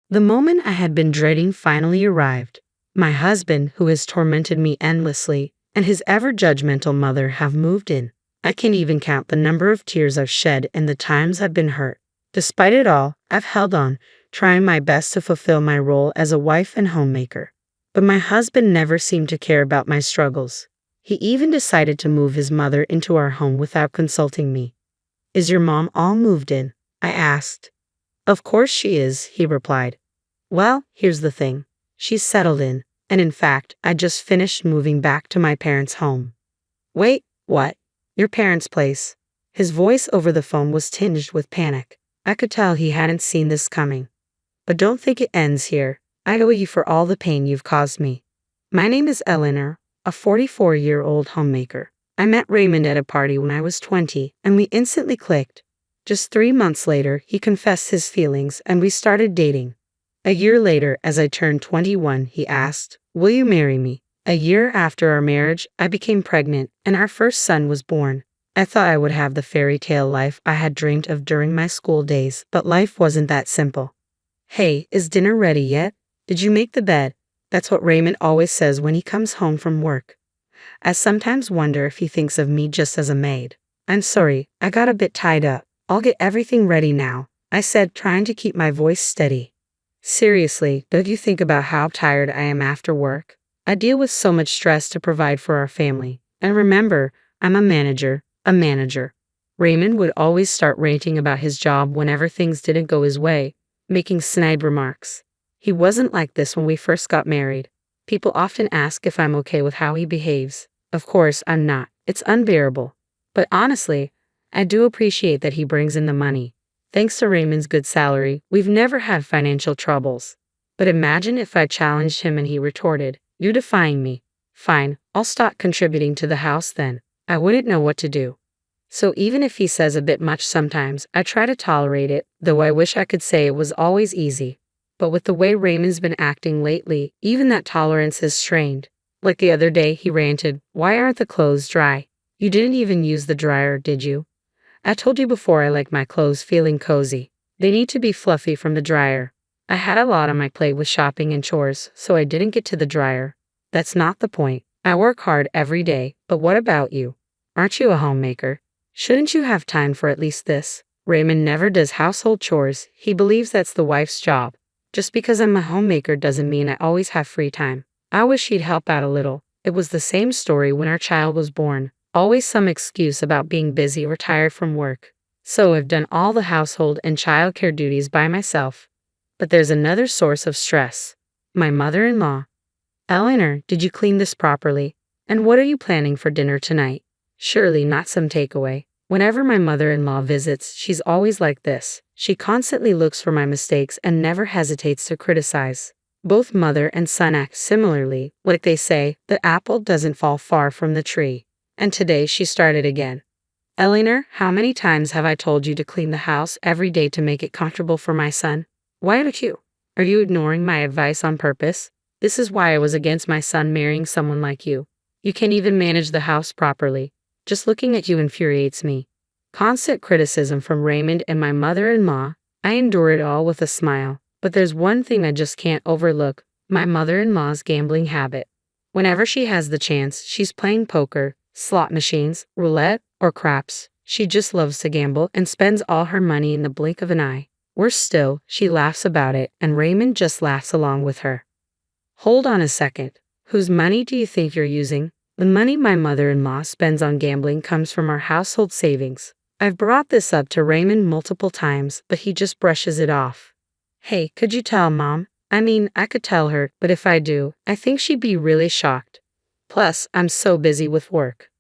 The moment I had been dreading finally arrived. My husband, who has tormented me endlessly, and his ever-judgmental mother have moved in. I can't even count the number of tears I've shed and the times I've been hurt. Despite it all, I've held on, trying my best to fulfill my role as a wife and homemaker. But my husband never seemed to care about my struggles. He even decided to move his mother into our home without consulting me. "Is your mom all moved in?" I asked. "Of course she is," he replied. "Well, here's the thing. She's settled in, and in fact, I just finished moving back to my parents' home." "Wait, what? Your parents' place?" His voice over the phone was tinged with panic. I could tell he hadn't seen this coming. "But don't think it ends here. I owe you for all the pain you've caused me. My name is Eleanor, a 44-year-old homemaker. I met Raymond at a party when I was 20, and we instantly clicked. Just 3 months later, he confessed his feelings and we started dating. A year later, as I turned 21, he asked, "Will you marry me?" A year after our marriage, I became pregnant, and our first son was born. I thought I would have the fairy tale life I had dreamed of during my school days, but life wasn't that simple. "Hey, is dinner ready yet? Did you make the bed?" That's what Raymond always says when he comes home from work. I sometimes wonder if he thinks of me just as a maid. "I'm sorry, I got a bit tied up. I'll get everything ready now," I said, trying to keep my voice steady. Seriously, don't you think about how tired I am after work? I deal with so much stress to provide for our family. And remember, I'm a manager. Raymond would always start ranting about his job whenever things didn't go his way, making snide remarks. He wasn't like this when we first got married. People often ask if I'm okay with how he behaves. Of course, I'm not. It's unbearable. But honestly, I do appreciate that he brings in the money. Thanks to Raymond's good salary, we've never had financial troubles. But imagine if I challenged him and he retorted, "You're defying me." "Fine, I'll stop contributing to the house then." I wouldn't know what to do. So even if he says a bit much sometimes, I try to tolerate it, though I wish I could say it was always easy. But with the way Raymond's been acting lately, even that tolerance is strained. Like the other day, he ranted, "Why aren't the clothes dry? You didn't even use the dryer, did you? I told you before I like my clothes feeling cozy. They need to be fluffy from the dryer." I had a lot on my plate with shopping and chores, so I didn't get to the dryer. That's not the point. I work hard every day, but what about you? Aren't you a homemaker? Shouldn't you have time for at least this? Raymond never does household chores. He believes that's the wife's job. Just because I'm a homemaker doesn't mean I always have free time. I wish he'd help out a little. It was the same story when our child was born. Always some excuse about being busy or tired from work. So I've done all the household and childcare duties by myself. But there's another source of stress. My mother-in-law. "Eleanor, did you clean this properly? And what are you planning for dinner tonight? Surely not some takeaway." Whenever my mother-in-law visits, she's always like this. She constantly looks for my mistakes and never hesitates to criticize. Both mother and son act similarly. Like they say, the apple doesn't fall far from the tree. And today she started again. "Eleanor, how many times have I told you to clean the house every day to make it comfortable for my son? Why don't you? Are you ignoring my advice on purpose? This is why I was against my son marrying someone like you. You can't even manage the house properly. Just looking at you infuriates me." Constant criticism from Raymond and my mother-in-law. I endure it all with a smile. But there's one thing I just can't overlook, my mother-in-law's gambling habit. Whenever she has the chance, she's playing poker, slot machines, roulette, or craps. She just loves to gamble and spends all her money in the blink of an eye. Worse still, she laughs about it, and Raymond just laughs along with her. Hold on a second. Whose money do you think you're using? The money my mother-in-law spends on gambling comes from our household savings. I've brought this up to Raymond multiple times, but he just brushes it off. "Hey, could you tell Mom? I mean, I could tell her, but if I do, I think she'd be really shocked. Plus, I'm so busy with work."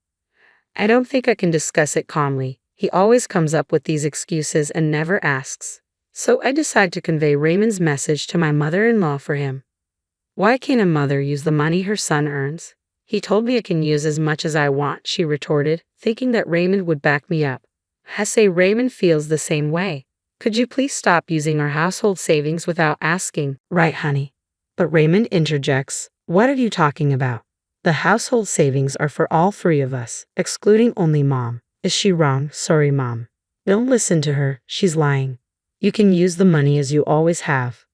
I don't think I can discuss it calmly. He always comes up with these excuses and never asks. So I decide to convey Raymond's message to my mother-in-law for him. "Why can't a mother use the money her son earns?" "He told me I can use as much as I want," she retorted, thinking that Raymond would back me up. I say Raymond feels the same way. "Could you please stop using our household savings without asking?" "Right, honey." But Raymond interjects, "What are you talking about? The household savings are for all three of us, excluding only Mom." Is she wrong? Sorry, Mom. Don't listen to her, she's lying. You can use the money as you always have.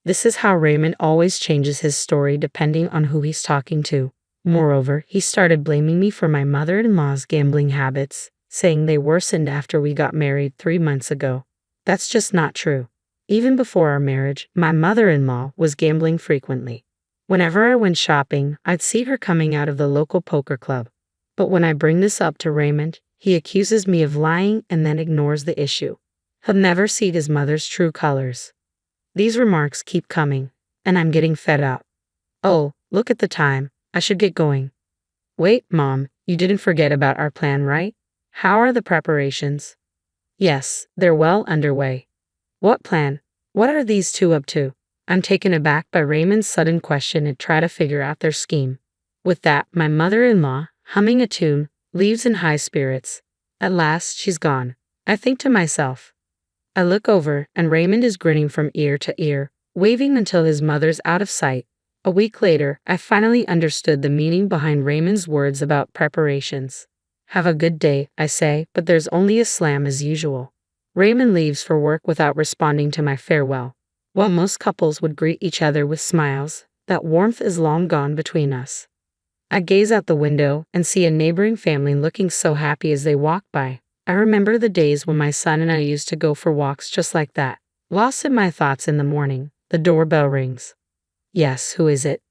This is how Raymond always changes his story depending on who he's talking to. Moreover, he started blaming me for my mother-in-law's gambling habits, saying they worsened after we got married 3 months ago. That's just not true. Even before our marriage, my mother-in-law was gambling frequently. Whenever I went shopping, I'd see her coming out of the local poker club. But when I bring this up to Raymond, he accuses me of lying and then ignores the issue. He'll never see his mother's true colors. These remarks keep coming, and I'm getting fed up. Oh, look at the time. I should get going. Wait, Mom, you didn't forget about our plan, right? How are the preparations? Yes, they're well underway. What plan? What are these two up to? I'm taken aback by Raymond's sudden question and try to figure out their scheme. With that, my mother-in-law, humming a tune, leaves in high spirits. At last, she's gone. I think to myself. I look over, and Raymond is grinning from ear to ear, waving until his mother's out of sight. A week later, I finally understood the meaning behind Raymond's words about preparations. Have a good day, I say, but there's only a slam as usual. Raymond leaves for work without responding to my farewell. While most couples would greet each other with smiles, that warmth is long gone between us. I gaze out the window and see a neighboring family looking so happy as they walk by. I remember the days when my son and I used to go for walks just like that. Lost in my thoughts in the morning, the doorbell rings. Yes, who is it?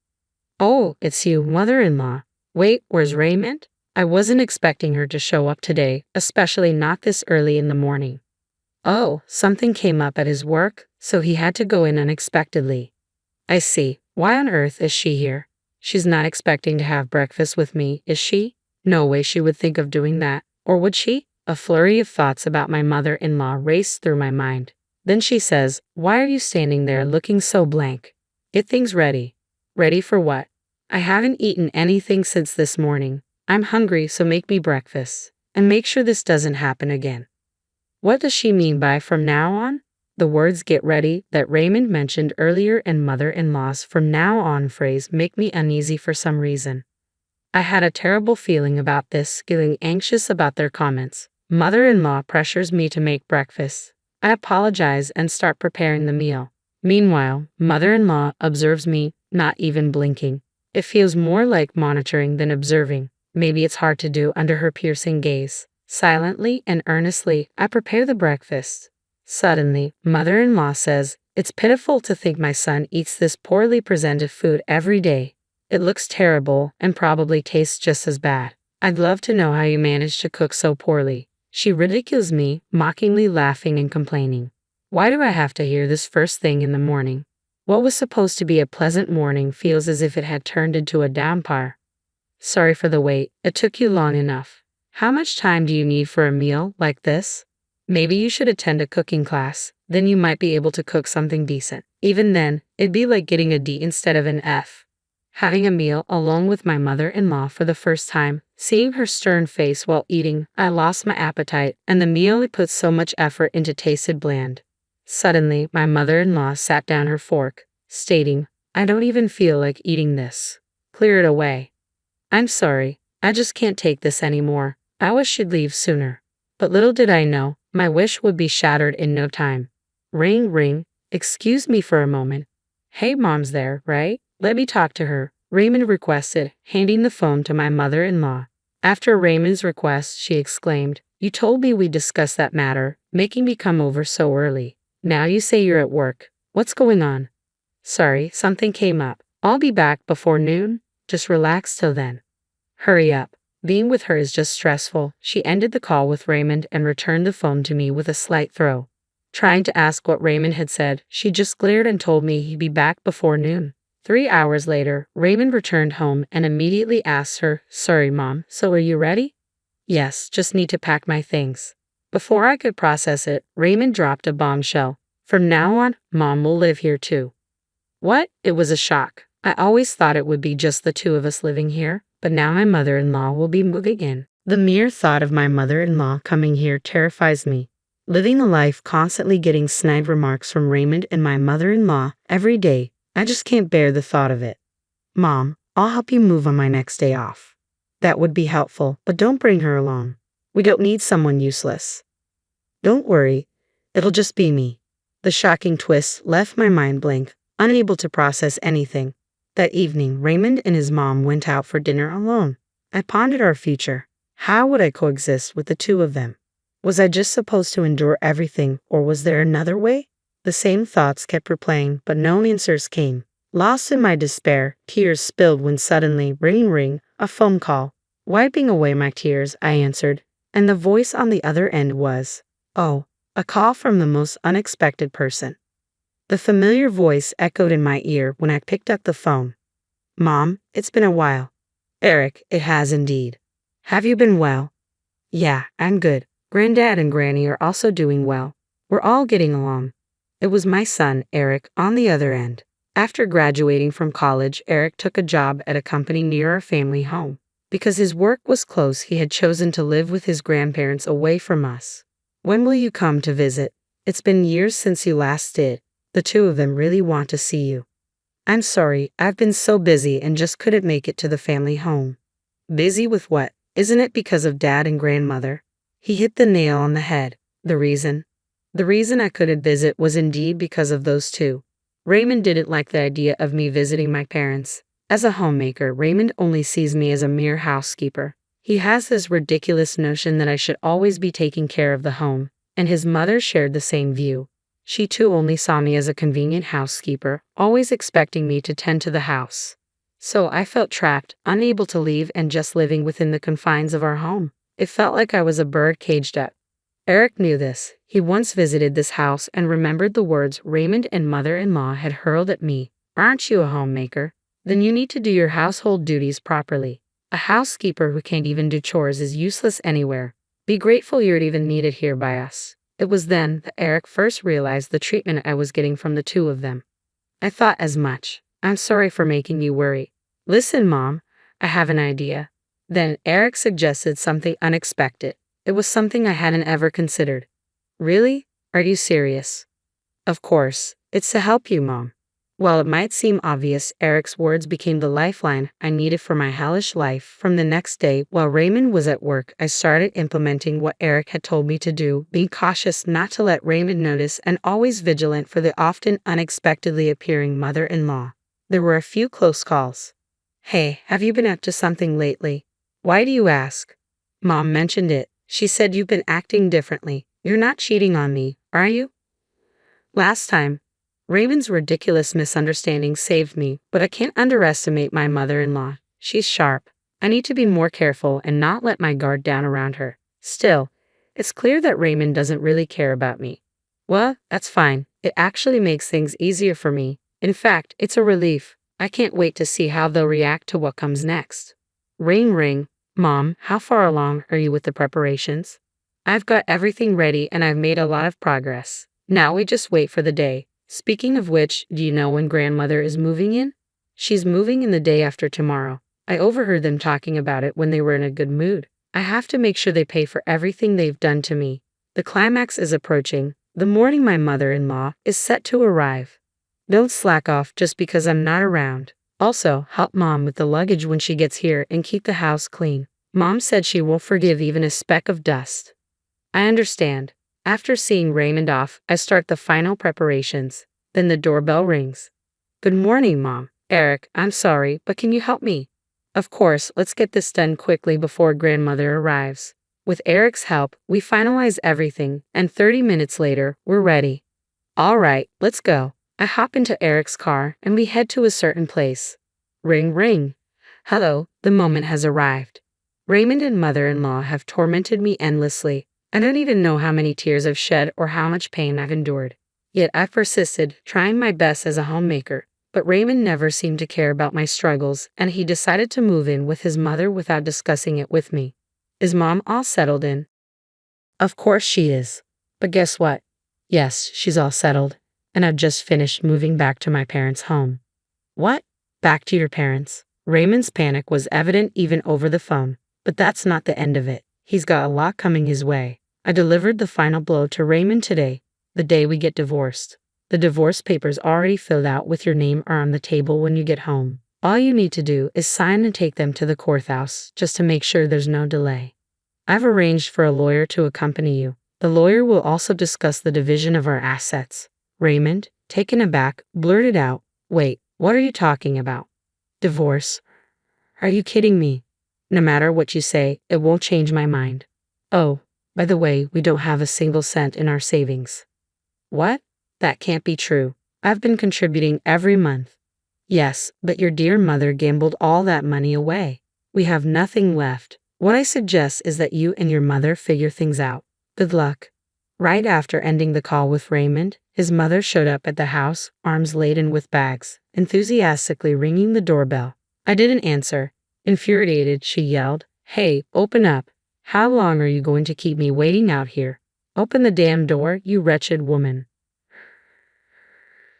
Oh, it's you, mother-in-law. Wait, where's Raymond? I wasn't expecting her to show up today, especially not this early in the morning. Oh, something came up at his work, so he had to go in unexpectedly. I see. Why on earth is she here? She's not expecting to have breakfast with me, is she? No way she would think of doing that, or would she? A flurry of thoughts about my mother-in-law raced through my mind. Then she says, "Why are you standing there looking so blank? Get things ready." Ready for what? I haven't eaten anything since this morning. I'm hungry, so make me breakfast. And make sure this doesn't happen again. What does she mean by from now on? The words "get ready" that Raymond mentioned earlier and mother-in-law's "from now on" phrase make me uneasy for some reason. I had a terrible feeling about this, feeling anxious about their comments. Mother-in-law pressures me to make breakfast. I apologize and start preparing the meal. Meanwhile, mother-in-law observes me, not even blinking. It feels more like monitoring than observing. Maybe it's hard to do under her piercing gaze. Silently and earnestly, I prepare the breakfast. Suddenly, mother-in-law says, "It's pitiful to think my son eats this poorly presented food every day. It looks terrible and probably tastes just as bad. I'd love to know how you manage to cook so poorly." She ridicules me, mockingly laughing and complaining. Why do I have to hear this first thing in the morning? What was supposed to be a pleasant morning feels as if it had turned into a downpour. Sorry for the wait, it took you long enough. How much time do you need for a meal like this? Maybe you should attend a cooking class, then you might be able to cook something decent. Even then, it'd be like getting a D instead of an F. Having a meal along with my mother-in-law for the first time, seeing her stern face while eating, I lost my appetite, and the meal I put so much effort into tasted bland. Suddenly, my mother-in-law sat down her fork, stating, "I don't even feel like eating this. Clear it away." I'm sorry, I just can't take this anymore. I wish she'd leave sooner. But little did I know, my wish would be shattered in no time. Ring, ring. Excuse me for a moment. Hey, Mom's there, right? Let me talk to her, Raymond requested, handing the phone to my mother-in-law. After Raymond's request, she exclaimed, "You told me we'd discuss that matter, making me come over so early. Now you say you're at work. What's going on?" "Sorry, something came up. I'll be back before noon. Just relax till then." Hurry up. Being with her is just stressful. She ended the call with Raymond and returned the phone to me with a slight throw. Trying to ask what Raymond had said, she just glared and told me he'd be back before noon. 3 hours later, Raymond returned home and immediately asked her, "Sorry, Mom, so are you ready?" "Yes, just need to pack my things." Before I could process it, Raymond dropped a bombshell. "From now on, Mom will live here too." What? It was a shock. I always thought it would be just the two of us living here, but now my mother-in-law will be moving in. The mere thought of my mother-in-law coming here terrifies me. Living a life constantly getting snide remarks from Raymond and my mother-in-law every day, I just can't bear the thought of it. "Mom, I'll help you move on my next day off." "That would be helpful, but don't bring her along. We don't need someone useless." "Don't worry, it'll just be me." The shocking twist left my mind blank, unable to process anything. That evening, Raymond and his mom went out for dinner alone. I pondered our future. How would I coexist with the two of them? Was I just supposed to endure everything, or was there another way? The same thoughts kept replaying, but no answers came. Lost in my despair, tears spilled when suddenly, ring ring, a phone call. Wiping away my tears, I answered, and the voice on the other end was, oh, a call from the most unexpected person. The familiar voice echoed in my ear when I picked up the phone. Mom, it's been a while. Eric, it has indeed. Have you been well? Yeah, I'm good. Granddad and Granny are also doing well. We're all getting along. It was my son, Eric, on the other end. After graduating from college, Eric took a job at a company near our family home. Because his work was close, he had chosen to live with his grandparents away from us. When will you come to visit? It's been years since you last did. The two of them really want to see you. I'm sorry, I've been so busy and just couldn't make it to the family home. Busy with what? Isn't it because of Dad and Grandmother? He hit the nail on the head. The reason I couldn't visit was indeed because of those two. Raymond didn't like the idea of me visiting my parents. As a homemaker, Raymond only sees me as a mere housekeeper. He has this ridiculous notion that I should always be taking care of the home, and his mother shared the same view. She too only saw me as a convenient housekeeper, always expecting me to tend to the house. So I felt trapped, unable to leave and just living within the confines of our home. It felt like I was a bird caged up. Eric knew this. He once visited this house and remembered the words Raymond and mother-in-law had hurled at me. Aren't you a homemaker? Then you need to do your household duties properly. A housekeeper who can't even do chores is useless anywhere. Be grateful you're even needed here by us. It was then that Eric first realized the treatment I was getting from the two of them. I thought as much. I'm sorry for making you worry. Listen, Mom, I have an idea. Then Eric suggested something unexpected. It was something I hadn't ever considered. Really? Are you serious? Of course. It's to help you, Mom. While it might seem obvious, Eric's words became the lifeline I needed for my hellish life. From the next day, while Raymond was at work, I started implementing what Eric had told me to do, being cautious not to let Raymond notice and always vigilant for the often unexpectedly appearing mother-in-law. There were a few close calls. Hey, have you been up to something lately? Why do you ask? Mom mentioned it. She said you've been acting differently. You're not cheating on me, are you? Last time, Raymond's ridiculous misunderstanding saved me, but I can't underestimate my mother-in-law. She's sharp. I need to be more careful and not let my guard down around her. Still, it's clear that Raymond doesn't really care about me. Well, that's fine. It actually makes things easier for me. In fact, it's a relief. I can't wait to see how they'll react to what comes next. Ring ring. Mom, how far along are you with the preparations? I've got everything ready and I've made a lot of progress. Now we just wait for the day. Speaking of which, do you know when Grandmother is moving in? She's moving in the day after tomorrow. I overheard them talking about it when they were in a good mood. I have to make sure they pay for everything they've done to me. The climax is approaching. The morning my mother-in-law is set to arrive. Don't slack off just because I'm not around. Also, help Mom with the luggage when she gets here and keep the house clean. Mom said she won't forgive even a speck of dust. I understand. After seeing Raymond off, I start the final preparations. Then the doorbell rings. Good morning, Mom. Eric, I'm sorry, but can you help me? Of course, let's get this done quickly before Grandmother arrives. With Eric's help, we finalize everything, and 30 minutes later, we're ready. All right, let's go. I hop into Eric's car, and we head to a certain place. Ring ring. Hello, the moment has arrived. Raymond and mother-in-law have tormented me endlessly. I don't even know how many tears I've shed or how much pain I've endured. Yet I've persisted, trying my best as a homemaker. But Raymond never seemed to care about my struggles, and he decided to move in with his mother without discussing it with me. Is Mom all settled in? Of course she is. But guess what? Yes, she's all settled, and I've just finished moving back to my parents' home. What? Back to your parents? Raymond's panic was evident even over the phone. But that's not the end of it. He's got a lot coming his way. I delivered the final blow to Raymond today, the day we get divorced. The divorce papers already filled out with your name are on the table when you get home. All you need to do is sign and take them to the courthouse, just to make sure there's no delay. I've arranged for a lawyer to accompany you. The lawyer will also discuss the division of our assets. Raymond, taken aback, blurted out, Wait, what are you talking about? Divorce? Are you kidding me? No matter what you say, it won't change my mind. Oh, by the way, we don't have a single cent in our savings. What? That can't be true. I've been contributing every month. Yes, but your dear mother gambled all that money away. We have nothing left. What I suggest is that you and your mother figure things out. Good luck. Right after ending the call with Raymond, his mother showed up at the house, arms laden with bags, enthusiastically ringing the doorbell. I didn't answer. Infuriated, she yelled, "Hey, open up. How long are you going to keep me waiting out here? Open the damn door, you wretched woman."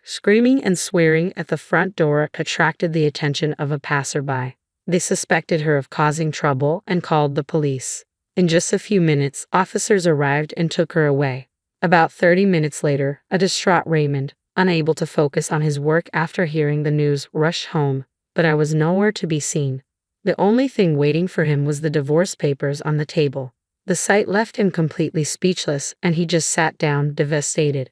Screaming and swearing at the front door attracted the attention of a passerby. They suspected her of causing trouble and called the police. In just a few minutes, officers arrived and took her away. About 30 minutes later, a distraught Raymond, unable to focus on his work after hearing the news, rushed home, but I was nowhere to be seen. The only thing waiting for him was the divorce papers on the table. The sight left him completely speechless, and he just sat down, devastated.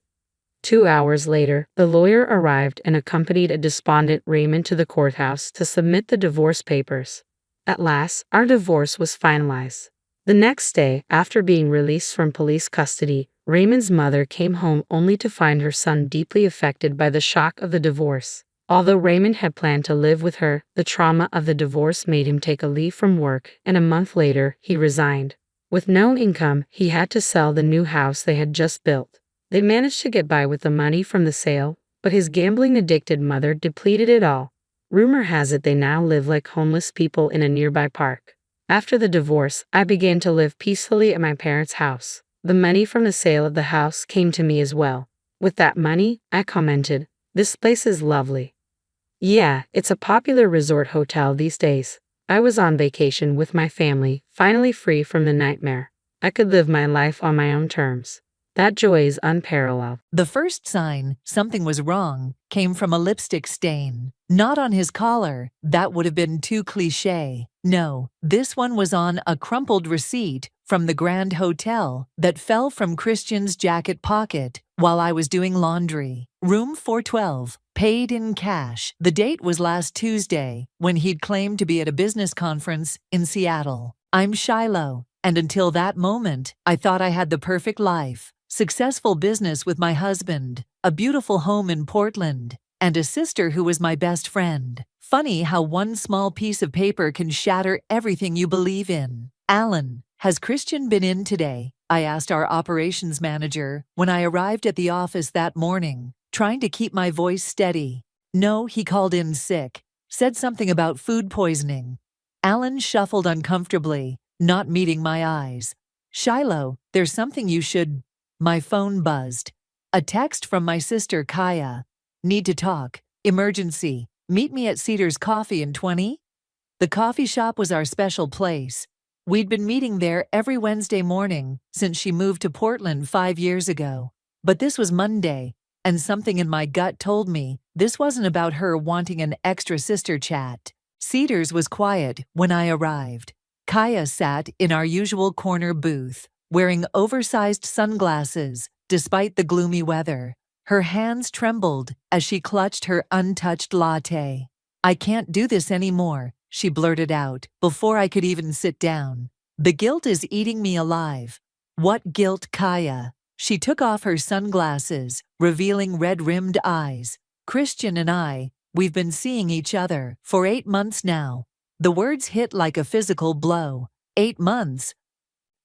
2 hours later, the lawyer arrived and accompanied a despondent Raymond to the courthouse to submit the divorce papers. At last, our divorce was finalized. The next day, after being released from police custody, Raymond's mother came home only to find her son deeply affected by the shock of the divorce. Although Raymond had planned to live with her, the trauma of the divorce made him take a leave from work, and a month later, he resigned. With no income, he had to sell the new house they had just built. They managed to get by with the money from the sale, but his gambling-addicted mother depleted it all. Rumor has it they now live like homeless people in a nearby park. After the divorce, I began to live peacefully at my parents' house. The money from the sale of the house came to me as well. With that money, I commented, "This place is lovely." Yeah, it's a popular resort hotel these days. I was on vacation with my family, finally free from the nightmare. I could live my life on my own terms. That joy is unparalleled. The first sign something was wrong came from a lipstick stain. Not on his collar, that would have been too cliché. No, this one was on a crumpled receipt from the Grand Hotel that fell from Christian's jacket pocket while I was doing laundry. Room 412, paid in cash. The date was last Tuesday, when he'd claimed to be at a business conference in Seattle. I'm Shiloh, and until that moment, I thought I had the perfect life. Successful business with my husband, a beautiful home in Portland, and a sister who was my best friend. Funny how one small piece of paper can shatter everything you believe in. Alan, has Christian been in today? I asked our operations manager when I arrived at the office that morning, trying to keep my voice steady. No, he called in sick, said something about food poisoning. Alan shuffled uncomfortably, not meeting my eyes. Shiloh, there's something you should... My phone buzzed. A text from my sister Kaya. Need to talk. Emergency. Meet me at Cedar's Coffee in 20? The coffee shop was our special place. We'd been meeting there every Wednesday morning since she moved to Portland 5 years ago. But this was Monday, and something in my gut told me this wasn't about her wanting an extra sister chat. Cedar's was quiet when I arrived. Kaya sat in our usual corner booth, wearing oversized sunglasses despite the gloomy weather. Her hands trembled as she clutched her untouched latte. "I can't do this anymore," she blurted out before I could even sit down. "The guilt is eating me alive." "What guilt, Kaya?" She took off her sunglasses, revealing red-rimmed eyes. "Christian and we've been seeing each other for 8 months now." The words hit like a physical blow. 8 months?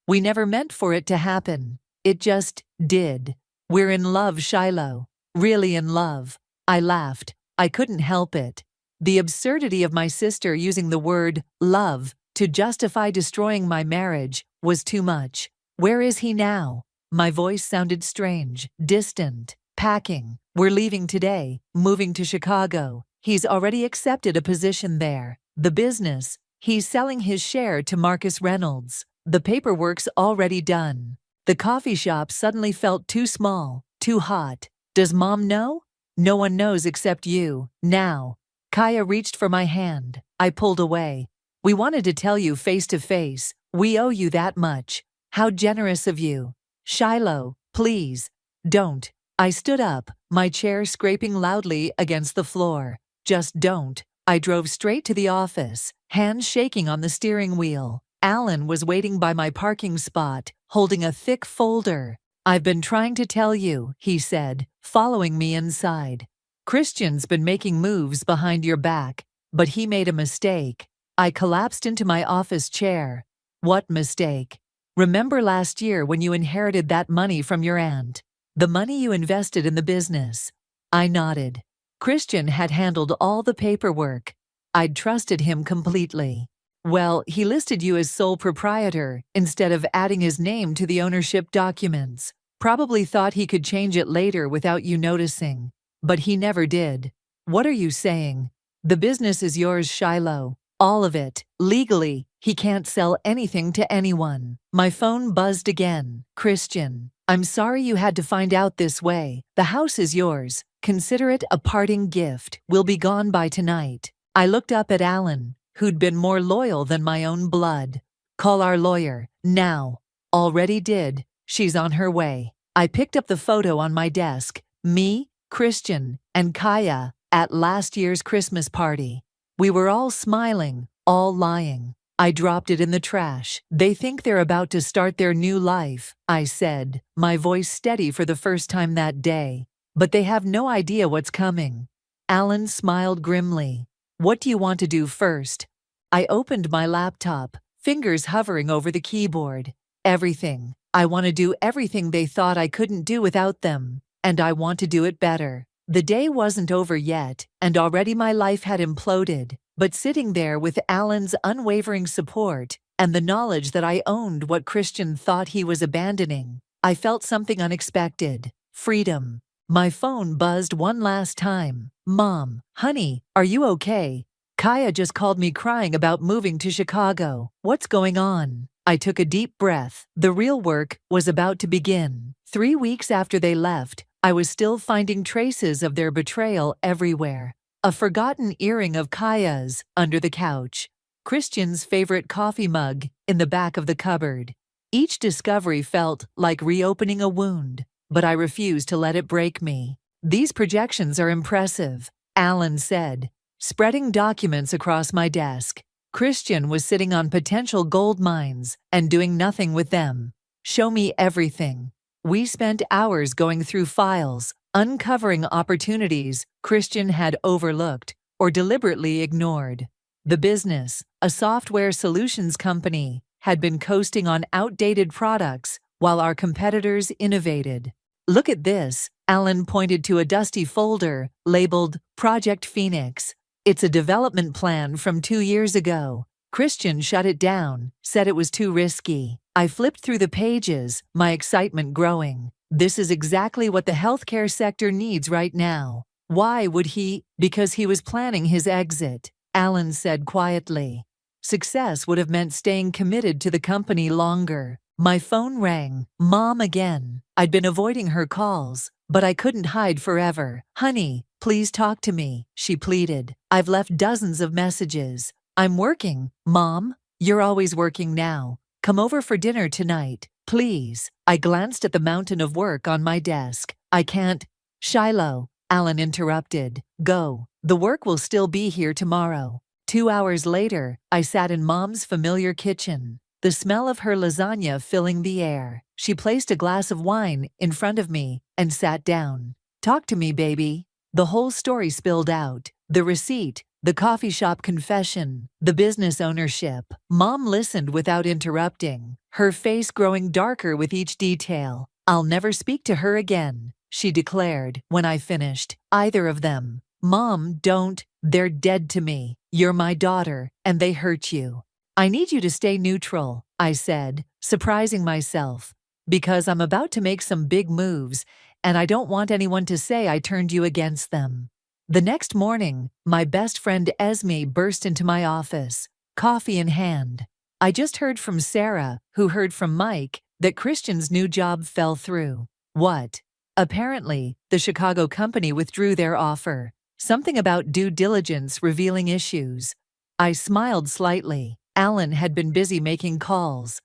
We never meant for it to happen. It just did. We're in love, Shiloh. Really in love. I laughed. I couldn't help it. The absurdity of my sister using the word love to justify destroying my marriage was too much. "Where is he now?" My voice sounded strange, distant. "Packing. We're leaving today, moving to Chicago. He's already accepted a position there. The business. He's selling his share to Marcus Reynolds. The paperwork's already done." The coffee shop suddenly felt too small, too hot. "Does Mom know?" "No one knows except you, now." Kaya reached for my hand. I pulled away. "We wanted to tell you face to face. We owe you that much. How generous of you." "Shiloh, please, don't." I stood up, my chair scraping loudly against the floor. Just don't. I drove straight to the office, hands shaking on the steering wheel. Alan was waiting by my parking spot, holding a thick folder. "I've been trying to tell you," he said, following me inside. "Christian's been making moves behind your back, but he made a mistake." I collapsed into my office chair. "What mistake?" "Remember last year when you inherited that money from your aunt? The money you invested in the business?" I nodded. Christian had handled all the paperwork. I'd trusted him completely. "Well, he listed you as sole proprietor instead of adding his name to the ownership documents. Probably thought he could change it later without you noticing. But he never did." "What are you saying?" "The business is yours, Shiloh. All of it. Legally, he can't sell anything to anyone." My phone buzzed again. "Christian, I'm sorry you had to find out this way. The house is yours. Consider it a parting gift. We'll be gone by tonight." I looked up at Alan, who'd been more loyal than my own blood. "Call our lawyer, now." "Already did. She's on her way." I picked up the photo on my desk. Me, Christian, and Kaya at last year's Christmas party. We were all smiling, all lying. I dropped it in the trash. "They think they're about to start their new life," I said, my voice steady for the first time that day. "But they have no idea what's coming." Alan smiled grimly. "What do you want to do first?" I opened my laptop, fingers hovering over the keyboard. "Everything. I want to do everything they thought I couldn't do without them, and I want to do it better." The day wasn't over yet, and already my life had imploded, but sitting there with Alan's unwavering support and the knowledge that I owned what Christian thought he was abandoning, I felt something unexpected. Freedom. My phone buzzed one last time. "Mom, honey, are you okay? Kaya just called me crying about moving to Chicago. What's going on?" I took a deep breath. The real work was about to begin. 3 weeks after they left, I was still finding traces of their betrayal everywhere. A forgotten earring of Kaya's under the couch. Christian's favorite coffee mug in the back of the cupboard. Each discovery felt like reopening a wound, but I refused to let it break me. "These projections are impressive," Alan said, spreading documents across my desk. Christian was sitting on potential gold mines and doing nothing with them. "Show me everything." We spent hours going through files, uncovering opportunities Christian had overlooked or deliberately ignored. The business, a software solutions company, had been coasting on outdated products while our competitors innovated. "Look at this," Alan pointed to a dusty folder labeled Project Phoenix. "It's a development plan from 2 years ago." Christian shut it down, said it was too risky. I flipped through the pages, my excitement growing. This is exactly what the healthcare sector needs right now. Why would he? Because he was planning his exit, Alan said quietly. Success would have meant staying committed to the company longer. My phone rang. Mom again. I'd been avoiding her calls, but I couldn't hide forever. "Honey, please talk to me," she pleaded. "I've left dozens of messages." "I'm working, Mom." "You're always working now. Come over for dinner tonight, please." I glanced at the mountain of work on my desk. "I can't." "Shiloh," Alan interrupted. "Go. The work will still be here tomorrow." 2 hours later, I sat in Mom's familiar kitchen, the smell of her lasagna filling the air. She placed a glass of wine in front of me and sat down. "Talk to me, baby." The whole story spilled out. The receipt, the coffee shop confession, the business ownership. Mom listened without interrupting, her face growing darker with each detail. "I'll never speak to her again," she declared when I finished. "Either of them. Mom, don't. They're dead to me. You're my daughter, and they hurt you." "I need you to stay neutral," I said, surprising myself, "because I'm about to make some big moves, and I don't want anyone to say I turned you against them." The next morning, my best friend Esme burst into my office, coffee in hand. "I just heard from Sarah, who heard from Mike, that Christian's new job fell through." "What?" "Apparently, the Chicago company withdrew their offer. Something about due diligence revealing issues." I smiled slightly. Alan had been busy making calls.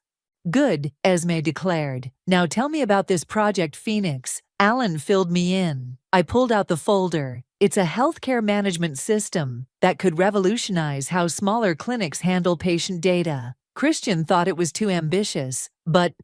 "Good," Esme declared. "Now tell me about this Project Phoenix." Alan filled me in. I pulled out the folder. It's a healthcare management system that could revolutionize how smaller clinics handle patient data. Christian thought it was too ambitious, but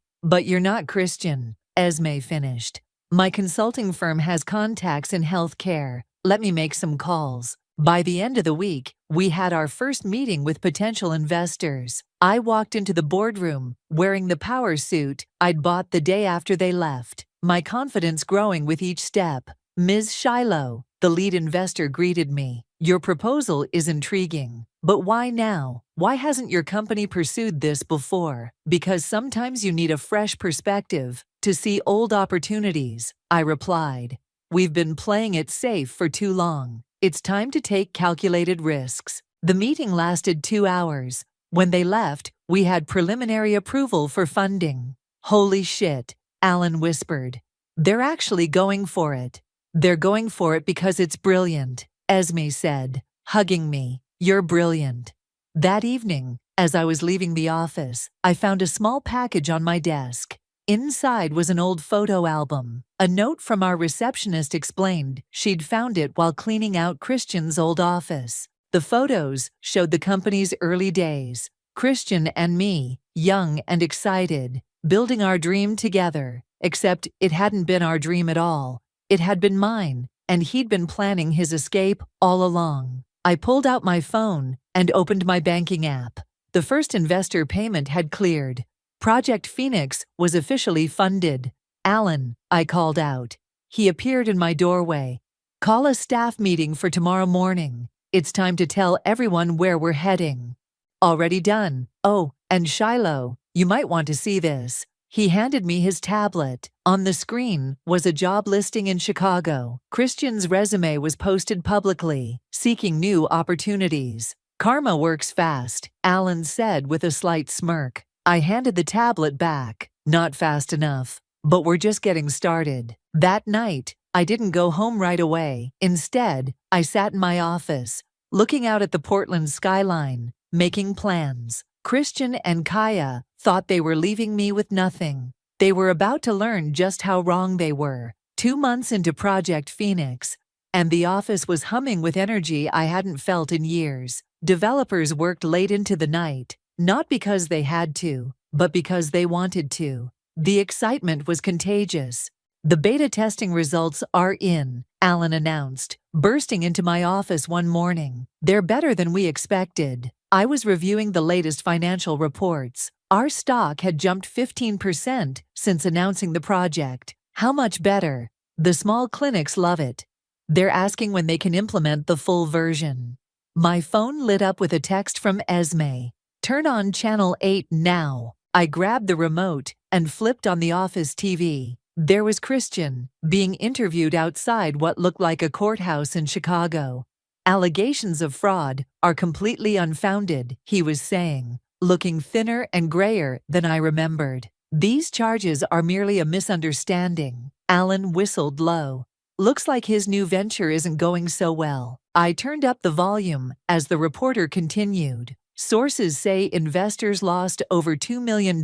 you're not Christian, Esme finished. My consulting firm has contacts in healthcare. Let me make some calls. By the end of the week, we had our first meeting with potential investors. I walked into the boardroom wearing the power suit I'd bought the day after they left, my confidence growing with each step. Ms. Shiloh, the lead investor, greeted me. Your proposal is intriguing. But why now? Why hasn't your company pursued this before? Because sometimes you need a fresh perspective to see old opportunities, I replied. We've been playing it safe for too long. It's time to take calculated risks. The meeting lasted 2 hours. When they left, we had preliminary approval for funding. Holy shit, Alan whispered. They're actually going for it. They're going for it because it's brilliant, Esme said, hugging me. You're brilliant. That evening, as I was leaving the office, I found a small package on my desk. Inside was an old photo album. A note from our receptionist explained she'd found it while cleaning out Christian's old office. The photos showed the company's early days. Christian and me, young and excited, building our dream together. Except it hadn't been our dream at all. It had been mine, and he'd been planning his escape all along. I pulled out my phone and opened my banking app. The first investor payment had cleared. Project Phoenix was officially funded. Alan, I called out. He appeared in my doorway. Call a staff meeting for tomorrow morning. It's time to tell everyone where we're heading. Already done. Oh, and Shiloh, you might want to see this. He handed me his tablet. On the screen was a job listing in Chicago. Christian's resume was posted publicly, seeking new opportunities. Karma works fast, Alan said with a slight smirk. I handed the tablet back. Not fast enough. But we're just getting started. That night, I didn't go home right away. Instead, I sat in my office, looking out at the Portland skyline, making plans. Christian and Kaya thought they were leaving me with nothing. They were about to learn just how wrong they were. 2 months into Project Phoenix, and the office was humming with energy I hadn't felt in years. Developers worked late into the night, not because they had to, but because they wanted to. The excitement was contagious. The beta testing results are in, Alan announced, bursting into my office one morning. They're better than we expected. I was reviewing the latest financial reports. Our stock had jumped 15% since announcing the project. How much better? The small clinics love it. They're asking when they can implement the full version. My phone lit up with a text from Esme. Turn on channel 8 now. I grabbed the remote and flipped on the office TV. There was Christian, being interviewed outside what looked like a courthouse in Chicago. Allegations of fraud are completely unfounded, he was saying, looking thinner and grayer than I remembered. These charges are merely a misunderstanding. Alan whistled low. Looks like his new venture isn't going so well. I turned up the volume as the reporter continued. Sources say investors lost over $2 million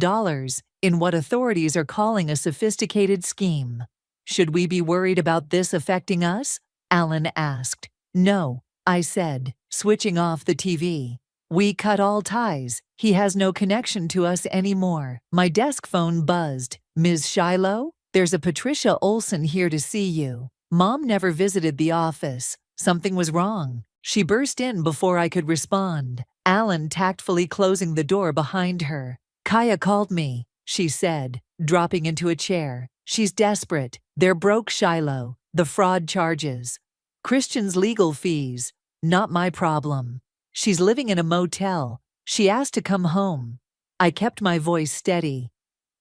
in what authorities are calling a sophisticated scheme. Should we be worried about this affecting us? Alan asked. No, I said, switching off the TV. We cut all ties. He has no connection to us anymore. My desk phone buzzed. Ms. Shiloh? There's a Patricia Olson here to see you. Mom never visited the office. Something was wrong. She burst in before I could respond, Alan tactfully closing the door behind her. Kaya called me, she said, dropping into a chair. She's desperate. They're broke, Shiloh. The fraud charges. Christian's legal fees. Not my problem. She's living in a motel. She asked to come home. I kept my voice steady.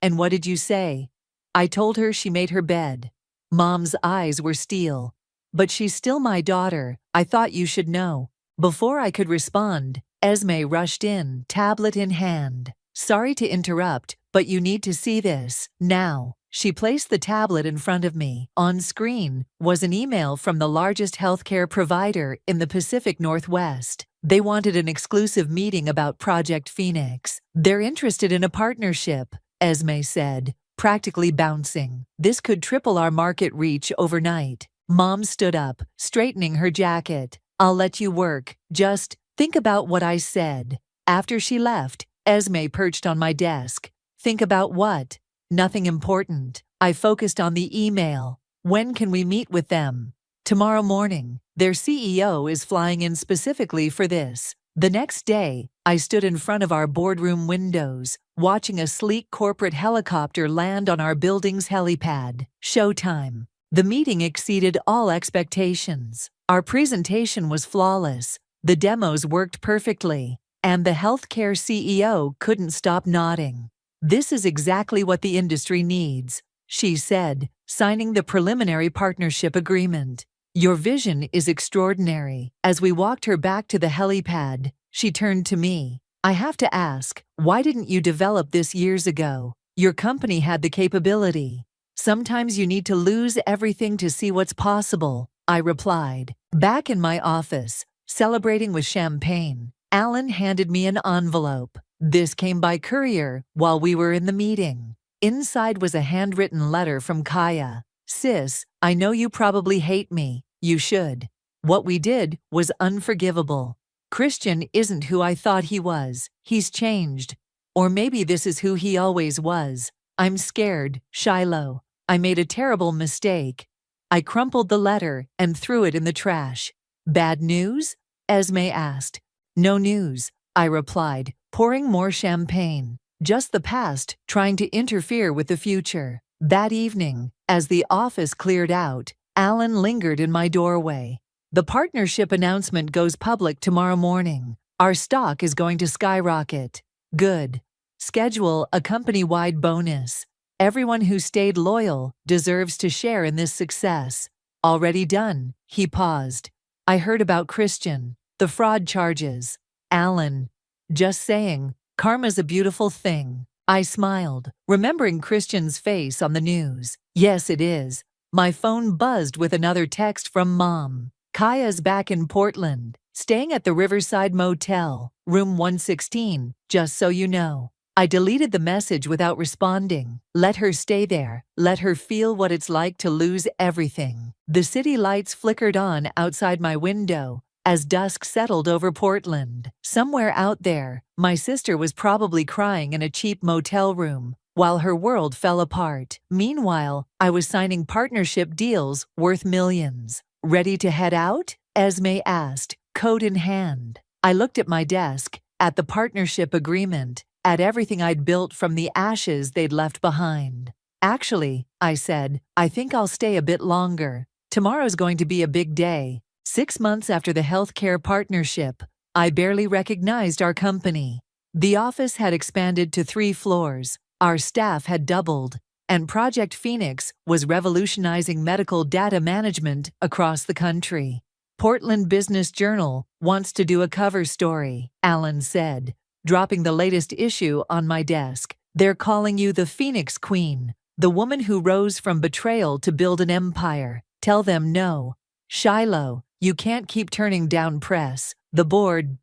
And what did you say? I told her she made her bed. Mom's eyes were steel. But she's still my daughter. I thought you should know. Before I could respond, Esme rushed in, tablet in hand. Sorry to interrupt, but you need to see this, now. She placed the tablet in front of me. On screen was an email from the largest healthcare provider in the Pacific Northwest. They wanted an exclusive meeting about Project Phoenix. They're interested in a partnership, Esme said, practically bouncing. This could triple our market reach overnight. Mom stood up, straightening her jacket. I'll let you work. Just think about what I said. After she left, Esme perched on my desk. Think about what? Nothing important. I focused on the email. When can we meet with them? Tomorrow morning. Their CEO is flying in specifically for this. The next day, I stood in front of our boardroom windows, watching a sleek corporate helicopter land on our building's helipad. Showtime. The meeting exceeded all expectations. Our presentation was flawless. The demos worked perfectly, and the healthcare CEO couldn't stop nodding. This is exactly what the industry needs, she said, signing the preliminary partnership agreement. Your vision is extraordinary. As we walked her back to the helipad, she turned to me. I have to ask, why didn't you develop this years ago? Your company had the capability. Sometimes you need to lose everything to see what's possible, I replied. Back in my office, celebrating with champagne, Alan handed me an envelope. This came by courier while we were in the meeting. Inside was a handwritten letter from Kaya. Sis, I know you probably hate me. You should. What we did was unforgivable. Christian isn't who I thought he was. He's changed. Or maybe this is who he always was. I'm scared, Shiloh. I made a terrible mistake. I crumpled the letter and threw it in the trash. Bad news? Esme asked. No news, I replied, pouring more champagne. Just the past trying to interfere with the future. That evening, as the office cleared out, Alan lingered in my doorway. The partnership announcement goes public tomorrow morning. Our stock is going to skyrocket. Good. Schedule a company-wide bonus. Everyone who stayed loyal deserves to share in this success. Already done, he paused. I heard about Christian, the fraud charges. Alan. Just saying, karma's a beautiful thing. I smiled, remembering Christian's face on the news. Yes, it is. My phone buzzed with another text from Mom. Kaya's back in Portland, staying at the Riverside Motel, room 116, just so you know. I deleted the message without responding. Let her stay there. Let her feel what it's like to lose everything. The city lights flickered on outside my window as dusk settled over Portland. Somewhere out there, my sister was probably crying in a cheap motel room while her world fell apart. Meanwhile, I was signing partnership deals worth millions. Ready to head out? Esme asked, code in hand. I looked at my desk, at the partnership agreement, at everything I'd built from the ashes they'd left behind. Actually, I said, I think I'll stay a bit longer. Tomorrow's going to be a big day. 6 months after the healthcare partnership, I barely recognized our company. The office had expanded to 3 floors, our staff had doubled, and Project Phoenix was revolutionizing medical data management across the country. Portland Business Journal wants to do a cover story, Alan said, dropping the latest issue on my desk. They're calling you the Phoenix Queen, the woman who rose from betrayal to build an empire. Tell them no. Shiloh, you can't keep turning down press. The board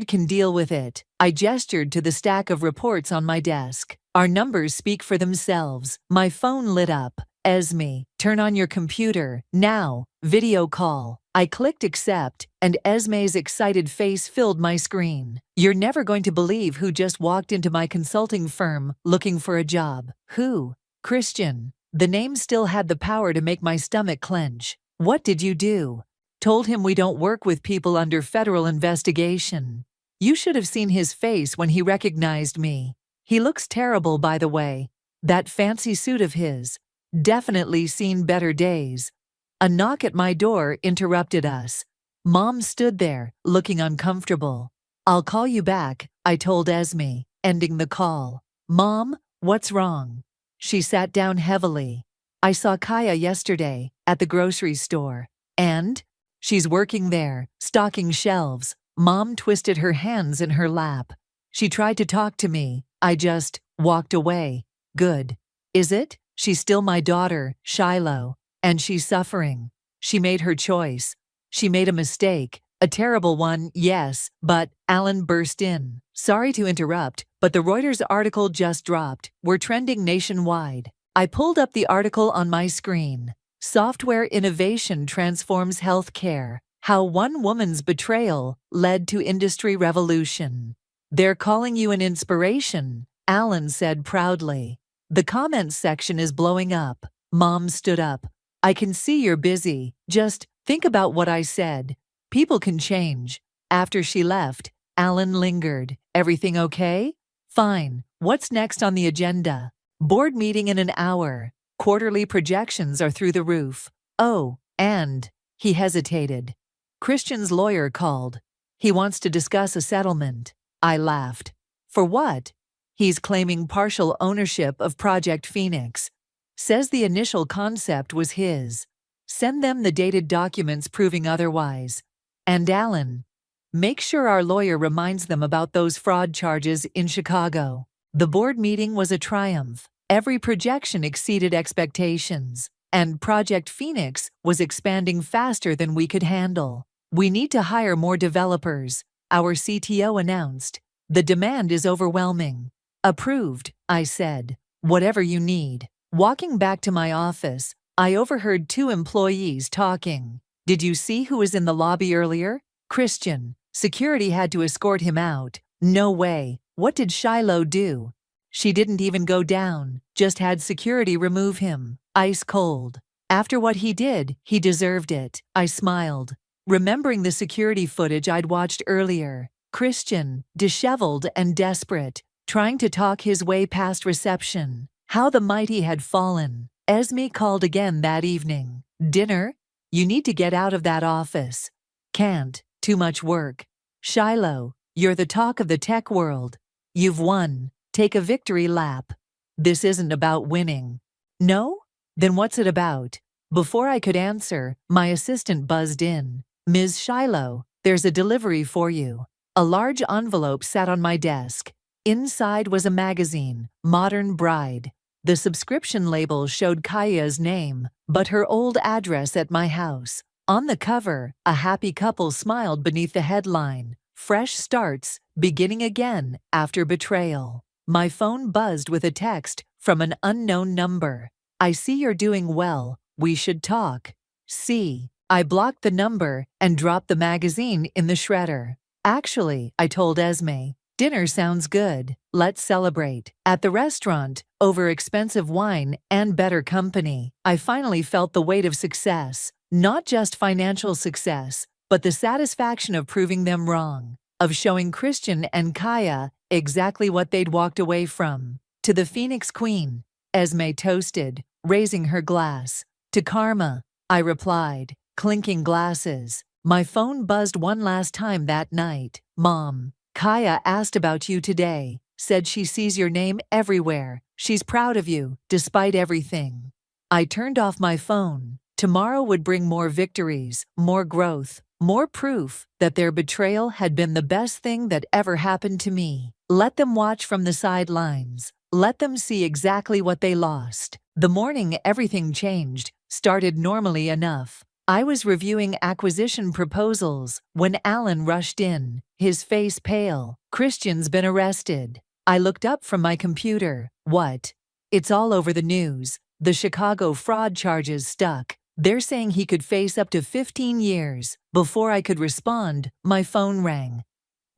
can deal with it. I gestured to the stack of reports on my desk. Our numbers speak for themselves. My phone lit up. Esme, turn on your computer, now, video call. I clicked accept, and Esme's excited face filled my screen. You're never going to believe who just walked into my consulting firm looking for a job. Who? Christian. The name still had the power to make my stomach clench. What did you do? Told him we don't work with people under federal investigation. You should have seen his face when he recognized me. He looks terrible, by the way. That fancy suit of his. Definitely seen better days. A knock at my door interrupted us. Mom stood there, looking uncomfortable. I'll call you back, I told Esme, ending the call. Mom, what's wrong? She sat down heavily. I saw Kaya yesterday, at the grocery store. And? She's working there, stocking shelves. Mom twisted her hands in her lap. She tried to talk to me. I just walked away. Good. Is it? She's still my daughter, Shiloh. And she's suffering. She made her choice. She made a mistake. A terrible one, yes, but Alan burst in. Sorry to interrupt, but the Reuters article just dropped. We're trending nationwide. I pulled up the article on my screen. Software innovation transforms healthcare. How one woman's betrayal led to industry revolution. They're calling you an inspiration, Alan said proudly. The comments section is blowing up. Mom stood up. I can see you're busy. Just think about what I said. People can change. After she left, Alan lingered. Everything okay? Fine. What's next on the agenda? Board meeting in an hour. Quarterly projections are through the roof. Oh, and he hesitated. Christian's lawyer called. He wants to discuss a settlement. I laughed. For what? He's claiming partial ownership of Project Phoenix. Says the initial concept was his. Send them the dated documents proving otherwise. And Alan, make sure our lawyer reminds them about those fraud charges in Chicago. The board meeting was a triumph. Every projection exceeded expectations, and Project Phoenix was expanding faster than we could handle. We need to hire more developers, our CTO announced. The demand is overwhelming. Approved, I said. Whatever you need. Walking back to my office, I overheard two employees talking. Did you see who was in the lobby earlier? Christian. Security had to escort him out. No way. What did Shiloh do? She didn't even go down, just had security remove him. Ice cold. After what he did, he deserved it. I smiled, remembering the security footage I'd watched earlier. Christian, disheveled and desperate, trying to talk his way past reception. How the mighty had fallen. Esme called again that evening. Dinner? You need to get out of that office. Can't. Too much work. Shiloh, you're the talk of the tech world. You've won. Take a victory lap. This isn't about winning. No? Then what's it about? Before I could answer, my assistant buzzed in. Ms. Shiloh, there's a delivery for you. A large envelope sat on my desk. Inside was a magazine, Modern Bride. The subscription label showed Kaya's name, but her old address at my house. On the cover, a happy couple smiled beneath the headline, Fresh Starts, Beginning Again After Betrayal. My phone buzzed with a text from an unknown number. I see you're doing well. We should talk. See. I blocked the number and dropped the magazine in the shredder. Actually, I told Esme, dinner sounds good. Let's celebrate. At the restaurant, over expensive wine and better company, I finally felt the weight of success. Not just financial success, but the satisfaction of proving them wrong. Of showing Christian and Kaya exactly what they'd walked away from. To the Phoenix Queen, Esme toasted, raising her glass. To Karma, I replied, clinking glasses. My phone buzzed one last time that night. Mom, Kaya asked about you today, said she sees your name everywhere. She's proud of you, despite everything. I turned off my phone. Tomorrow would bring more victories, more growth, more proof that their betrayal had been the best thing that ever happened to me. Let them watch from the sidelines. Let them see exactly what they lost. The morning everything changed started normally enough. I was reviewing acquisition proposals when Alan rushed in, his face pale. Christian's been arrested. I looked up from my computer. What? It's all over the news. The Chicago fraud charges stuck. They're saying he could face up to 15 years. Before I could respond, my phone rang.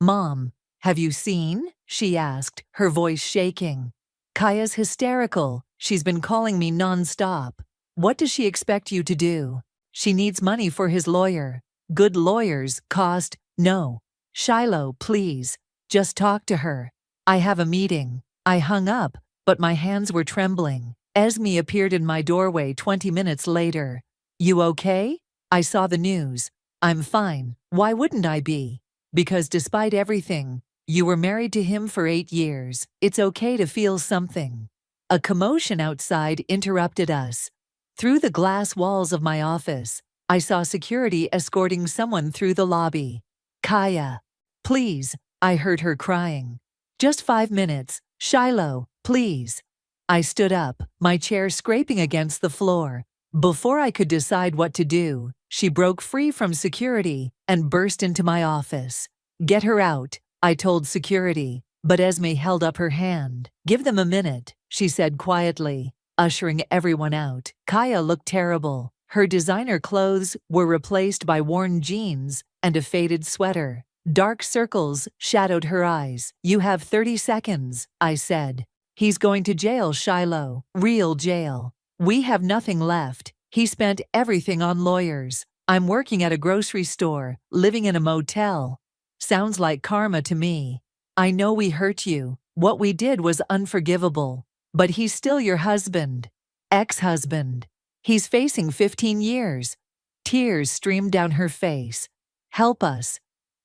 Mom, have you seen? She asked, her voice shaking. Kaya's hysterical. She's been calling me non-stop. What does she expect you to do? She needs money for his lawyer. Good lawyers cost. No. Shiloh, please. Just talk to her. I have a meeting. I hung up, but my hands were trembling. Esme appeared in my doorway 20 minutes later. You okay? I saw the news. I'm fine. Why wouldn't I be? Because despite everything, you were married to him for 8 years. It's okay to feel something. A commotion outside interrupted us. Through the glass walls of my office, I saw security escorting someone through the lobby. Kaya. Please, I heard her crying. Just 5 minutes. Shiloh, please. I stood up, my chair scraping against the floor. Before I could decide what to do, she broke free from security and burst into my office. Get her out, I told security, but Esme held up her hand. Give them a minute, she said quietly, ushering everyone out. Kaya looked terrible. Her designer clothes were replaced by worn jeans and a faded sweater. Dark circles shadowed her eyes. "You have 30 seconds, I said. "He's going to jail, Shiloh. Real jail. We have nothing left. He spent everything on lawyers. I'm working at a grocery store, living in a motel. Sounds like karma to me. I know we hurt you. What we did was unforgivable. But he's still your husband. Ex-husband. He's facing 15 years. Tears streamed down her face. Help us.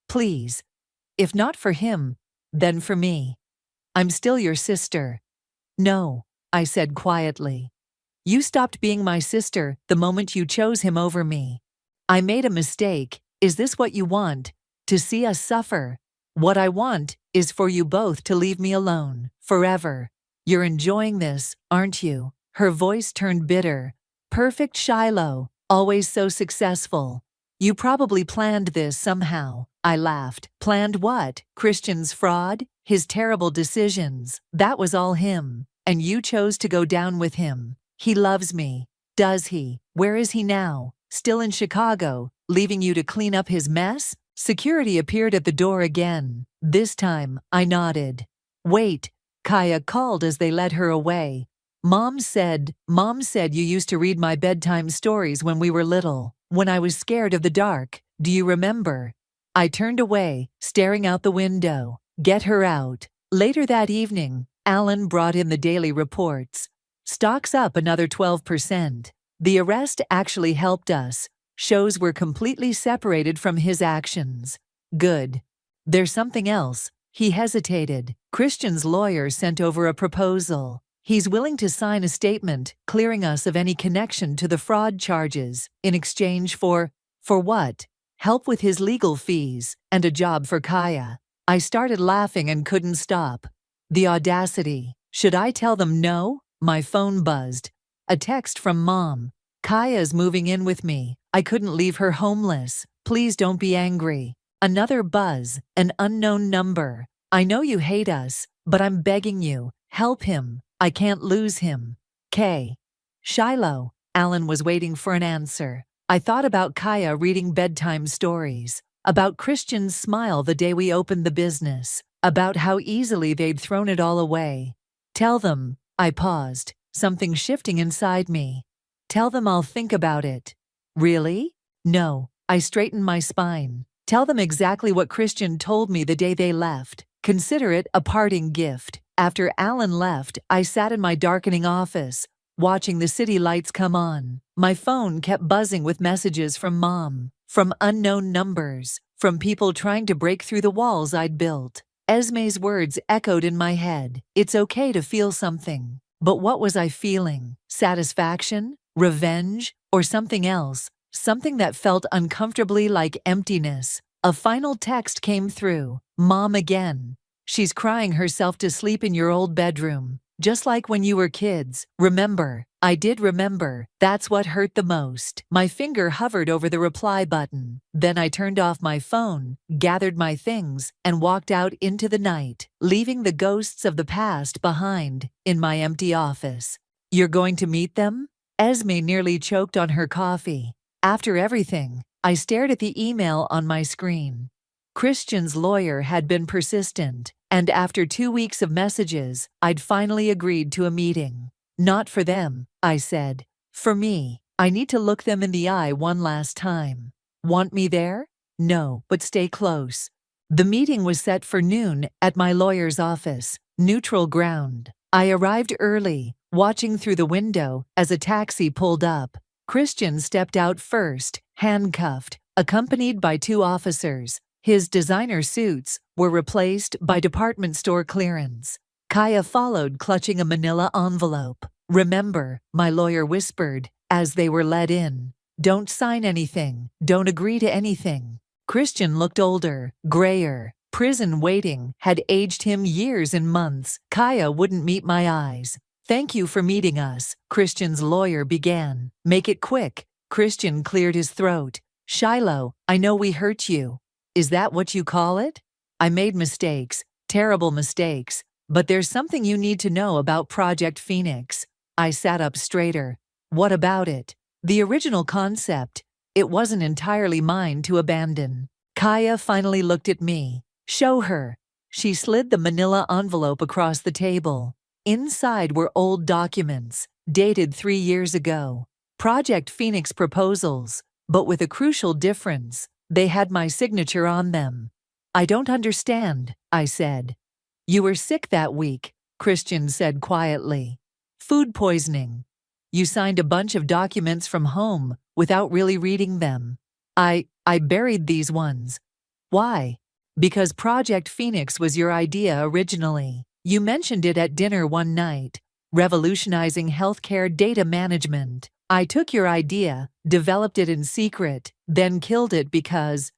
Please. If not for him, then for me. I'm still your sister." "No," I said quietly. "You stopped being my sister the moment you chose him over me. I made a mistake. Is this what you want? To see us suffer? What I want is for you both to leave me alone, forever. You're enjoying this, aren't you?" Her voice turned bitter. "Perfect Shiloh, always so successful. You probably planned this somehow." I laughed. "Planned what? Christian's fraud? His terrible decisions? That was all him. And you chose to go down with him. He loves me. Does he? Where is he now? Still in Chicago, leaving you to clean up his mess?" Security appeared at the door again. This time, I nodded. "Wait," Kaya called as they led her away. Mom said you used to read my bedtime stories when we were little, when I was scared of the dark. Do you remember?" I turned away, staring out the window. Get her out. Later that evening, Alan brought in the daily reports. Stocks up another 12%. The arrest actually helped us. Shows were completely separated from his actions. Good. There's something else. He hesitated. Christian's lawyer sent over a proposal. He's willing to sign a statement clearing us of any connection to the fraud charges in exchange for what? Help with his legal fees and a job for Kaya. I started laughing and couldn't stop. The audacity. Should I tell them no? My phone buzzed. A text from Mom. "Kaya's moving in with me. I couldn't leave her homeless. Please don't be angry." Another buzz, an unknown number. "I know you hate us, but I'm begging you, help him. I can't lose him. K." Shiloh. Alan was waiting for an answer. I thought about Kaya reading bedtime stories, about Christian's smile the day we opened the business, about how easily they'd thrown it all away. "Tell them," I paused, something shifting inside me. "Tell them I'll think about it." "Really?" "No." I straightened my spine. "Tell them exactly what Christian told me the day they left. Consider it a parting gift." After Alan left, I sat in my darkening office, watching the city lights come on. My phone kept buzzing with messages from Mom, from unknown numbers, from people trying to break through the walls I'd built. Esme's words echoed in my head. It's okay to feel something. But what was I feeling? Satisfaction? Revenge? Or something else? Something that felt uncomfortably like emptiness. A final text came through. "Mom again. She's crying herself to sleep in your old bedroom. Just like when you were kids. Remember?" I did remember. That's what hurt the most. My finger hovered over the reply button. Then I turned off my phone, gathered my things, and walked out into the night, leaving the ghosts of the past behind in my empty office. "You're going to meet them?" Esme nearly choked on her coffee. After everything, I stared at the email on my screen. Christian's lawyer had been persistent, and after 2 weeks of messages, I'd finally agreed to a meeting. "Not for them," I said. "For me. I need to look them in the eye one last time." "Want me there?" "No, but stay close." The meeting was set for noon at my lawyer's office, neutral ground. I arrived early, watching through the window as a taxi pulled up. Christian stepped out first, handcuffed, accompanied by 2 officers. His designer suits were replaced by department store clearance. Kaya followed, clutching a manila envelope. "Remember," my lawyer whispered as they were led in. "Don't sign anything. Don't agree to anything." Christian looked older, grayer. Prison waiting had aged him years and months. Kaya wouldn't meet my eyes. "Thank you for meeting us," Christian's lawyer began. "Make it quick." Christian cleared his throat. "Shiloh, I know we hurt you." "Is that what you call it?" "I made mistakes, terrible mistakes. But there's something you need to know about Project Phoenix." I sat up straighter. "What about it?" The original concept, it wasn't entirely mine to abandon. Kaya finally looked at me. Show her. She slid the manila envelope across the table. Inside were old documents, dated 3 years ago. Project Phoenix proposals, but with a crucial difference. They had my signature on them. I don't understand, I said. You were sick that week, Christian said quietly. Food poisoning. You signed a bunch of documents from home without really reading them. I buried these ones. Why? Because Project Phoenix was your idea originally. You mentioned it at dinner one night. Revolutionizing healthcare data management. I took your idea, developed it in secret, then killed it because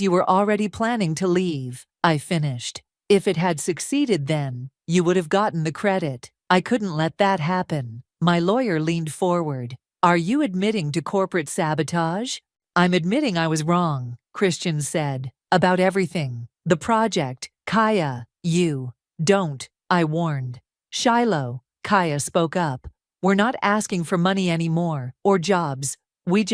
you were already planning to leave, I finished. If it had succeeded then, you would have gotten the credit. I couldn't let that happen. My lawyer leaned forward. Are you admitting to corporate sabotage? I'm admitting I was wrong, Christian said. About everything. The project. Kaya, you. Don't, I warned. Shiloh, Kaya spoke up. We're not asking for money anymore, or jobs. We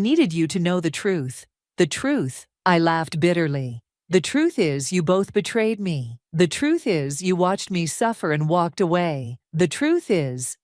needed you to know the truth. The truth, I laughed bitterly. The truth is you both betrayed me. The truth is you watched me suffer and walked away. The truth is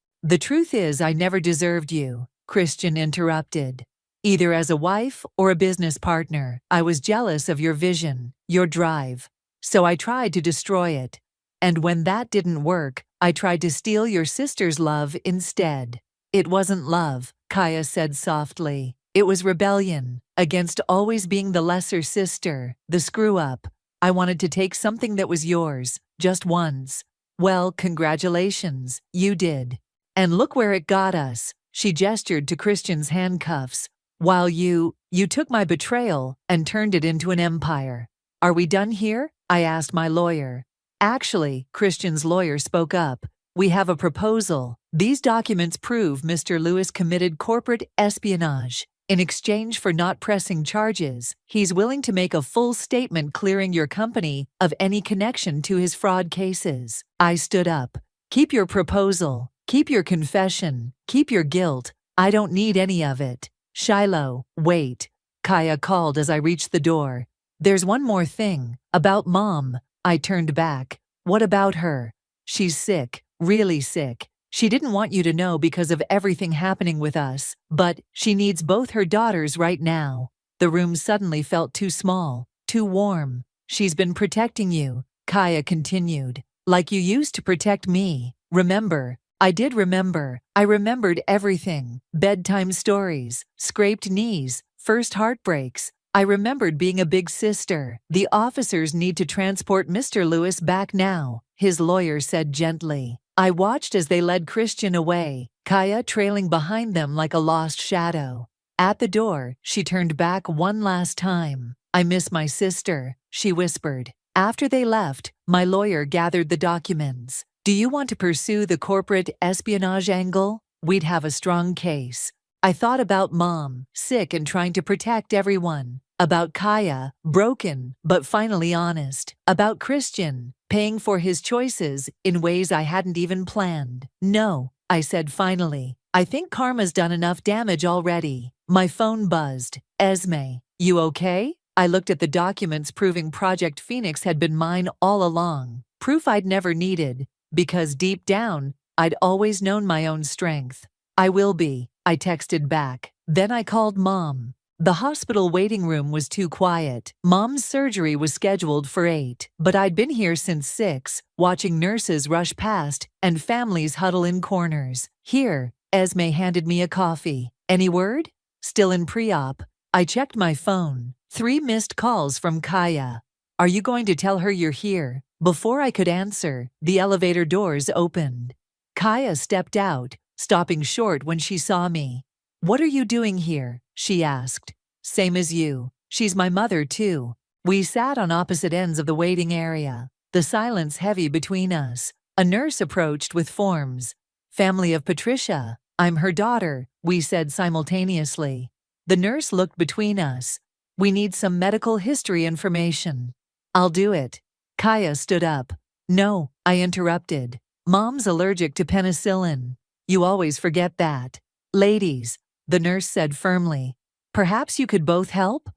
I never deserved you, Christian interrupted. Either as a wife or a business partner, I was jealous of your vision, your drive. So I tried to destroy it. And when that didn't work, I tried to steal your sister's love instead. It wasn't love, Kaya said softly. It was rebellion, against always being the lesser sister, the screw-up. I wanted to take something that was yours, just once. Well, congratulations, you did. And look where it got us. She gestured to Christian's handcuffs. While you took my betrayal and turned it into an empire. Are we done here? I asked my lawyer. Actually, Christian's lawyer spoke up. We have a proposal. These documents prove Mr. Lewis committed corporate espionage. In exchange for not pressing charges, he's willing to make a full statement clearing your company of any connection to his fraud cases. I stood up. Keep your proposal. Keep your confession. Keep your guilt. I don't need any of it. Shiloh, wait. Kaya called as I reached the door. There's one more thing. About Mom. I turned back. What about her? She's sick. Really sick. She didn't want you to know because of everything happening with us, but she needs both her daughters right now. The room suddenly felt too small, too warm. She's been protecting you, Kaya continued, like you used to protect me. Remember? I did remember. I remembered everything. Bedtime stories, scraped knees, first heartbreaks. I remembered being a big sister. The officers need to transport Mr. Lewis back now, his lawyer said gently. I watched as they led Christian away, Kaya trailing behind them like a lost shadow. At the door, she turned back one last time. I miss my sister, she whispered. After they left, my lawyer gathered the documents. Do you want to pursue the corporate espionage angle? We'd have a strong case. I thought about Mom, sick and trying to protect everyone. About Kaya, broken but finally honest. About Christian, paying for his choices in ways I hadn't even planned. No, I said finally. I think karma's done enough damage already. My phone buzzed. Esme, you okay? I looked at the documents proving Project Phoenix had been mine all along. Proof I'd never needed, because deep down, I'd always known my own strength. I will be, I texted back. Then I called Mom. The hospital waiting room was too quiet. Mom's surgery was scheduled for 8, but I'd been here since 6, watching nurses rush past and families huddle in corners. Here, Esme handed me a coffee. Any word? Still in pre-op. I checked my phone. 3 missed calls from Kaya. Are you going to tell her you're here? Before I could answer, the elevator doors opened. Kaya stepped out, stopping short when she saw me. What are you doing here? She asked. Same as you. She's my mother, too. We sat on opposite ends of the waiting area, the silence heavy between us. A nurse approached with forms. Family of Patricia. I'm her daughter, we said simultaneously. The nurse looked between us. We need some medical history information. I'll do it. Kaya stood up. No, I interrupted. Mom's allergic to penicillin. You always forget that. Ladies, the nurse said firmly. Perhaps you could both help?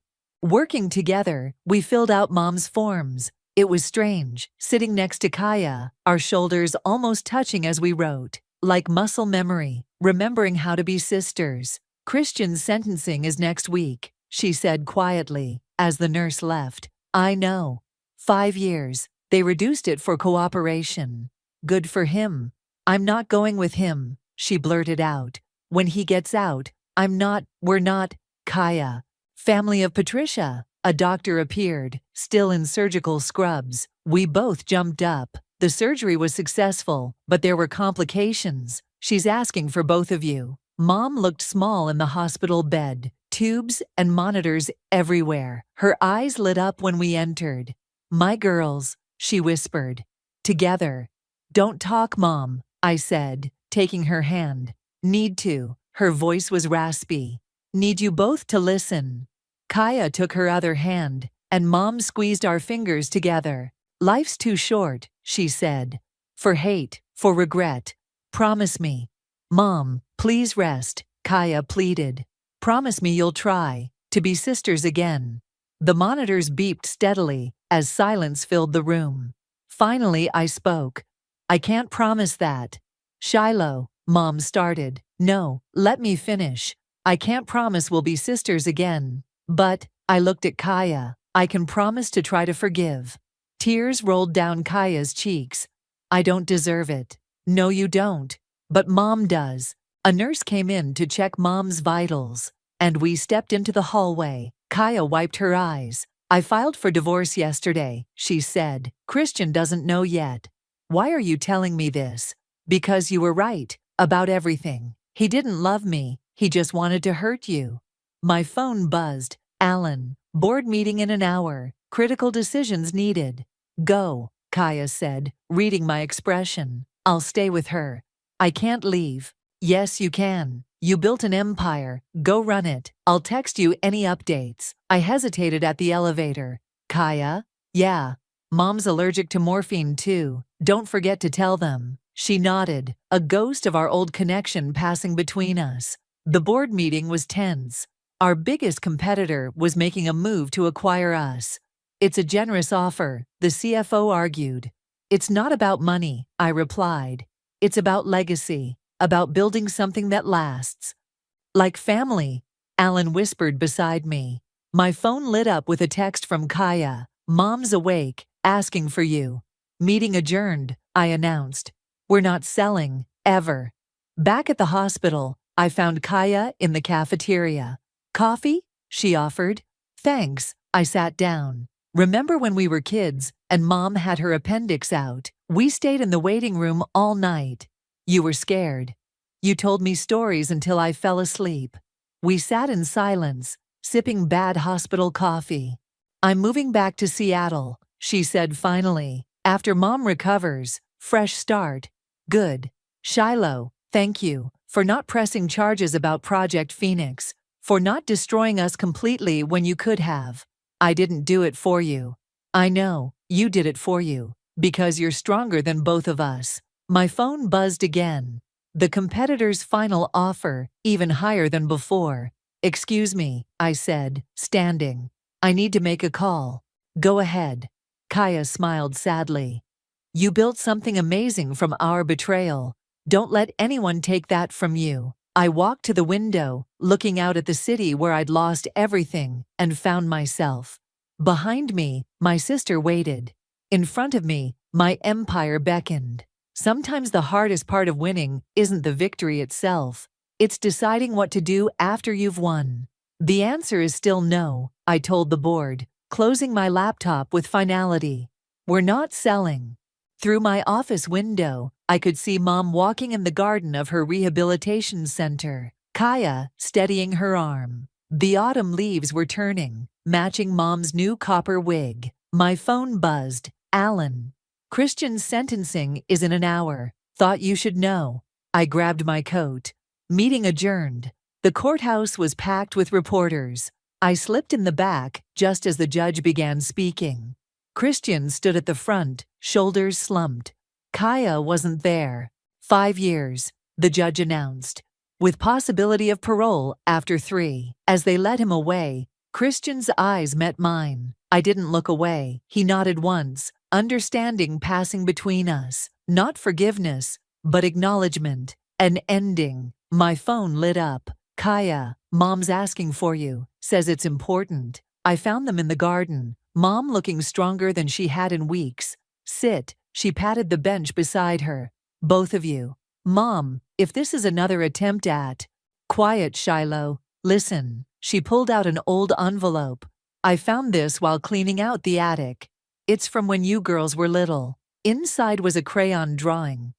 Working together, we filled out Mom's forms. It was strange, sitting next to Kaya, our shoulders almost touching as we wrote, like muscle memory, remembering how to be sisters. Christian's sentencing is next week, she said quietly, as the nurse left. I know. 5 years. They reduced it for cooperation. Good for him. I'm not going with him, she blurted out. When he gets out, we're not, Kaya. Family of Patricia. A doctor appeared, still in surgical scrubs. We both jumped up. The surgery was successful, but there were complications. She's asking for both of you. Mom looked small in the hospital bed, tubes and monitors everywhere. Her eyes lit up when we entered. My girls, she whispered. Together. Don't talk, Mom, I said, taking her hand. Need to. Her voice was raspy. Need you both to listen. Kaya took her other hand, and Mom squeezed our fingers together. Life's too short, she said. For hate, for regret. Promise me. Mom, please rest, Kaya pleaded. Promise me you'll try to be sisters again. The monitors beeped steadily as silence filled the room. Finally, I spoke. I can't promise that. Shiloh, Mom started. No, let me finish. I can't promise we'll be sisters again. But, I looked at Kaya, I can promise to try to forgive. Tears rolled down Kaya's cheeks. I don't deserve it. No, you don't. But Mom does. A nurse came in to check Mom's vitals, and we stepped into the hallway. Kaya wiped her eyes. I filed for divorce yesterday, she said. Christian doesn't know yet. Why are you telling me this? Because you were right, about everything. He didn't love me, he just wanted to hurt you. My phone buzzed. Alan, board meeting in an hour. Critical decisions needed. Go, Kaya said, reading my expression. I'll stay with her. I can't leave. Yes, you can. You built an empire. Go run it. I'll text you any updates. I hesitated at the elevator. Kaya? Yeah. Mom's allergic to morphine too. Don't forget to tell them. She nodded, a ghost of our old connection passing between us. The board meeting was tense. Our biggest competitor was making a move to acquire us. It's a generous offer, the CFO argued. It's not about money, I replied. It's about legacy, about building something that lasts. Like family, Alan whispered beside me. My phone lit up with a text from Kaya. Mom's awake, asking for you. Meeting adjourned, I announced. We're not selling, ever. Back at the hospital, I found Kaya in the cafeteria. Coffee? She offered. Thanks, I sat down. Remember when we were kids and Mom had her appendix out? We stayed in the waiting room all night. You were scared. You told me stories until I fell asleep. We sat in silence, sipping bad hospital coffee. I'm moving back to Seattle, she said finally. After Mom recovers, fresh start. Good. Shiloh, thank you for not pressing charges about Project Phoenix. For not destroying us completely when you could have. I didn't do it for you. I know, you did it for you, because you're stronger than both of us. My phone buzzed again. The competitor's final offer, even higher than before. Excuse me, I said, standing. I need to make a call. Go ahead. Kaya smiled sadly. You built something amazing from our betrayal. Don't let anyone take that from you. I walked to the window, looking out at the city where I'd lost everything and found myself. Behind me, my sister waited. In front of me, my empire beckoned. Sometimes the hardest part of winning isn't the victory itself. It's deciding what to do after you've won. The answer is still no, I told the board, closing my laptop with finality. We're not selling. Through my office window, I could see Mom walking in the garden of her rehabilitation center, Kaya steadying her arm. The autumn leaves were turning, matching Mom's new copper wig. My phone buzzed. Alan. Christian's sentencing is in an hour. Thought you should know. I grabbed my coat. Meeting adjourned. The courthouse was packed with reporters. I slipped in the back just as the judge began speaking. Christian stood at the front, shoulders slumped. Kaya wasn't there. 5 years, the judge announced. with possibility of parole after 3. As they led him away, Christian's eyes met mine. I didn't look away. He nodded once, understanding passing between us. Not forgiveness, but acknowledgement. An ending. My phone lit up. Kaya, Mom's asking for you. Says it's important. I found them in the garden. Mom looking stronger than she had in weeks. Sit. She patted the bench beside her. Both of you. Mom, if this is another attempt at… Quiet, Shiloh. Listen. She pulled out an old envelope. I found this while cleaning out the attic. It's from when you girls were little. Inside was a crayon drawing.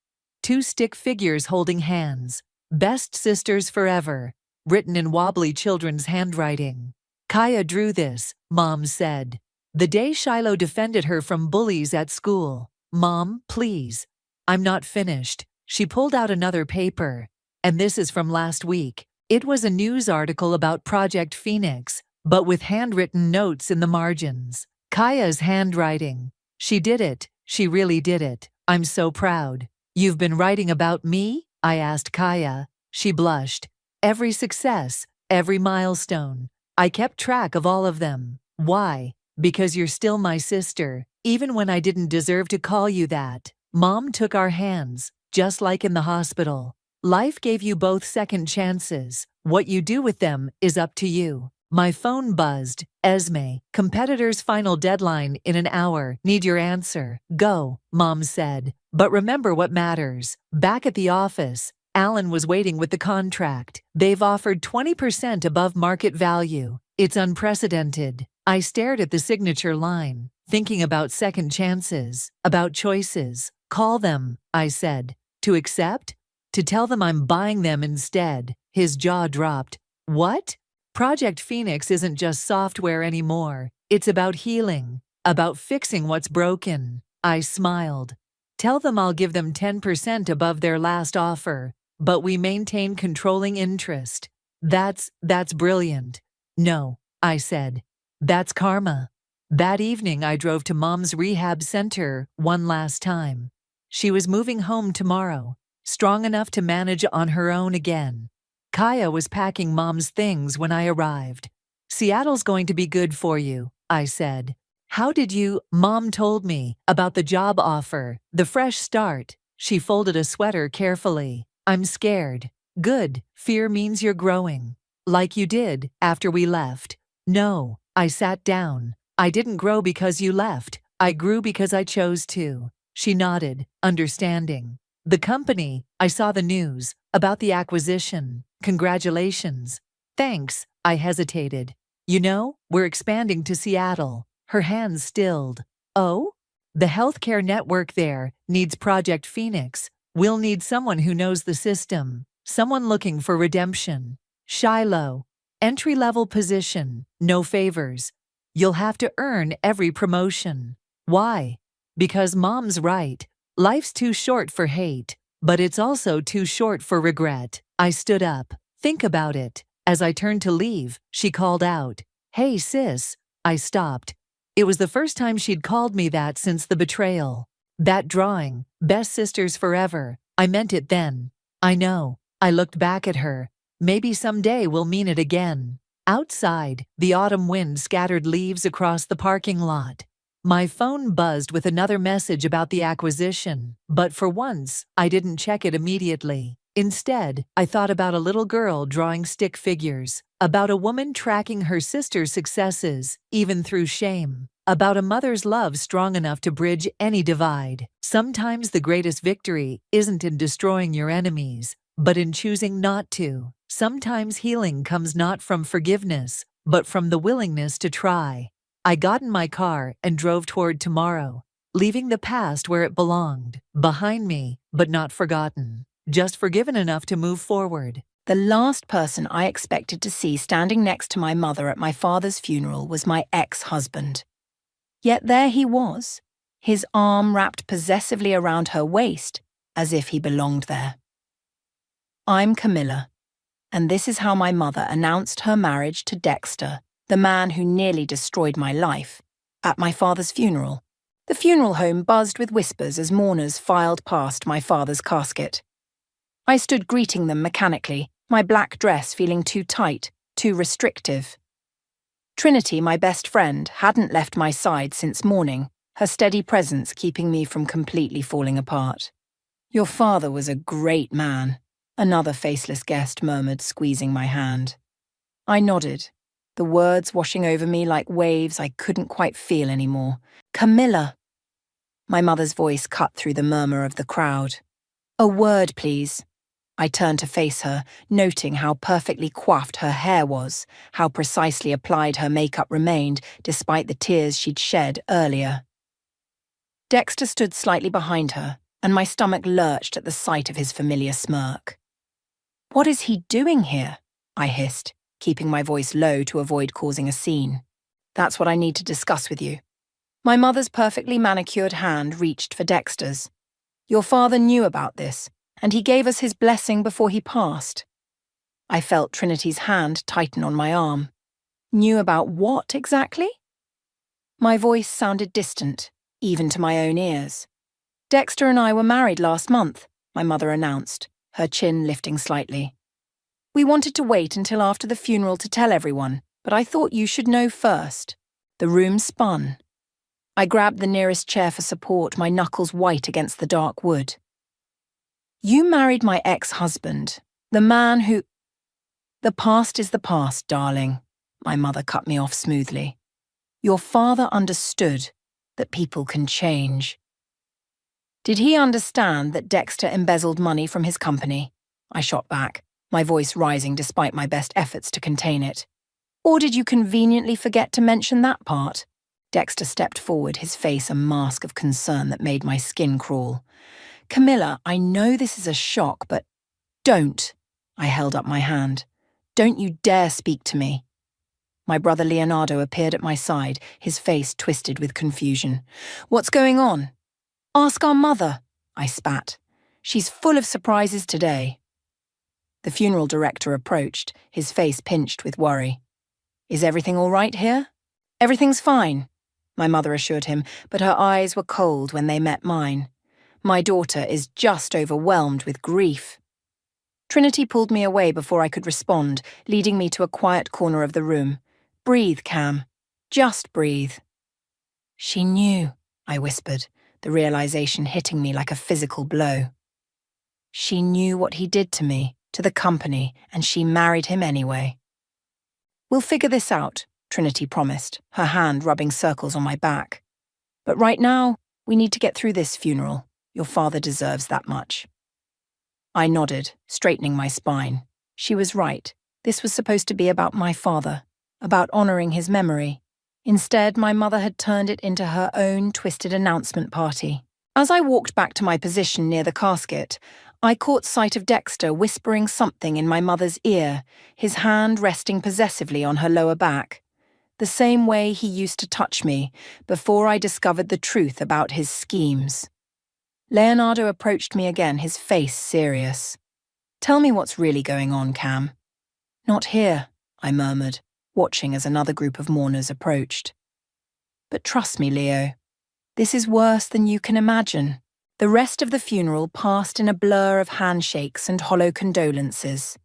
2 stick figures holding hands. Best sisters forever. Written in wobbly children's handwriting. Kaya drew this, Mom said. The day Shiloh defended her from bullies at school. Mom, please. I'm not finished. She pulled out another paper. And this is from last week. It was a news article about Project Phoenix, but with handwritten notes in the margins. Kaya's handwriting. She did it. She really did it. I'm so proud. You've been writing about me? I asked Kaya. She blushed. Every success, every milestone. I kept track of all of them. Why? Because you're still my sister, even when I didn't deserve to call you that. Mom took our hands, just like in the hospital. Life gave you both second chances. What you do with them is up to you. My phone buzzed. Esme, competitor's final deadline in an hour. Need your answer. Go, Mom said. But remember what matters. Back at the office, Alan was waiting with the contract. They've offered 20% above market value. It's unprecedented. I stared at the signature line, thinking about second chances, about choices. Call them, I said. To accept? To tell them I'm buying them instead. His jaw dropped. What? Project Phoenix isn't just software anymore. It's about healing, about fixing what's broken. I smiled. Tell them I'll give them 10% above their last offer, but we maintain controlling interest. That's brilliant. No, I said. That's karma. That evening I drove to Mom's rehab center one last time. She was moving home tomorrow, strong enough to manage on her own again. Kaya was packing Mom's things when I arrived. Seattle's going to be good for you, I said. How did you… Mom told me about the job offer, the fresh start. She folded a sweater carefully. I'm scared. Good. Fear means you're growing. Like you did after we left. No, I sat down. I didn't grow because you left. I grew because I chose to. She nodded, understanding. The company, I saw the news about the acquisition. Congratulations. Thanks, I hesitated. You know, we're expanding to Seattle. Her hands stilled. Oh? The healthcare network there needs Project Phoenix. We'll need someone who knows the system, someone looking for redemption. Shiloh. Entry-level position, no favors. You'll have to earn every promotion. Why? Because Mom's right. Life's too short for hate, but it's also too short for regret. I stood up. Think about it. As I turned to leave, she called out, Hey sis. I stopped. It was the first time she'd called me that since the betrayal. That drawing, Best Sisters Forever, I meant it then. I know. I looked back at her. Maybe someday we'll mean it again. Outside, the autumn wind scattered leaves across the parking lot. My phone buzzed with another message about the acquisition, but for once, I didn't check it immediately. Instead, I thought about a little girl drawing stick figures, about a woman tracking her sister's successes, even through shame, about a mother's love strong enough to bridge any divide. Sometimes the greatest victory isn't in destroying your enemies, but in choosing not to. Sometimes healing comes not from forgiveness, but from the willingness to try. I got in my car and drove toward tomorrow, leaving the past where it belonged, behind me, but not forgotten. Just forgiven enough to move forward. The last person I expected to see standing next to my mother at my father's funeral was my ex-husband. Yet there he was, his arm wrapped possessively around her waist, as if he belonged there. I'm Camilla, and this is how my mother announced her marriage to Dexter, the man who nearly destroyed my life, at my father's funeral. The funeral home buzzed with whispers as mourners filed past my father's casket. I stood greeting them mechanically, my black dress feeling too tight, too restrictive. Trinity, my best friend, hadn't left my side since morning, her steady presence keeping me from completely falling apart. "Your father was a great man," another faceless guest murmured, squeezing my hand. I nodded, the words washing over me like waves I couldn't quite feel anymore. "Camilla." My mother's voice cut through the murmur of the crowd. "A word, please." I turned to face her, noting how perfectly coiffed her hair was, how precisely applied her makeup remained, despite the tears she'd shed earlier. Dexter stood slightly behind her, and my stomach lurched at the sight of his familiar smirk. "What is he doing here?" I hissed, keeping my voice low to avoid causing a scene. "That's what I need to discuss with you." My mother's perfectly manicured hand reached for Dexter's. "Your father knew about this, and he gave us his blessing before he passed." I felt Trinity's hand tighten on my arm. "Knew about what exactly?" My voice sounded distant, even to my own ears. "Dexter and I were married last month," my mother announced, her chin lifting slightly. "We wanted to wait until after the funeral to tell everyone, but I thought you should know first." The room spun. I grabbed the nearest chair for support, my knuckles white against the dark wood. "You married my ex-husband, the man who—" "The past is the past, darling," my mother cut me off smoothly. "Your father understood that people can change." "Did he understand that Dexter embezzled money from his company?" I shot back, my voice rising despite my best efforts to contain it. "Or did you conveniently forget to mention that part?" Dexter stepped forward, his face a mask of concern that made my skin crawl. "Camilla, I know this is a shock, but don't." I held up my hand. "Don't you dare speak to me." My brother Leonardo appeared at my side, his face twisted with confusion. "What's going on?" "Ask our mother," I spat. "She's full of surprises today." The funeral director approached, his face pinched with worry. "Is everything all right here?" "Everything's fine," my mother assured him, but her eyes were cold when they met mine. "My daughter is just overwhelmed with grief." Trinity pulled me away before I could respond, leading me to a quiet corner of the room. "Breathe, Cam. Just breathe." "She knew," I whispered, the realization hitting me like a physical blow. "She knew what he did to me, to the company, and she married him anyway." "We'll figure this out," Trinity promised, her hand rubbing circles on my back. "But right now, we need to get through this funeral. Your father deserves that much." I nodded, straightening my spine. She was right. This was supposed to be about my father, about honoring his memory. Instead, my mother had turned it into her own twisted announcement party. As I walked back to my position near the casket, I caught sight of Dexter whispering something in my mother's ear, his hand resting possessively on her lower back, the same way he used to touch me before I discovered the truth about his schemes. Leonardo approached me again, his face serious. "Tell me what's really going on, Cam." "Not here," I murmured, watching as another group of mourners approached. "But trust me, Leo, this is worse than you can imagine." The rest of the funeral passed in a blur of handshakes and hollow condolences.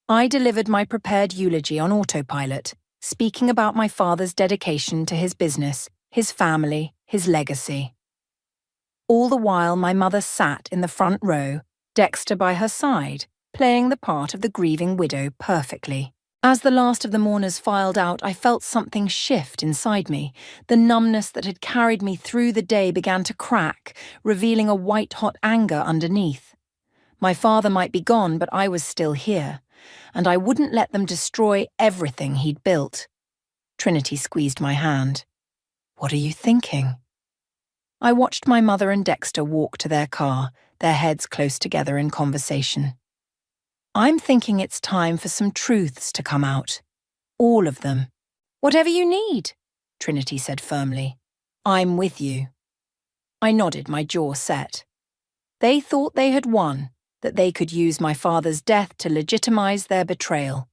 I delivered my prepared eulogy on autopilot, speaking about my father's dedication to his business, his family, his legacy. All the while, my mother sat in the front row, Dexter by her side, playing the part of the grieving widow perfectly. As the last of the mourners filed out, I felt something shift inside me. The numbness that had carried me through the day began to crack, revealing a white-hot anger underneath. My father might be gone, but I was still here, and I wouldn't let them destroy everything he'd built. Trinity squeezed my hand. "What are you thinking?" I watched my mother and Dexter walk to their car, their heads close together in conversation. "I'm thinking it's time for some truths to come out. All of them." "Whatever you need," Trinity said firmly. "I'm with you." I nodded, my jaw set. They thought they had won, that they could use my father's death to legitimize their betrayal.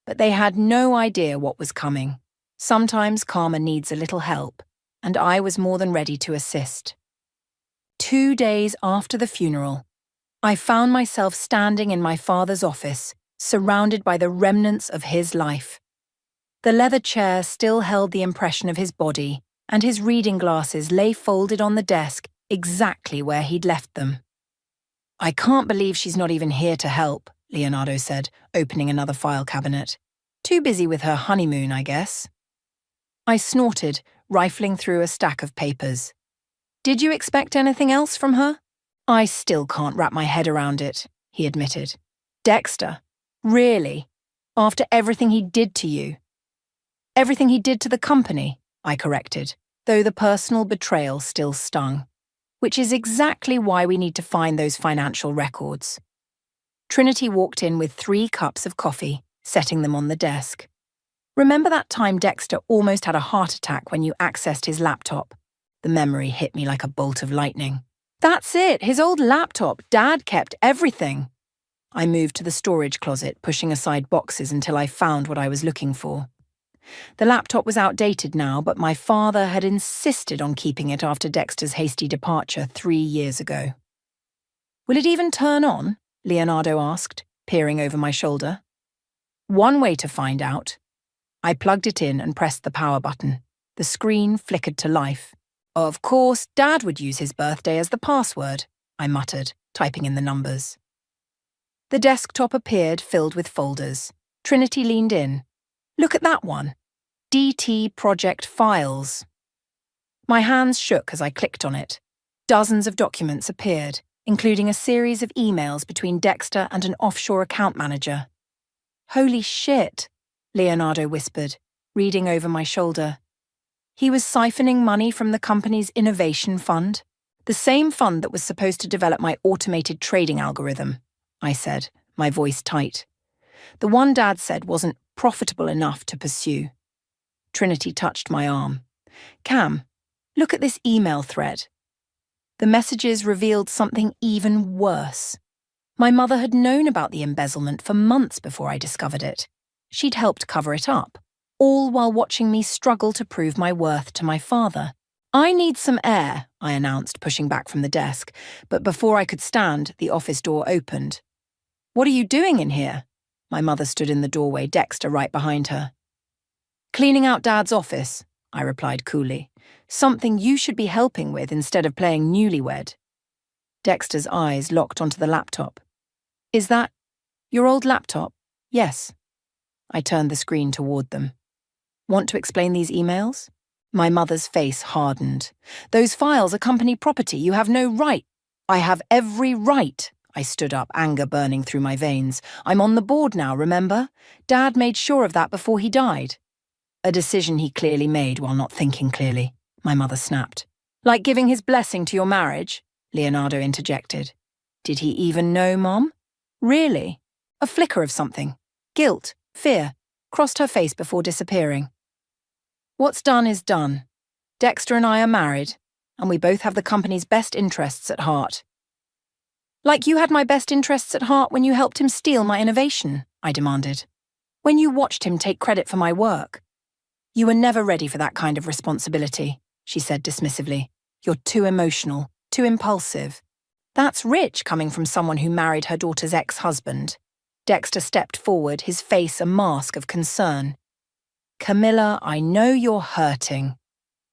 But they had no idea what was coming. Sometimes karma needs a little help, and I was more than ready to assist. 2 days after the funeral, I found myself standing in my father's office, surrounded by the remnants of his life. The leather chair still held the impression of his body, and his reading glasses lay folded on the desk exactly where he'd left them. "I can't believe she's not even here to help," Leonardo said, opening another file cabinet. "Too busy with her honeymoon, I guess." I snorted, rifling through a stack of papers. "Did you expect anything else from her?" "I still can't wrap my head around it," he admitted. "Dexter? Really? After everything he did to you?" "Everything he did to the company," I corrected, though the personal betrayal still stung. "Which is exactly why we need to find those financial records." Trinity walked in with 3 cups of coffee, setting them on the desk. "Remember that time Dexter almost had a heart attack when you accessed his laptop?" The memory hit me like a bolt of lightning. "That's it, his old laptop. Dad kept everything." I moved to the storage closet, pushing aside boxes until I found what I was looking for. The laptop was outdated now, but my father had insisted on keeping it after Dexter's hasty departure 3 years ago. "Will it even turn on?" Leonardo asked, peering over my shoulder. "One way to find out." I plugged it in and pressed the power button. The screen flickered to life. "Of course, Dad would use his birthday as the password," I muttered, typing in the numbers. The desktop appeared, filled with folders. Trinity leaned in. "Look at that one. DT Project Files." My hands shook as I clicked on it. Dozens of documents appeared, including a series of emails between Dexter and an offshore account manager. "Holy shit," Leonardo whispered, reading over my shoulder. He was siphoning money from the company's innovation fund, the same fund that was supposed to develop my automated trading algorithm, I said, my voice tight. The one Dad said wasn't profitable enough to pursue. Trinity touched my arm. "Cam, look at this email thread." The messages revealed something even worse. My mother had known about the embezzlement for months before I discovered it. She'd helped cover it up, all while watching me struggle to prove my worth to my father. "I need some air," I announced, pushing back from the desk, but before I could stand, the office door opened. "What are you doing in here?" My mother stood in the doorway, Dexter right behind her. "Cleaning out Dad's office," I replied coolly. "Something you should be helping with instead of playing newlywed." Dexter's eyes locked onto the laptop. "Is that your old laptop?" "Yes." I turned the screen toward them. "Want to explain these emails?" My mother's face hardened. "Those files are company property. You have no right." "I have every right." I stood up, anger burning through my veins. "I'm on the board now, remember? Dad made sure of that before he died." "A decision he clearly made while not thinking clearly," my mother snapped. "Like giving his blessing to your marriage?" Leonardo interjected. "Did he even know, Mom?" "Really? A flicker of something. Guilt, fear, crossed her face before disappearing. "What's done is done. Dexter and I are married, and we both have the company's best interests at heart." "Like you had my best interests at heart when you helped him steal my innovation," I demanded. "When you watched him take credit for my work." "You were never ready for that kind of responsibility," she said dismissively. "You're too emotional, too impulsive." "That's rich coming from someone who married her daughter's ex-husband." Dexter stepped forward, his face a mask of concern. "Camilla, I know you're hurting."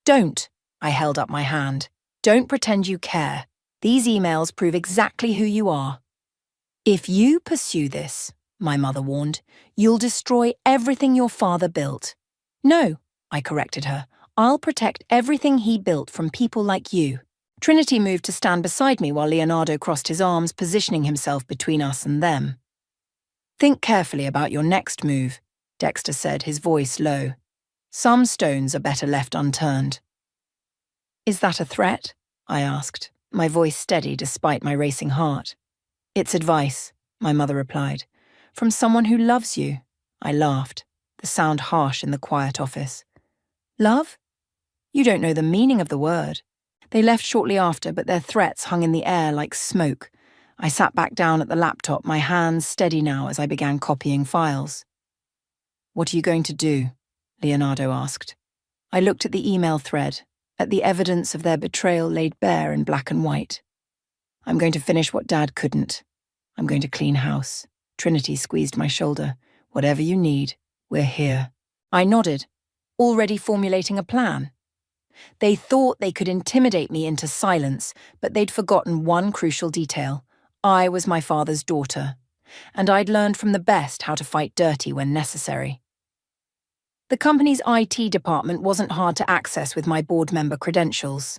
"Don't," I held up my hand. "Don't pretend you care. These emails prove exactly who you are." "If you pursue this," my mother warned, "you'll destroy everything your father built." "No," I corrected her. "I'll protect everything he built from people like you." Trinity moved to stand beside me while Leonardo crossed his arms, positioning himself between us and them. "Think carefully about your next move," Dexter said, his voice low. "Some stones are better left unturned." "Is that a threat?" I asked, my voice steady despite my racing heart. "It's advice," my mother replied. "From someone who loves you." I laughed, the sound harsh in the quiet office. "Love? You don't know the meaning of the word." They left shortly after, but their threats hung in the air like smoke. I sat back down at the laptop, my hands steady now as I began copying files. "What are you going to do?" Leonardo asked. I looked at the email thread, at the evidence of their betrayal laid bare in black and white. "I'm going to finish what Dad couldn't. I'm going to clean house, Trinity squeezed my shoulder. Whatever you need, we're here. I nodded, already formulating a plan. They thought they could intimidate me into silence, but they'd forgotten one crucial detail. I was my father's daughter, and I'd learned from the best how to fight dirty when necessary. The company's IT department wasn't hard to access with my board member credentials.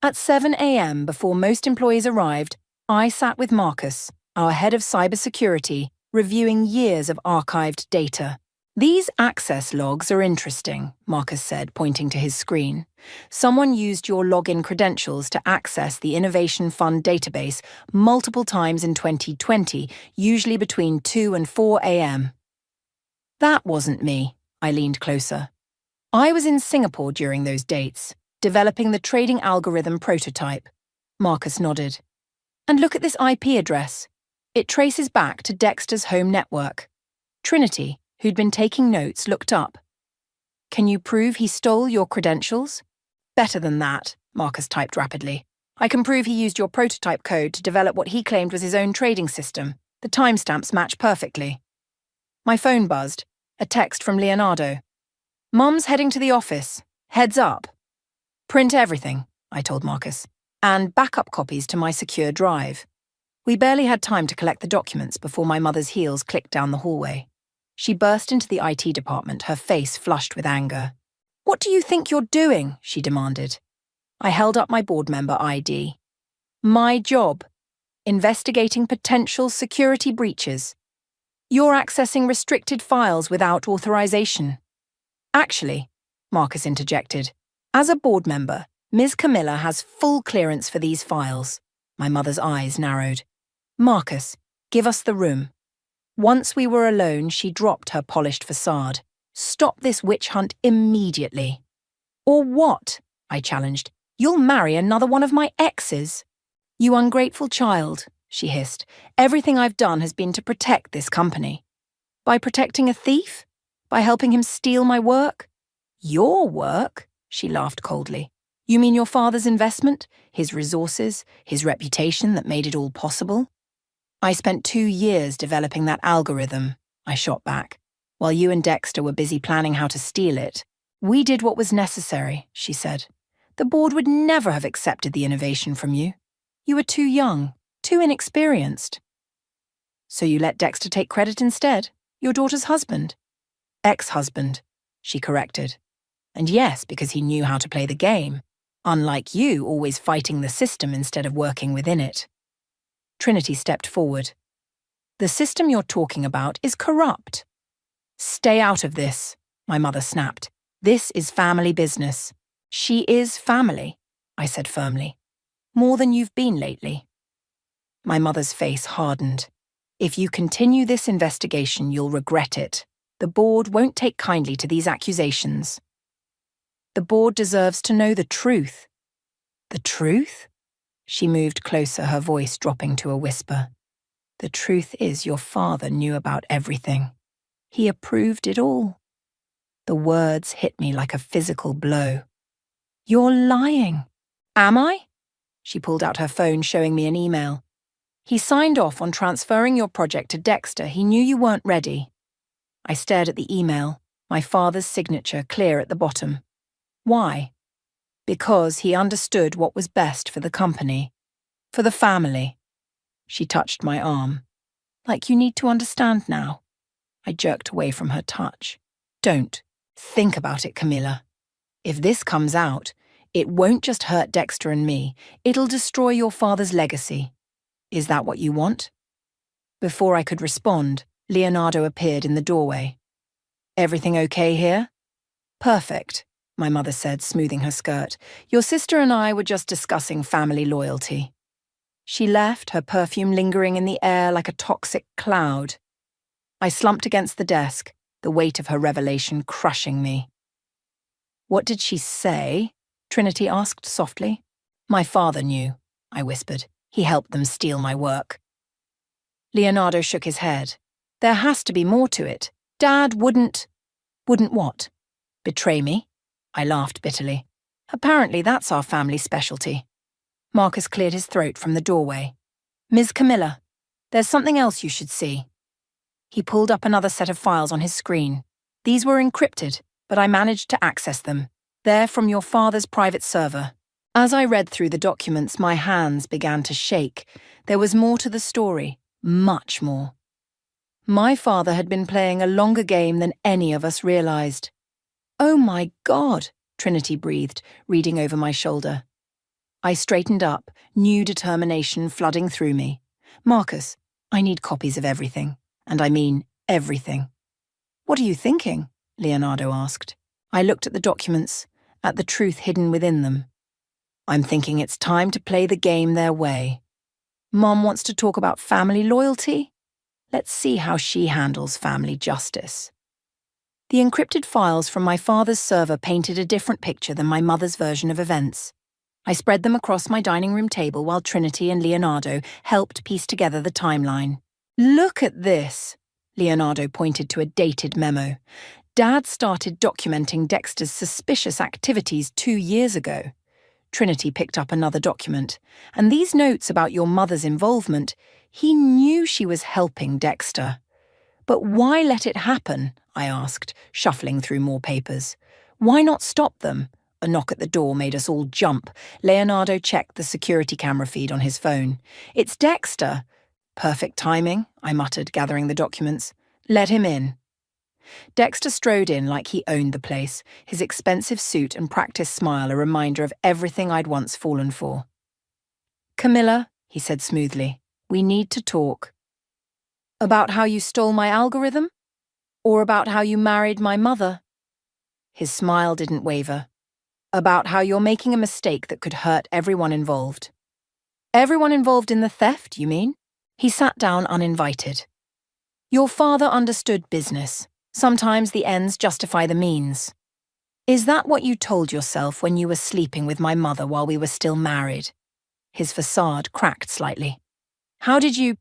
At 7 a.m., before most employees arrived, I sat with Marcus, our head of cybersecurity, reviewing years of archived data. These access logs are interesting, Marcus said, pointing to his screen. Someone used your login credentials to access the Innovation Fund database multiple times in 2020, usually between 2 and 4 a.m. That wasn't me. I leaned closer. I was in Singapore during those dates, developing the trading algorithm prototype. Marcus nodded. And look at this IP address. It traces back to Dexter's home network. Trinity, who'd been taking notes, looked up. Can you prove he stole your credentials? Better than that, Marcus typed rapidly. I can prove he used your prototype code to develop what he claimed was his own trading system. The timestamps match perfectly. My phone buzzed. A text from Leonardo. Mum's heading to the office. Heads up. Print everything, I told Marcus, and backup copies to my secure drive. We barely had time to collect the documents before my mother's heels clicked down the hallway. She burst into the IT department, her face flushed with anger. What do you think you're doing? She demanded. I held up my board member ID. My job. Investigating potential security breaches. You're accessing restricted files without authorization. Actually, Marcus interjected, as a board member, Ms. Camilla has full clearance for these files. My mother's eyes narrowed. Marcus, give us the room. Once we were alone, she dropped her polished facade. Stop this witch hunt immediately. Or what? I challenged. You'll marry another one of my exes. You ungrateful child, she hissed. Everything I've done has been to protect this company. By protecting a thief? By helping him steal my work? Your work? She laughed coldly. You mean your father's investment? His resources? His reputation that made it all possible? I spent 2 years developing that algorithm, I shot back. While you and Dexter were busy planning how to steal it, we did what was necessary, she said. The board would never have accepted the innovation from you. You were too young, too inexperienced. So you let Dexter take credit instead? Your daughter's husband? Ex-husband, she corrected. And yes, because he knew how to play the game, unlike you always fighting the system instead of working within it. Trinity stepped forward. The system you're talking about is corrupt. Stay out of this, my mother snapped. This is family business. She is family, I said firmly. More than you've been lately. My mother's face hardened. If you continue this investigation, you'll regret it. The board won't take kindly to these accusations. The board deserves to know the truth. The truth? She moved closer, her voice dropping to a whisper. The truth is your father knew about everything. He approved it all. The words hit me like a physical blow. You're lying. Am I? She pulled out her phone, showing me an email. He signed off on transferring your project to Dexter. He knew you weren't ready. I stared at the email, my father's signature clear at the bottom. Why? Because he understood what was best for the company, for the family. She touched my arm. Like you need to understand now. I jerked away from her touch. Don't. Think about it, Camilla. If this comes out, it won't just hurt Dexter and me. It'll destroy your father's legacy. Is that what you want? Before I could respond, Leonardo appeared in the doorway. Everything okay here? Perfect, my mother said, smoothing her skirt. Your sister and I were just discussing family loyalty. She left, her perfume lingering in the air like a toxic cloud. I slumped against the desk, the weight of her revelation crushing me. What did she say? Trinity asked softly. My father knew, I whispered. He helped them steal my work. Leonardo shook his head. There has to be more to it. Dad wouldn't... Wouldn't what? Betray me? I laughed bitterly. Apparently that's our family specialty. Marcus cleared his throat from the doorway. Ms. Camilla, there's something else you should see. He pulled up another set of files on his screen. These were encrypted, but I managed to access them. They're from your father's private server. As I read through the documents, my hands began to shake. There was more to the story, much more. My father had been playing a longer game than any of us realized. "Oh my God," Trinity breathed, reading over my shoulder. I straightened up, new determination flooding through me. "Marcus, I need copies of everything. And I mean everything." "What are you thinking?" Leonardo asked. I looked at the documents, at the truth hidden within them. "I'm thinking it's time to play the game their way. Mom wants to talk about family loyalty. Let's see how she handles family justice." The encrypted files from my father's server painted a different picture than my mother's version of events. I spread them across my dining room table while Trinity and Leonardo helped piece together the timeline. "Look at this," Leonardo pointed to a dated memo. "Dad started documenting Dexter's suspicious activities 2 years ago." Trinity picked up another document. "And these notes about your mother's involvement, he knew she was helping Dexter." "But why let it happen?" I asked, shuffling through more papers. "Why not stop them?" A knock at the door made us all jump. Leonardo checked the security camera feed on his phone. "It's Dexter." "Perfect timing," I muttered, gathering the documents. "Let him in." Dexter strode in like he owned the place, his expensive suit and practiced smile a reminder of everything I'd once fallen for. "Camilla," he said smoothly, "we need to talk." "About how you stole my algorithm? Or about how you married my mother?" His smile didn't waver. "About how you're making a mistake that could hurt everyone involved." "Everyone involved in the theft, you mean?" He sat down uninvited. "Your father understood business. Sometimes the ends justify the means. Is that what you told yourself when you were sleeping with my mother while we were still married?" His facade cracked slightly. "How did you—"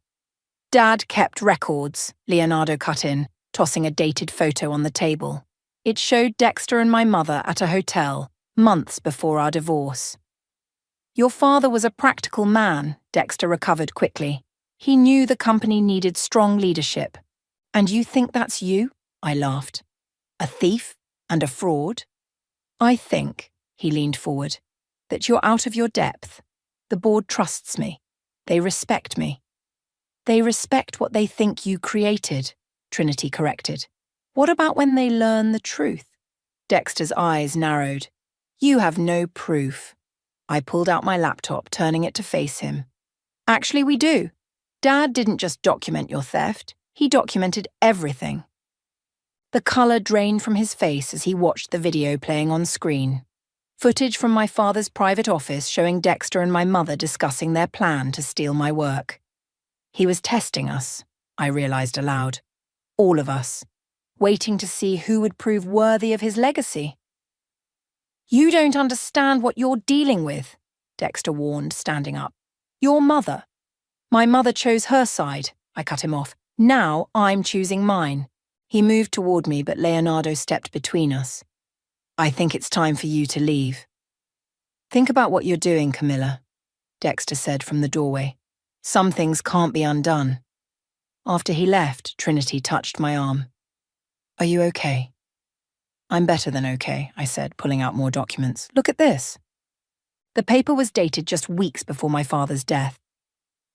"Dad kept records," Leonardo cut in, tossing a dated photo on the table. It showed Dexter and my mother at a hotel, months before our divorce. "Your father was a practical man," Dexter recovered quickly. "He knew the company needed strong leadership." "And you think that's you?" I laughed. "A thief and a fraud?" "I think," he leaned forward, "that you're out of your depth. The board trusts me. They respect me." "They respect what they think you created," Trinity corrected. "What about when they learn the truth?" Dexter's eyes narrowed. "You have no proof." I pulled out my laptop, turning it to face him. "Actually, we do. Dad didn't just document your theft. He documented everything." The colour drained from his face as he watched the video playing on screen. Footage from my father's private office showing Dexter and my mother discussing their plan to steal my work. He was testing us, I realised aloud. All of us. Waiting to see who would prove worthy of his legacy. "You don't understand what you're dealing with," Dexter warned, standing up. "Your mother." "My mother chose her side," I cut him off. "Now I'm choosing mine." He moved toward me, but Leonardo stepped between us. "I think it's time for you to leave." "Think about what you're doing, Camilla," Dexter said from the doorway. "Some things can't be undone." After he left, Trinity touched my arm. "Are you okay?" "I'm better than okay," I said, pulling out more documents. "Look at this." The paper was dated just weeks before my father's death.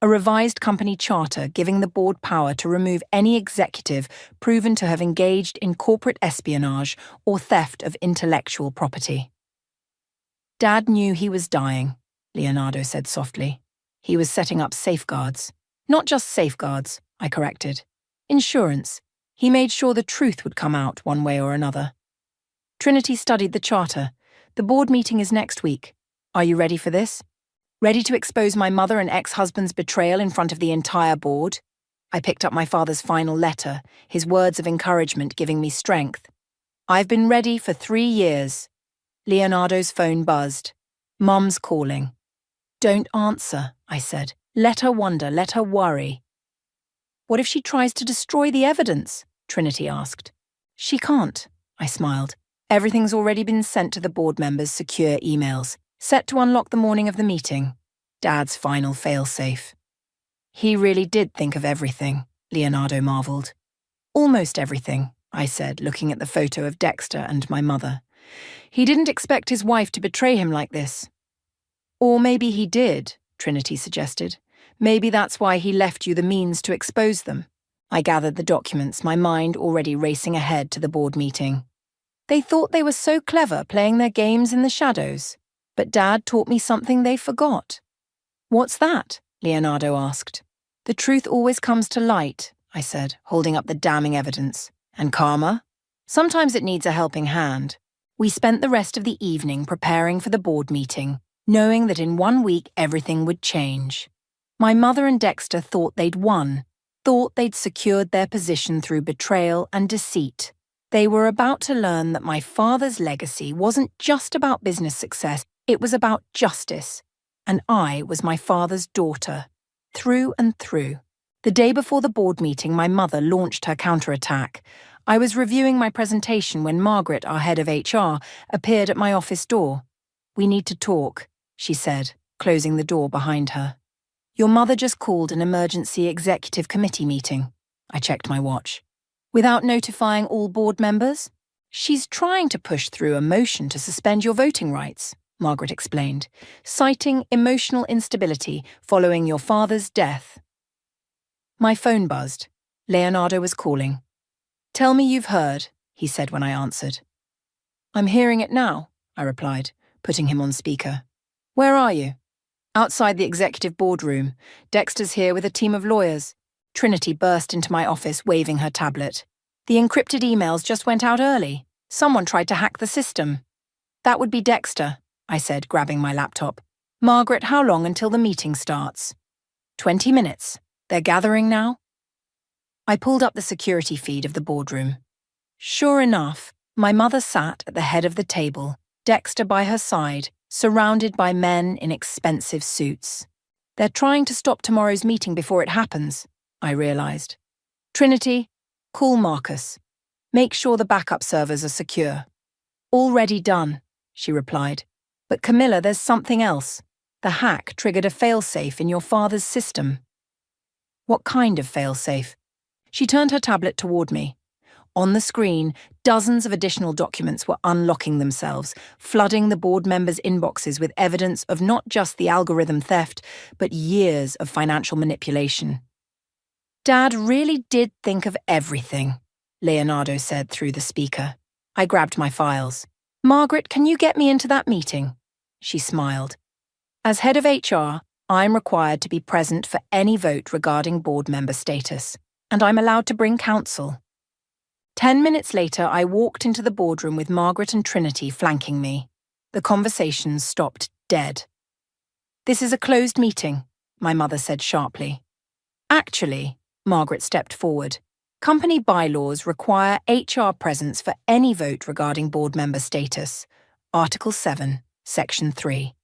A revised company charter giving the board power to remove any executive proven to have engaged in corporate espionage or theft of intellectual property. "Dad knew he was dying," Leonardo said softly. "He was setting up safeguards." "Not just safeguards," I corrected. "Insurance. He made sure the truth would come out one way or another." Trinity studied the charter. "The board meeting is next week. Are you ready for this? Ready to expose my mother and ex-husband's betrayal in front of the entire board?" I picked up my father's final letter, his words of encouragement giving me strength. "I've been ready for 3 years. Leonardo's phone buzzed. "Mum's calling." "Don't answer," I said. "Let her wonder, let her worry." "What if she tries to destroy the evidence?" Trinity asked. "She can't," I smiled. "Everything's already been sent to the board members' secure emails, set to unlock the morning of the meeting. Dad's final failsafe." "He really did think of everything," Leonardo marveled. Almost everything, I said, looking at the photo of Dexter and my mother. He didn't expect his wife to betray him like this. Or maybe he did, Trinity suggested. Maybe that's why he left you the means to expose them. I gathered the documents, my mind already racing ahead to the board meeting. They thought they were so clever playing their games in the shadows, but Dad taught me something they forgot. What's that? Leonardo asked. The truth always comes to light, I said, holding up the damning evidence. And karma? Sometimes it needs a helping hand. We spent the rest of the evening preparing for the board meeting, knowing that in 1 week everything would change. My mother and Dexter thought they'd won, thought they'd secured their position through betrayal and deceit. They were about to learn that my father's legacy wasn't just about business success, it was about justice. And I was my father's daughter, through and through. The day before the board meeting, my mother launched her counterattack. I was reviewing my presentation when Margaret, our head of HR, appeared at my office door. We need to talk, she said, closing the door behind her. Your mother just called an emergency executive committee meeting. I checked my watch. Without notifying all board members? She's trying to push through a motion to suspend your voting rights, Margaret explained, citing emotional instability following your father's death. My phone buzzed. Leonardo was calling. Tell me you've heard, he said when I answered. I'm hearing it now, I replied, putting him on speaker. Where are you? Outside the executive boardroom. Dexter's here with a team of lawyers. Trinity burst into my office waving her tablet. The encrypted emails just went out early. Someone tried to hack the system. That would be Dexter, I said, grabbing my laptop. Margaret, how long until the meeting starts? 20 minutes. They're gathering now? I pulled up the security feed of the boardroom. Sure enough, my mother sat at the head of the table, Dexter by her side, surrounded by men in expensive suits. They're trying to stop tomorrow's meeting before it happens, I realized. Trinity, call Marcus. Make sure the backup servers are secure. Already done, she replied. But Camilla, there's something else. The hack triggered a failsafe in your father's system. What kind of failsafe? She turned her tablet toward me. On the screen, dozens of additional documents were unlocking themselves, flooding the board members' inboxes with evidence of not just the algorithm theft, but years of financial manipulation. Dad really did think of everything, Leonardo said through the speaker. I grabbed my files. Margaret, can you get me into that meeting? She smiled. As head of HR, I'm required to be present for any vote regarding board member status, and I'm allowed to bring counsel. 10 minutes later, I walked into the boardroom with Margaret and Trinity flanking me. The conversations stopped dead. This is a closed meeting, my mother said sharply. Actually, Margaret stepped forward. Company bylaws require HR presence for any vote regarding board member status. Article 7, Section 3.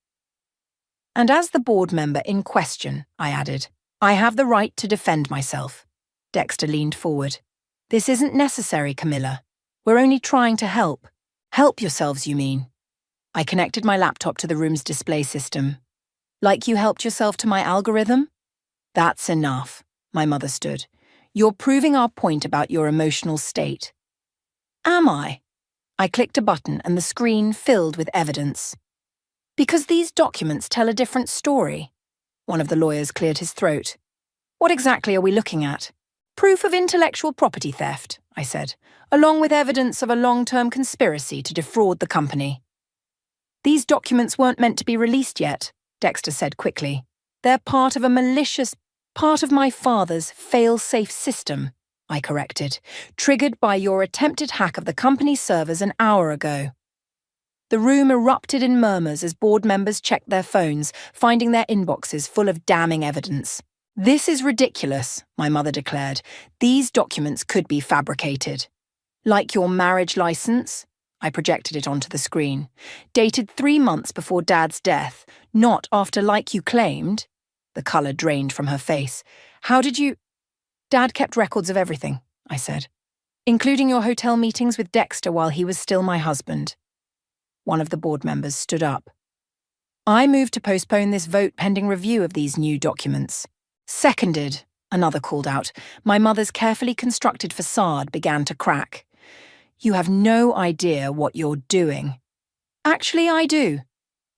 And as the board member in question, I added, I have the right to defend myself. Dexter leaned forward. This isn't necessary, Camilla. We're only trying to help. Help yourselves, you mean? I connected my laptop to the room's display system. Like you helped yourself to my algorithm? That's enough, my mother stood. You're proving our point about your emotional state. Am I? I clicked a button and the screen filled with evidence. Because these documents tell a different story. One of the lawyers cleared his throat. What exactly are we looking at? Proof of intellectual property theft, I said, along with evidence of a long-term conspiracy to defraud the company. These documents weren't meant to be released yet, Dexter said quickly. They're part of a malicious, part of my father's fail-safe system, I corrected, triggered by your attempted hack of the company's servers an hour ago. The room erupted in murmurs as board members checked their phones, finding their inboxes full of damning evidence. This is ridiculous, my mother declared. These documents could be fabricated. Like your marriage license? I projected it onto the screen. Dated 3 months before Dad's death, not after like you claimed. The colour drained from her face. How did you... Dad kept records of everything, I said, including your hotel meetings with Dexter while he was still my husband. One of the board members stood up. I moved to postpone this vote pending review of these new documents. Seconded, Another called out. My mother's carefully constructed facade began to crack. You have no idea what you're doing. Actually, I do.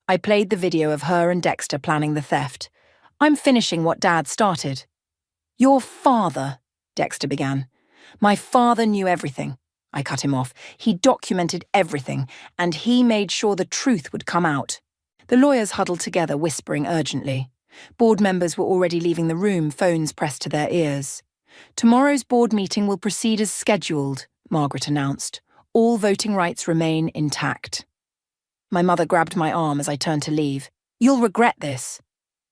I played the video of her and Dexter planning the theft. I'm finishing what Dad started. Your father, Dexter began. My father knew everything. I cut him off. He documented everything, and he made sure the truth would come out. The lawyers huddled together, whispering urgently. Board members were already leaving the room, phones pressed to their ears. Tomorrow's board meeting will proceed as scheduled, Margaret announced. All voting rights remain intact. My mother grabbed my arm as I turned to leave. You'll regret this.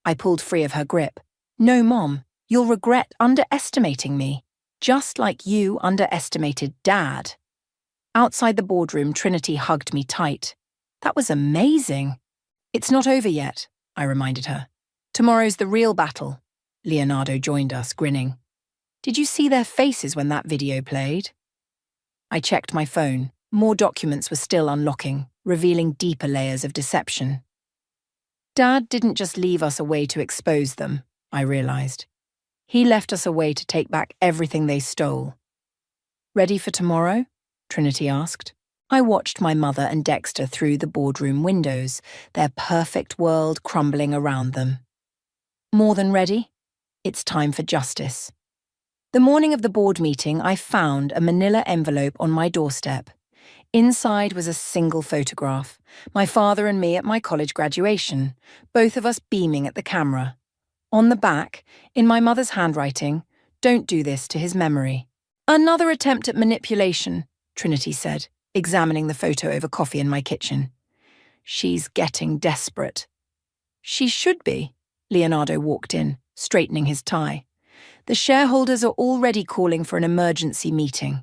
I pulled free of her grip. No, Mom, you'll regret underestimating me, just like you underestimated Dad. Outside the boardroom, Trinity hugged me tight. That was amazing. It's not over yet, I reminded her. Tomorrow's the real battle. Leonardo joined us, grinning. Did you see their faces when that video played? I checked my phone. More documents were still unlocking, revealing deeper layers of deception. Dad didn't just leave us a way to expose them, I realized. He left us a way to take back everything they stole. Ready for tomorrow? Trinity asked. I watched my mother and Dexter through the boardroom windows, their perfect world crumbling around them. More than ready? It's time for justice. The morning of the board meeting, I found a manila envelope on my doorstep. Inside was a single photograph, my father and me at my college graduation, both of us beaming at the camera. On the back, in my mother's handwriting, "Don't do this to his memory." Another attempt at manipulation, Trinity said, examining the photo over coffee in my kitchen. She's getting desperate. She should be. Leonardo walked in, straightening his tie. The shareholders are already calling for an emergency meeting.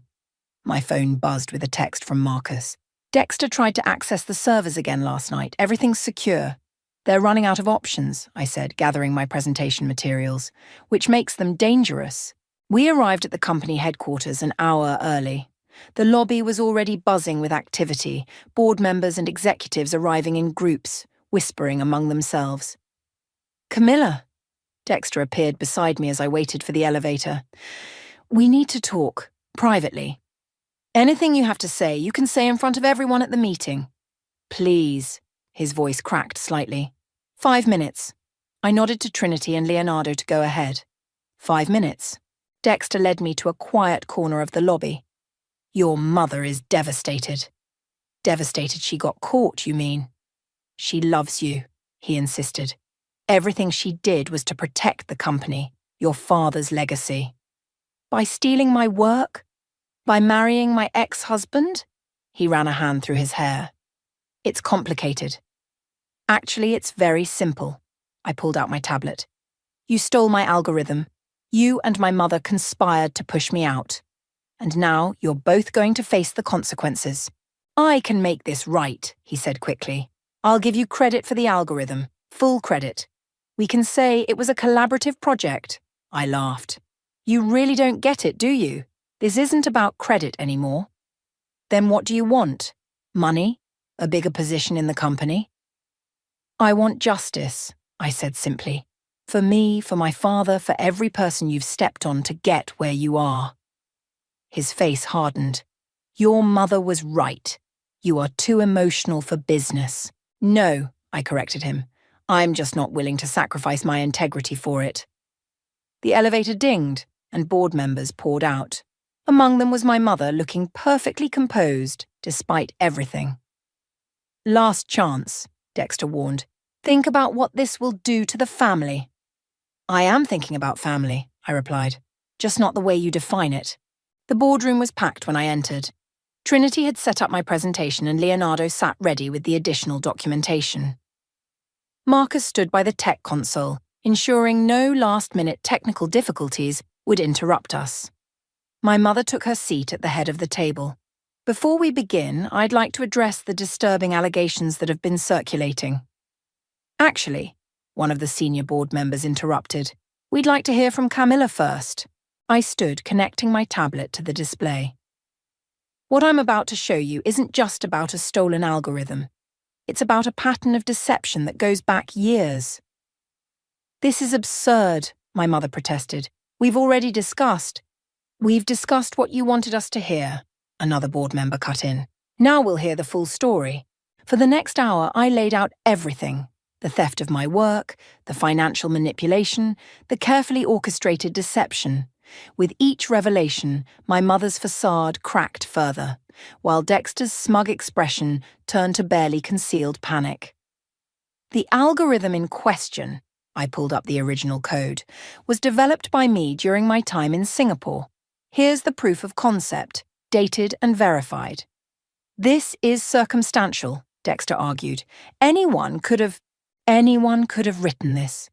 My phone buzzed with a text from Marcus. Dexter tried to access the servers again last night. Everything's secure. They're running out of options, I said, gathering my presentation materials, which makes them dangerous. We arrived at the company headquarters an hour early. The lobby was already buzzing with activity, board members and executives arriving in groups, whispering among themselves. Camilla. Dexter appeared beside me as I waited for the elevator. We need to talk, privately. Anything you have to say, you can say in front of everyone at the meeting. Please, his voice cracked slightly. 5 minutes. I nodded to Trinity and Leonardo to go ahead. 5 minutes. Dexter led me to a quiet corner of the lobby. Your mother is devastated. Devastated she got caught, you mean? She loves you, he insisted. Everything she did was to protect the company, your father's legacy. By stealing my work? By marrying my ex-husband? He ran a hand through his hair. It's complicated. Actually, it's very simple. I pulled out my tablet. You stole my algorithm. You and my mother conspired to push me out. And now you're both going to face the consequences. I can make this right, he said quickly. I'll give you credit for the algorithm, full credit. We can say it was a collaborative project. I laughed. You really don't get it, do you? This isn't about credit anymore. Then what do you want? Money? A bigger position in the company? I want justice, I said simply. For me, for my father, for every person you've stepped on to get where you are. His face hardened. Your mother was right. You are too emotional for business. No, I corrected him. I'm just not willing to sacrifice my integrity for it. The elevator dinged, and board members poured out. Among them was my mother, looking perfectly composed, despite everything. Last chance, Dexter warned. Think about what this will do to the family. I am thinking about family, I replied, just not the way you define it. The boardroom was packed when I entered. Trinity had set up my presentation and Leonardo sat ready with the additional documentation. Marcus stood by the tech console, ensuring no last-minute technical difficulties would interrupt us. My mother took her seat at the head of the table. Before we begin, I'd like to address the disturbing allegations that have been circulating. Actually, one of the senior board members interrupted. We'd like to hear from Camilla first. I stood, connecting my tablet to the display. What I'm about to show you isn't just about a stolen algorithm. It's about a pattern of deception that goes back years. This is absurd, my mother protested. We've already discussed. We've discussed what you wanted us to hear, another board member cut in. Now we'll hear the full story. For the next hour, I laid out everything. The theft of my work, the financial manipulation, the carefully orchestrated deception. With each revelation, my mother's facade cracked further, while Dexter's smug expression turned to barely concealed panic. The algorithm in question, I pulled up the original code, was developed by me during my time in Singapore. Here's the proof of concept, dated and verified. This is circumstantial, Dexter argued. Anyone could have written this.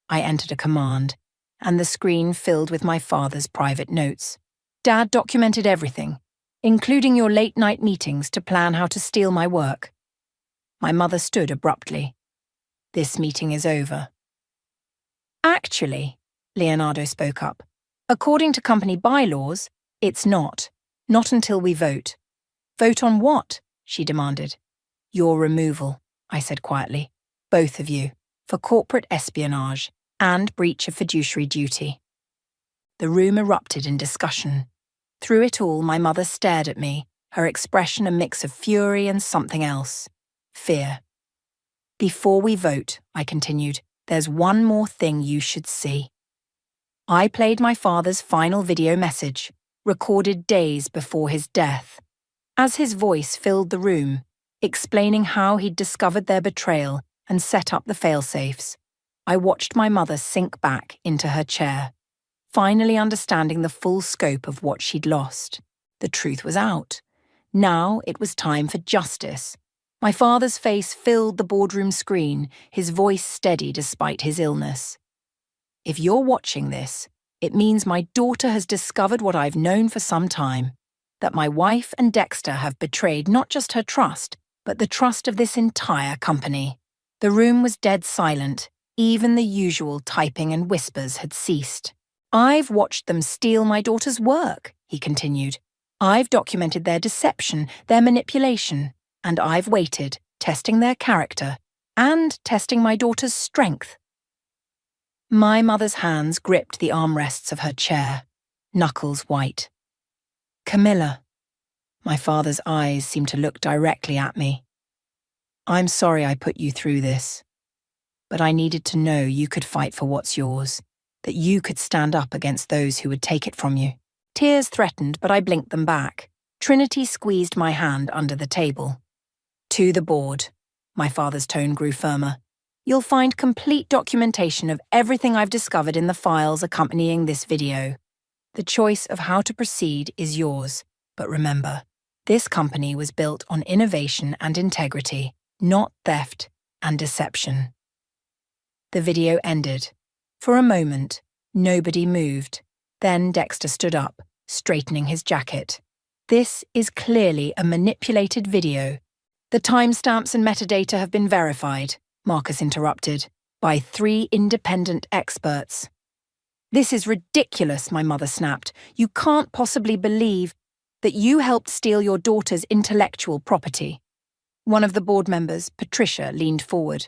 I entered a command, and the screen filled with my father's private notes. Dad documented everything, including your late-night meetings to plan how to steal my work. My mother stood abruptly. This meeting is over. Actually, Leonardo spoke up, according to company bylaws, it's not. Not until we vote. Vote on what? She demanded. Your removal, I said quietly. Both of you, for corporate espionage and breach of fiduciary duty. The room erupted in discussion. Through it all, my mother stared at me, her expression a mix of fury and something else. Fear. Before we vote, I continued, there's one more thing you should see. I played my father's final video message, recorded days before his death. As his voice filled the room, explaining how he'd discovered their betrayal and set up the fail-safes, I watched my mother sink back into her chair, finally understanding the full scope of what she'd lost. The truth was out. Now it was time for justice. My father's face filled the boardroom screen, his voice steady despite his illness. If you're watching this, it means my daughter has discovered what I've known for some time, that my wife and Dexter have betrayed not just her trust, but the trust of this entire company. The room was dead silent. Even the usual typing and whispers had ceased. I've watched them steal my daughter's work, he continued. I've documented their deception, their manipulation, and I've waited, testing their character and testing my daughter's strength. My mother's hands gripped the armrests of her chair, knuckles white. Camilla. My father's eyes seemed to look directly at me. I'm sorry I put you through this, but I needed to know you could fight for what's yours, that you could stand up against those who would take it from you. Tears threatened, but I blinked them back. Trinity squeezed my hand under the table. To the board. My father's tone grew firmer. You'll find complete documentation of everything I've discovered in the files accompanying this video. The choice of how to proceed is yours, but remember, this company was built on innovation and integrity, not theft and deception. The video ended. For a moment, nobody moved. Then Dexter stood up, straightening his jacket. This is clearly a manipulated video. The timestamps and metadata have been verified, Marcus interrupted, by 3 independent experts. This is ridiculous, my mother snapped. You can't possibly believe that you helped steal your daughter's intellectual property. One of the board members, Patricia, leaned forward.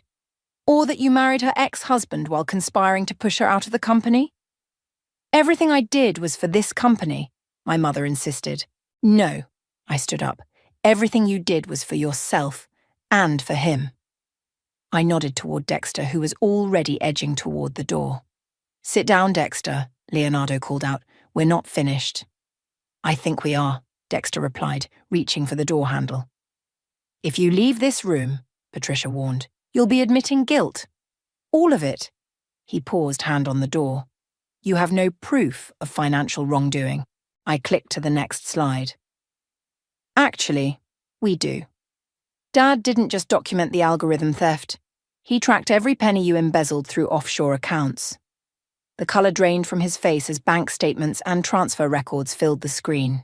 Or that you married her ex-husband while conspiring to push her out of the company? Everything I did was for this company, my mother insisted. No, I stood up. Everything you did was for yourself and for him. I nodded toward Dexter, who was already edging toward the door. Sit down, Dexter, Leonardo called out. We're not finished. I think we are, Dexter replied, reaching for the door handle. If you leave this room, Patricia warned, you'll be admitting guilt. All of it. He paused, hand on the door. You have no proof of financial wrongdoing. I clicked to the next slide. Actually, we do. Dad didn't just document the algorithm theft. He tracked every penny you embezzled through offshore accounts. The colour drained from his face as bank statements and transfer records filled the screen.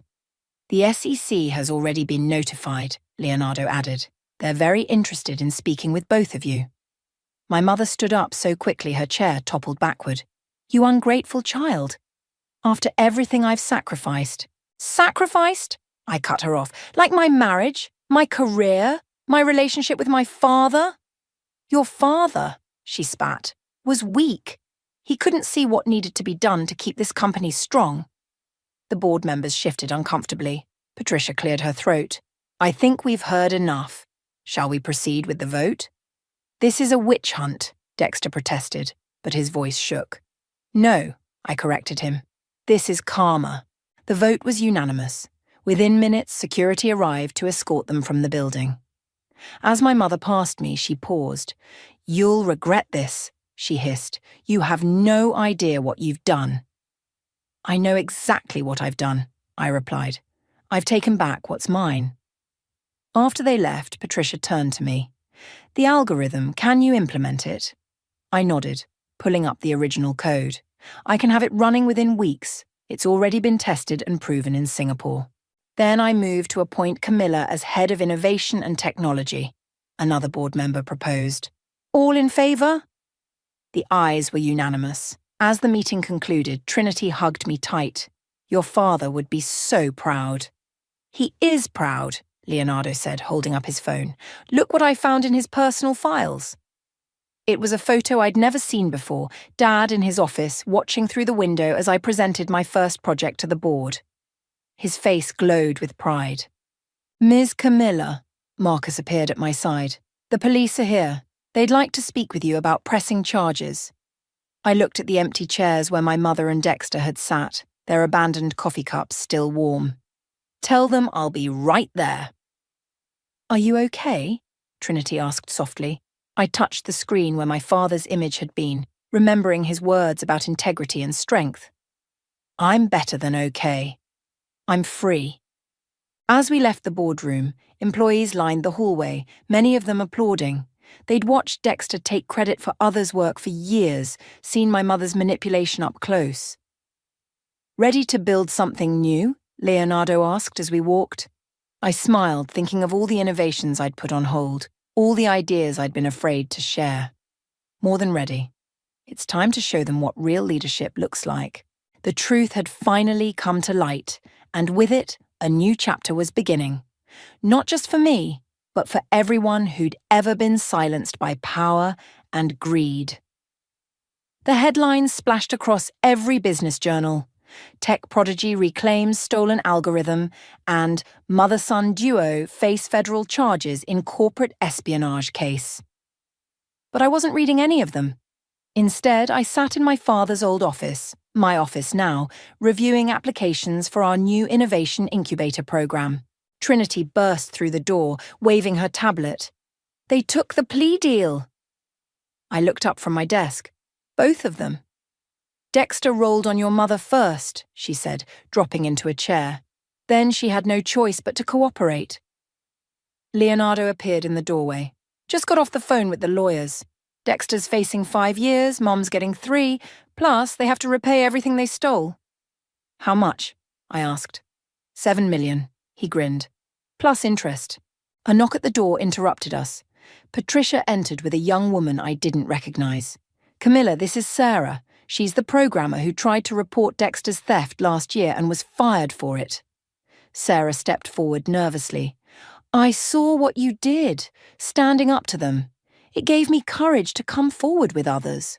The SEC has already been notified, Leonardo added. They're very interested in speaking with both of you. My mother stood up so quickly her chair toppled backward. You ungrateful child. After everything I've sacrificed. Sacrificed? I cut her off. Like my marriage, my career, my relationship with my father? Your father, she spat, was weak. He couldn't see what needed to be done to keep this company strong. The board members shifted uncomfortably. Patricia cleared her throat. I think we've heard enough. Shall we proceed with the vote? This is a witch hunt, Dexter protested, but his voice shook. No, I corrected him. This is karma. The vote was unanimous. Within minutes, security arrived to escort them from the building. As my mother passed me, she paused. You'll regret this, she hissed. You have no idea what you've done. I know exactly what I've done, I replied. I've taken back what's mine. After they left, Patricia turned to me. The algorithm, can you implement it? I nodded, pulling up the original code. I can have it running within weeks. It's already been tested and proven in Singapore. Then I moved to appoint Camilla as head of innovation and technology, another board member proposed. All in favour? The ayes were unanimous. As the meeting concluded, Trinity hugged me tight. Your father would be so proud. He is proud, Leonardo said, holding up his phone. Look what I found in his personal files. It was a photo I'd never seen before, Dad in his office, watching through the window as I presented my first project to the board. His face glowed with pride. Ms. Camilla, Marcus appeared at my side. The police are here. They'd like to speak with you about pressing charges. I looked at the empty chairs where my mother and Dexter had sat, their abandoned coffee cups still warm. Tell them I'll be right there. Are you okay? Trinity asked softly. I touched the screen where my father's image had been, remembering his words about integrity and strength. I'm better than okay. I'm free. As we left the boardroom, employees lined the hallway, many of them applauding. They'd watched Dexter take credit for others' work for years, seen my mother's manipulation up close. Ready to build something new? Leonardo asked as we walked. I smiled, thinking of all the innovations I'd put on hold, all the ideas I'd been afraid to share. More than ready. It's time to show them what real leadership looks like. The truth had finally come to light, and with it, a new chapter was beginning. Not just for me, but for everyone who'd ever been silenced by power and greed. The headlines splashed across every business journal. Tech prodigy reclaims stolen algorithm, and mother-son duo face federal charges in corporate espionage case. But I wasn't reading any of them. Instead, I sat in my father's old office, my office now, reviewing applications for our new innovation incubator program. Trinity burst through the door, waving her tablet. They took the plea deal. I looked up from my desk. Both of them. Dexter rolled on your mother first, she said, dropping into a chair. Then she had no choice but to cooperate. Leonardo appeared in the doorway. Just got off the phone with the lawyers. Dexter's facing 5 years, Mom's getting 3, plus they have to repay everything they stole. How much? I asked. 7 million, he grinned. Plus interest. A knock at the door interrupted us. Patricia entered with a young woman I didn't recognize. Camilla, this is Sarah. She's the programmer who tried to report Dexter's theft last year and was fired for it. Sarah stepped forward nervously. I saw what you did, standing up to them. It gave me courage to come forward with others.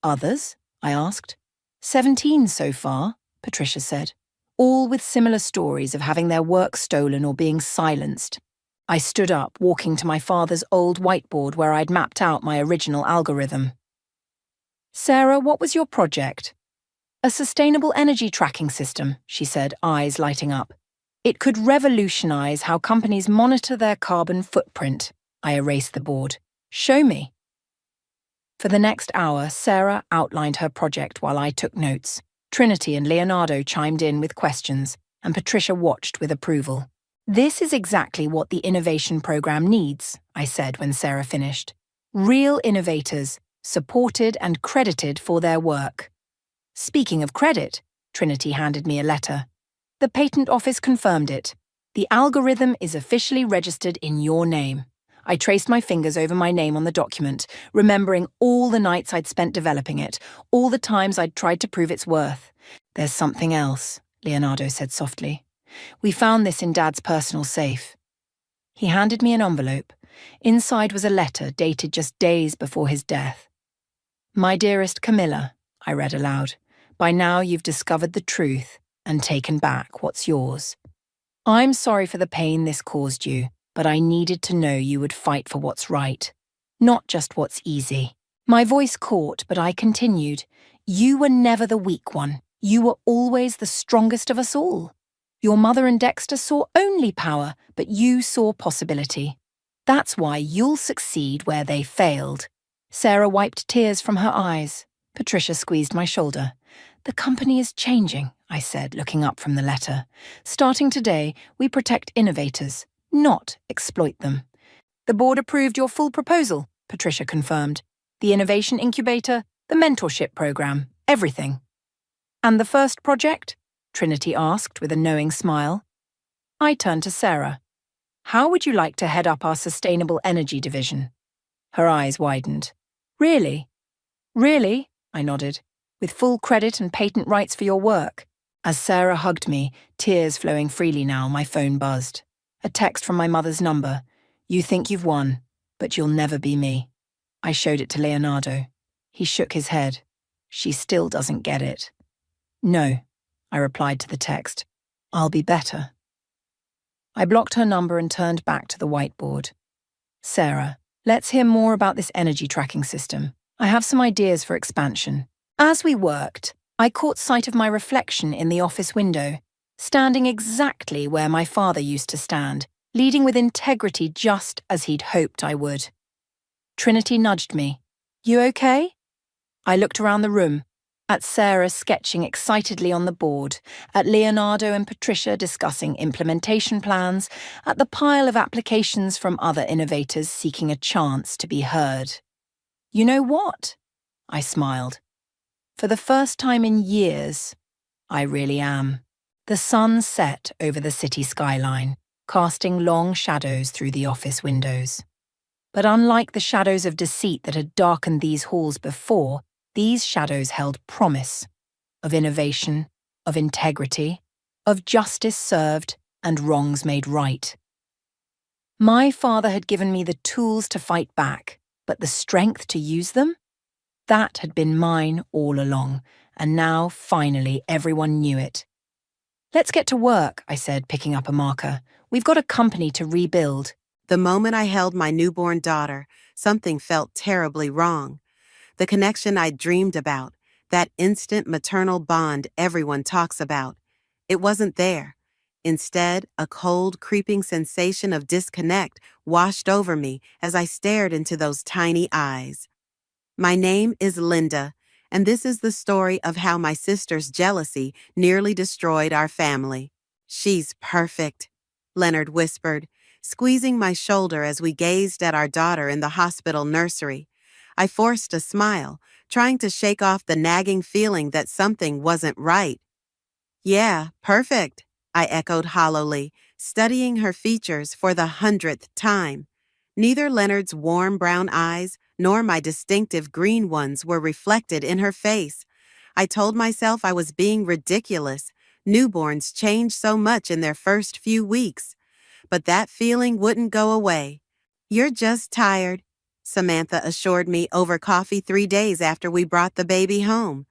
Others? I asked. 17 so far, Patricia said. All with similar stories of having their work stolen or being silenced. I stood up, walking to my father's old whiteboard where I'd mapped out my original algorithm. Sarah, what was your project? A sustainable energy tracking system, she said, eyes lighting up. It could revolutionize how companies monitor their carbon footprint. I erased the board. Show me. For the next hour, Sarah outlined her project while I took notes. Trinity and Leonardo chimed in with questions, and Patricia watched with approval. This is exactly what the innovation program needs, I said when Sarah finished. Real innovators, supported and credited for their work. Speaking of credit, Trinity handed me a letter. The patent office confirmed it. The algorithm is officially registered in your name. I traced my fingers over my name on the document, remembering all the nights I'd spent developing it, all the times I'd tried to prove its worth. There's something else, Leonardo said softly. We found this in Dad's personal safe. He handed me an envelope. Inside was a letter dated just days before his death. My dearest Camilla, I read aloud. By now you've discovered the truth and taken back what's yours. I'm sorry for the pain this caused you, but I needed to know you would fight for what's right, not just what's easy. My voice caught, but I continued. You were never the weak one. You were always the strongest of us all. Your mother and Dexter saw only power, but you saw possibility. That's why you'll succeed where they failed. Sarah wiped tears from her eyes. Patricia squeezed my shoulder. The company is changing, I said, looking up from the letter. Starting today, we protect innovators, not exploit them. The board approved your full proposal, Patricia confirmed. The innovation incubator, the mentorship program, everything. And the first project? Trinity asked with a knowing smile. I turned to Sarah. How would you like to head up our sustainable energy division? Her eyes widened. Really? Really? I nodded. With full credit and patent rights for your work. As Sarah hugged me, tears flowing freely now, my phone buzzed. A text from my mother's number. You think you've won, but you'll never be me. I showed it to Leonardo. He shook his head. She still doesn't get it. No, I replied to the text. I'll be better. I blocked her number and turned back to the whiteboard. Sarah, let's hear more about this energy tracking system. I have some ideas for expansion. As we worked, I caught sight of my reflection in the office window, standing exactly where my father used to stand, leading with integrity just as he'd hoped I would. Trinity nudged me. You okay? I looked around the room, at Sarah sketching excitedly on the board, at Leonardo and Patricia discussing implementation plans, at the pile of applications from other innovators seeking a chance to be heard. You know what? I smiled. For the first time in years, I really am. The sun set over the city skyline, casting long shadows through the office windows. But unlike the shadows of deceit that had darkened these halls before, these shadows held promise of innovation, of integrity, of justice served and wrongs made right. My father had given me the tools to fight back, but the strength to use them? That had been mine all along, and now, finally, everyone knew it. Let's get to work, I said, picking up a marker. We've got a company to rebuild. The moment I held my newborn daughter, something felt terribly wrong. The connection I'd dreamed about, that instant maternal bond everyone talks about, it wasn't there. Instead, a cold, creeping sensation of disconnect washed over me as I stared into those tiny eyes. My name is Linda, and this is the story of how my sister's jealousy nearly destroyed our family. She's perfect, Leonard whispered, squeezing my shoulder as we gazed at our daughter in the hospital nursery. I forced a smile, trying to shake off the nagging feeling that something wasn't right. Yeah, perfect, I echoed hollowly, studying her features for the 100th time. Neither Leonard's warm brown eyes nor my distinctive green ones were reflected in her face. I told myself I was being ridiculous. Newborns change so much in their first few weeks. But that feeling wouldn't go away. You're just tired, Samantha assured me over coffee 3 days after we brought the baby home.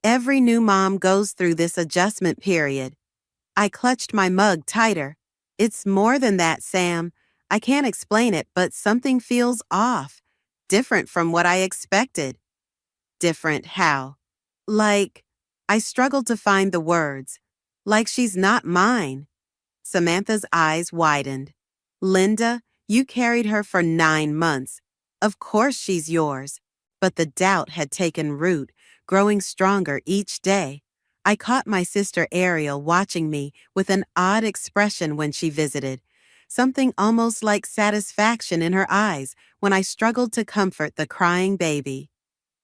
Every new mom goes through this adjustment period. I clutched my mug tighter. It's more than that, Sam. I can't explain it, but something feels off. Different from what I expected. Different how? Like, I struggled to find the words. Like she's not mine. Samantha's eyes widened. Linda, you carried her for 9 months. Of course she's yours. But the doubt had taken root, growing stronger each day. I caught my sister Ariel watching me with an odd expression when she visited, something almost like satisfaction in her eyes when I struggled to comfort the crying baby.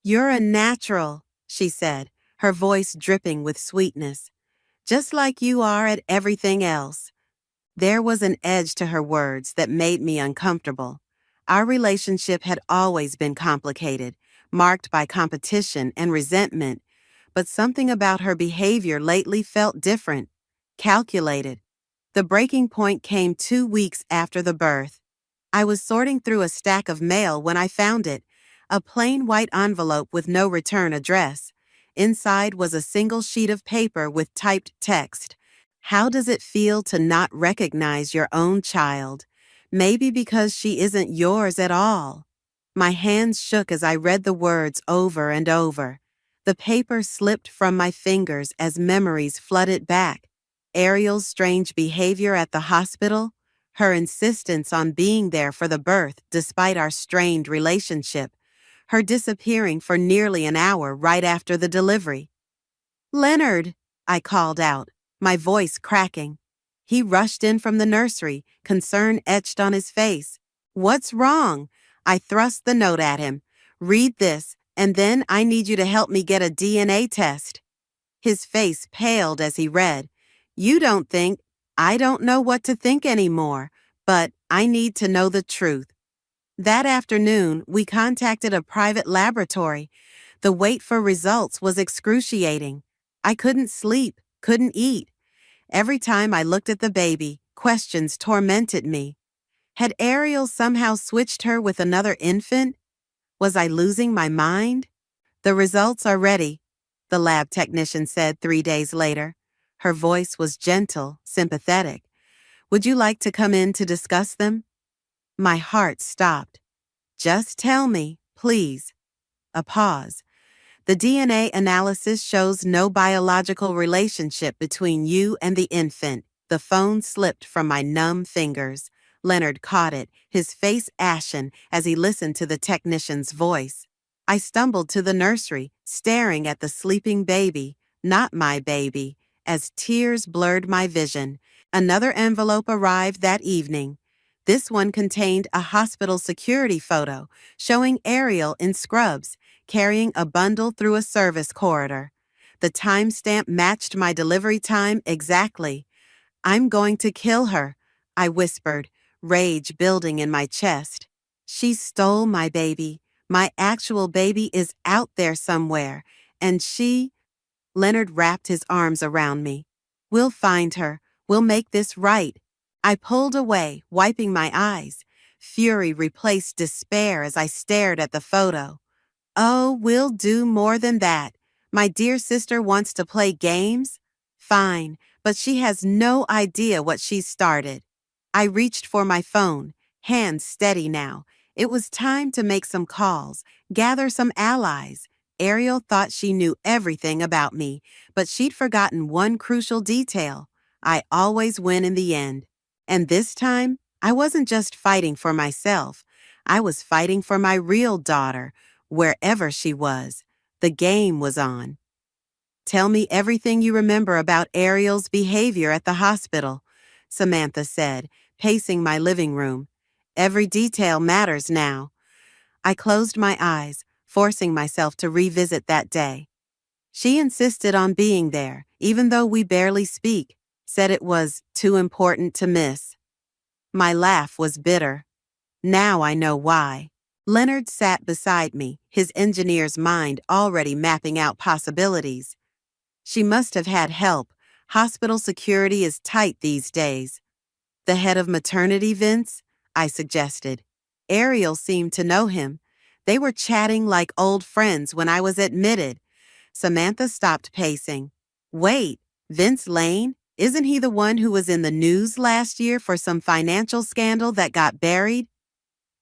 You're a natural, she said, her voice dripping with sweetness. Just like you are at everything else. There was an edge to her words that made me uncomfortable. Our relationship had always been complicated, marked by competition and resentment, but something about her behavior lately felt different, calculated. The breaking point came 2 weeks after the birth. I was sorting through a stack of mail when I found it, a plain white envelope with no return address. Inside was a single sheet of paper with typed text. How does it feel to not recognize your own child? Maybe because she isn't yours at all. My hands shook as I read the words over and over. The paper slipped from my fingers as memories flooded back. Ariel's strange behavior at the hospital, her insistence on being there for the birth despite our strained relationship, her disappearing for nearly an hour right after the delivery. "Leonard," I called out, my voice cracking. He rushed in from the nursery, concern etched on his face. "What's wrong?" I thrust the note at him. "Read this, and then I need you to help me get a DNA test." His face paled as he read. "You don't think, I don't know what to think anymore, but I need to know the truth." That afternoon, we contacted a private laboratory. The wait for results was excruciating. I couldn't sleep, couldn't eat. Every time I looked at the baby, questions tormented me. Had Ariel somehow switched her with another infant? Was I losing my mind? "The results are ready," the lab technician said 3 days later. Her voice was gentle, sympathetic. "Would you like to come in to discuss them?" My heart stopped. "Just tell me, please." A pause. "The DNA analysis shows no biological relationship between you and the infant." The phone slipped from my numb fingers. Leonard caught it, his face ashen as he listened to the technician's voice. I stumbled to the nursery, staring at the sleeping baby, not my baby, as tears blurred my vision. Another envelope arrived that evening. This one contained a hospital security photo showing Ariel in scrubs, carrying a bundle through a service corridor. The timestamp matched my delivery time exactly. "I'm going to kill her," I whispered, rage building in my chest. "She stole my baby. My actual baby is out there somewhere, and she—" Leonard wrapped his arms around me. "We'll find her. We'll make this right." I pulled away, wiping my eyes. Fury replaced despair as I stared at the photo. "Oh, we'll do more than that. My dear sister wants to play games? Fine, but she has no idea what she's started." I reached for my phone, hands steady now. It was time to make some calls, gather some allies. Ariel thought she knew everything about me, but she'd forgotten one crucial detail. I always win in the end. And this time, I wasn't just fighting for myself. I was fighting for my real daughter, wherever she was. The game was on. "Tell me everything you remember about Ariel's behavior at the hospital," Samantha said, pacing my living room. "Every detail matters now." I closed my eyes, forcing myself to revisit that day. She insisted on being there, even though we barely speak, said it was too important to miss. My laugh was bitter. Now I know why. Leonard sat beside me, his engineer's mind already mapping out possibilities. "She must have had help. Hospital security is tight these days." "The head of maternity, Vince?" I suggested. Ariel seemed to know him. They were chatting like old friends when I was admitted. Samantha stopped pacing. "Wait, Vince Lane? Isn't he the one who was in the news last year for some financial scandal that got buried?"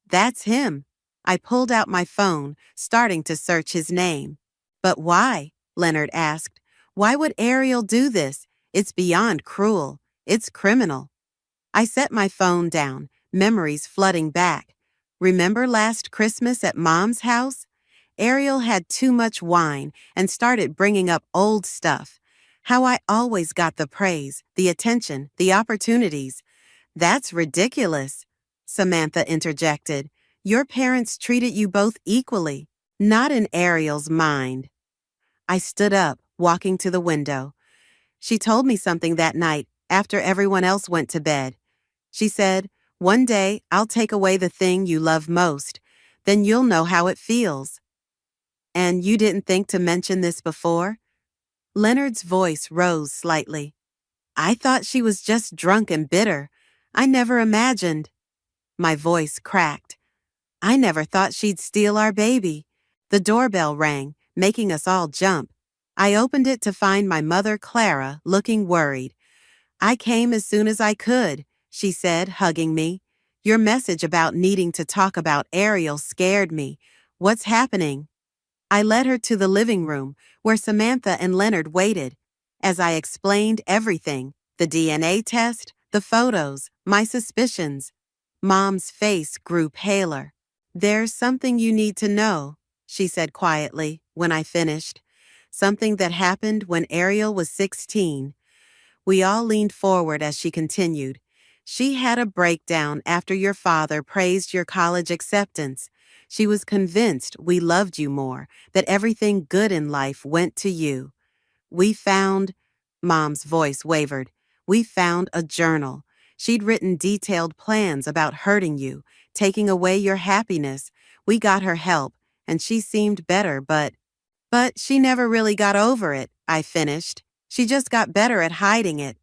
"That's him." I pulled out my phone, starting to search his name. "But why?" Leonard asked. "Why would Ariel do this? It's beyond cruel. It's criminal." I set my phone down, memories flooding back. Remember last Christmas at Mom's house? Ariel had too much wine and started bringing up old stuff. How I always got the praise, the attention, the opportunities. "That's ridiculous," Samantha interjected. "Your parents treated you both equally." "Not in Ariel's mind." I stood up, walking to the window. "She told me something that night, after everyone else went to bed. She said, 'One day I'll take away the thing you love most. Then you'll know how it feels.'" "And you didn't think to mention this before?" Leonard's voice rose slightly. "I thought she was just drunk and bitter. I never imagined." My voice cracked. "I never thought she'd steal our baby." The doorbell rang, making us all jump. I opened it to find my mother, Clara, looking worried. "I came as soon as I could," she said, hugging me. "Your message about needing to talk about Ariel scared me. What's happening?" I led her to the living room, where Samantha and Leonard waited. As I explained everything, the DNA test, the photos, my suspicions, Mom's face grew paler. "There's something you need to know," she said quietly when I finished. "Something that happened when Ariel was 16. We all leaned forward as she continued. "She had a breakdown after your father praised your college acceptance. She was convinced we loved you more, that everything good in life went to you. We found," Mom's voice wavered, "we found a journal. She'd written detailed plans about hurting you, taking away your happiness. We got her help, and she seemed better, but she never really got over it," I finished. "She just got better at hiding it."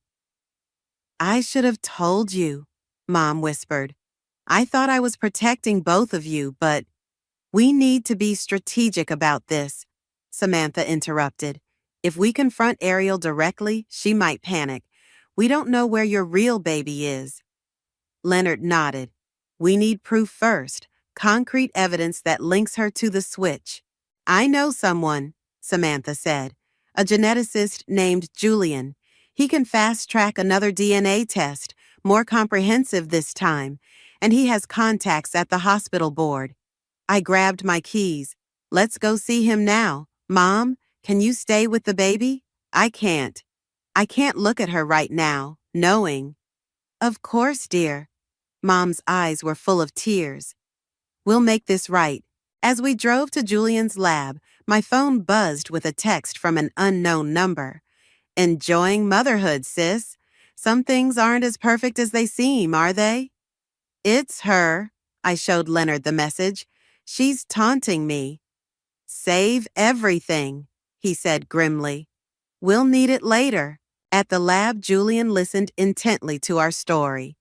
"I should have told you," Mom whispered. "I thought I was protecting both of you, but we need to be strategic about this," Samantha interrupted. "If we confront Ariel directly, she might panic. We don't know where your real baby is." Leonard nodded. "We need proof first, concrete evidence that links her to the switch." "I know someone," Samantha said. "A geneticist named Julian. He can fast-track another DNA test, more comprehensive this time, and he has contacts at the hospital board." I grabbed my keys. "Let's go see him now. Mom, can you stay with the baby? I can't. I can't look at her right now, knowing." "Of course, dear." Mom's eyes were full of tears. "We'll make this right." As we drove to Julian's lab, my phone buzzed with a text from an unknown number. "Enjoying motherhood, sis. Some things aren't as perfect as they seem, are they?" "It's her," I showed Leonard the message. "She's taunting me." "Save everything," he said grimly. "We'll need it later." At the lab, Julian listened intently to our story.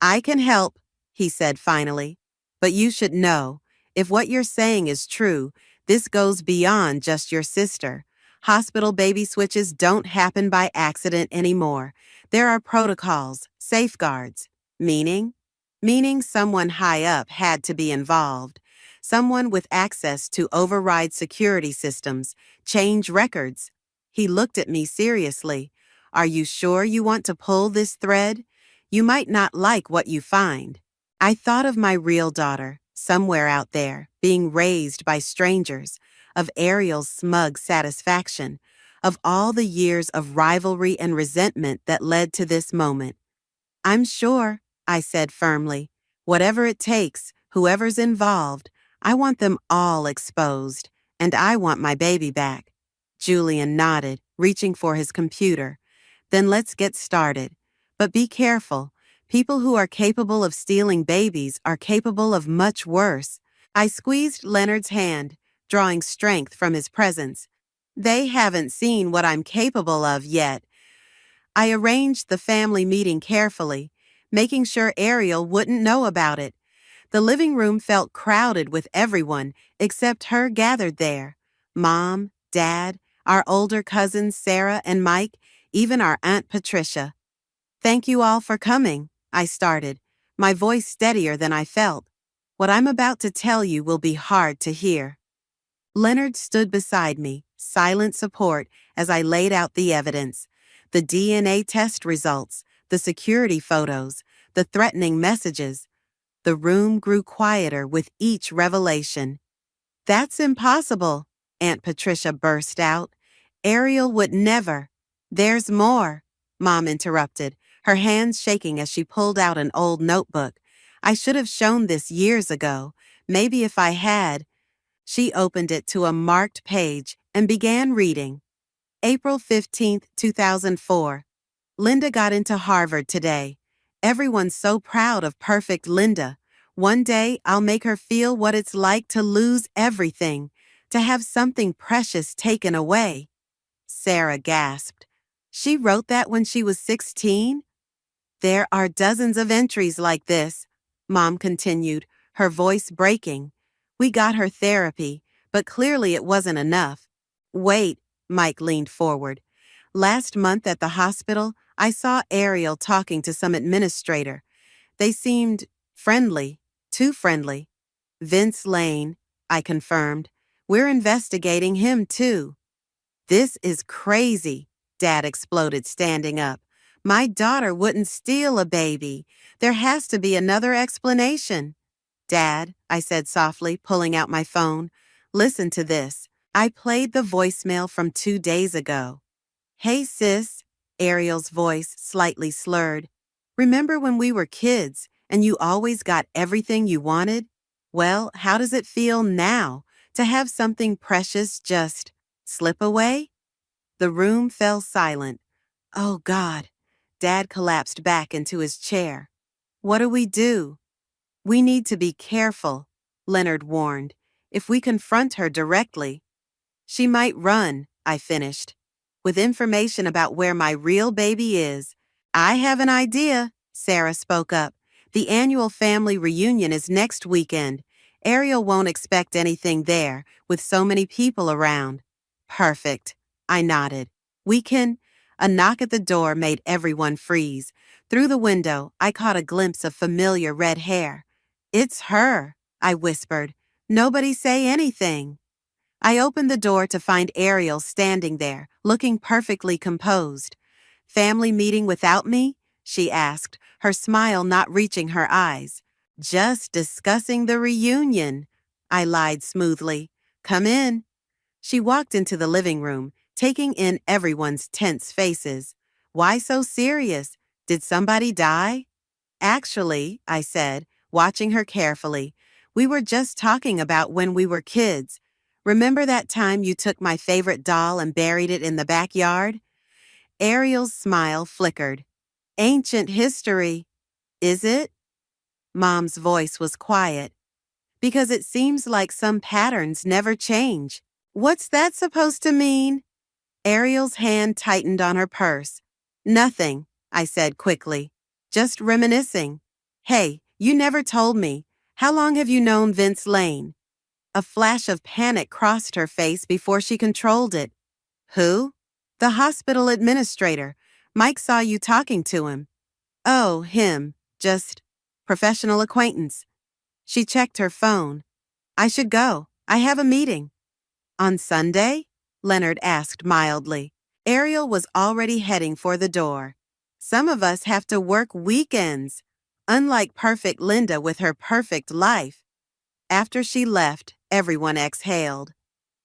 "I can help," he said finally. "But you should know, if what you're saying is true, this goes beyond just your sister. Hospital baby switches don't happen by accident anymore. There are protocols, safeguards. Meaning? Meaning someone high up had to be involved. Someone with access to override security systems, change records." He looked at me seriously. "Are you sure you want to pull this thread? You might not like what you find." I thought of my real daughter, somewhere out there, being raised by strangers, of Ariel's smug satisfaction, of all the years of rivalry and resentment that led to this moment. "I'm sure," I said firmly. "Whatever it takes, whoever's involved, I want them all exposed, and I want my baby back." Julian nodded, reaching for his computer. "Then let's get started. But be careful. People who are capable of stealing babies are capable of much worse." I squeezed Leonard's hand, drawing strength from his presence. "They haven't seen what I'm capable of yet." I arranged the family meeting carefully, making sure Ariel wouldn't know about it. The living room felt crowded with everyone except her gathered there. Mom, Dad, our older cousins Sarah and Mike, even our Aunt Patricia. "Thank you all for coming," I started, my voice steadier than I felt. "What I'm about to tell you will be hard to hear." Leonard stood beside me, silent support as I laid out the evidence. The DNA test results, the security photos, the threatening messages. The room grew quieter with each revelation. "That's impossible," Aunt Patricia burst out. "Ariel would never." "There's more," Mom interrupted, her hands shaking as she pulled out an old notebook. "I should have shown this years ago. Maybe if I had." She opened it to a marked page and began reading. April 15, 2004. "Linda got into Harvard today. Everyone's so proud of perfect Linda. One day I'll make her feel what it's like to lose everything, to have something precious taken away." Sarah gasped. "She wrote that when she was 16? "There are dozens of entries like this," Mom continued, her voice breaking. "We got her therapy, but clearly it wasn't enough." "Wait," Mike leaned forward. Last month at the hospital, I saw Ariel talking to some administrator. They seemed friendly, too friendly. Vince Lane, I confirmed. We're investigating him too. This is crazy, Dad exploded, standing up. My daughter wouldn't steal a baby. There has to be another explanation. Dad, I said softly, pulling out my phone. Listen to this. I played the voicemail from 2 days ago. Hey sis, Ariel's voice slightly slurred. Remember when we were kids and you always got everything you wanted? Well, how does it feel now to have something precious just slip away? The room fell silent. Oh God. Dad collapsed back into his chair. What do we do? We need to be careful, Leonard warned. If we confront her directly, she might run, I finished. With information about where my real baby is. I have an idea, Sarah spoke up. The annual family reunion is next weekend. Ariel won't expect anything there, with so many people around. Perfect, I nodded. A knock at the door made everyone freeze. Through the window, I caught a glimpse of familiar red hair. It's her, I whispered. Nobody say anything. I opened the door to find Ariel standing there, looking perfectly composed. Family meeting without me? She asked, her smile not reaching her eyes. Just discussing the reunion, I lied smoothly. Come in. She walked into the living room, taking in everyone's tense faces. Why so serious? Did somebody die? Actually, I said, watching her carefully, we were just talking about when we were kids. Remember that time you took my favorite doll and buried it in the backyard? Ariel's smile flickered. Ancient history. Is it? Mom's voice was quiet. Because it seems like some patterns never change. What's that supposed to mean? Ariel's hand tightened on her purse. Nothing, I said quickly. Just reminiscing. Hey, you never told me. How long have you known Vince Lane? A flash of panic crossed her face before she controlled it. Who? The hospital administrator. Mike saw you talking to him. Oh, him. Just professional acquaintance. She checked her phone. I should go. I have a meeting. On Sunday? Leonard asked mildly. Ariel was already heading for the door. Some of us have to work weekends. Unlike perfect Linda with her perfect life. After she left, everyone exhaled.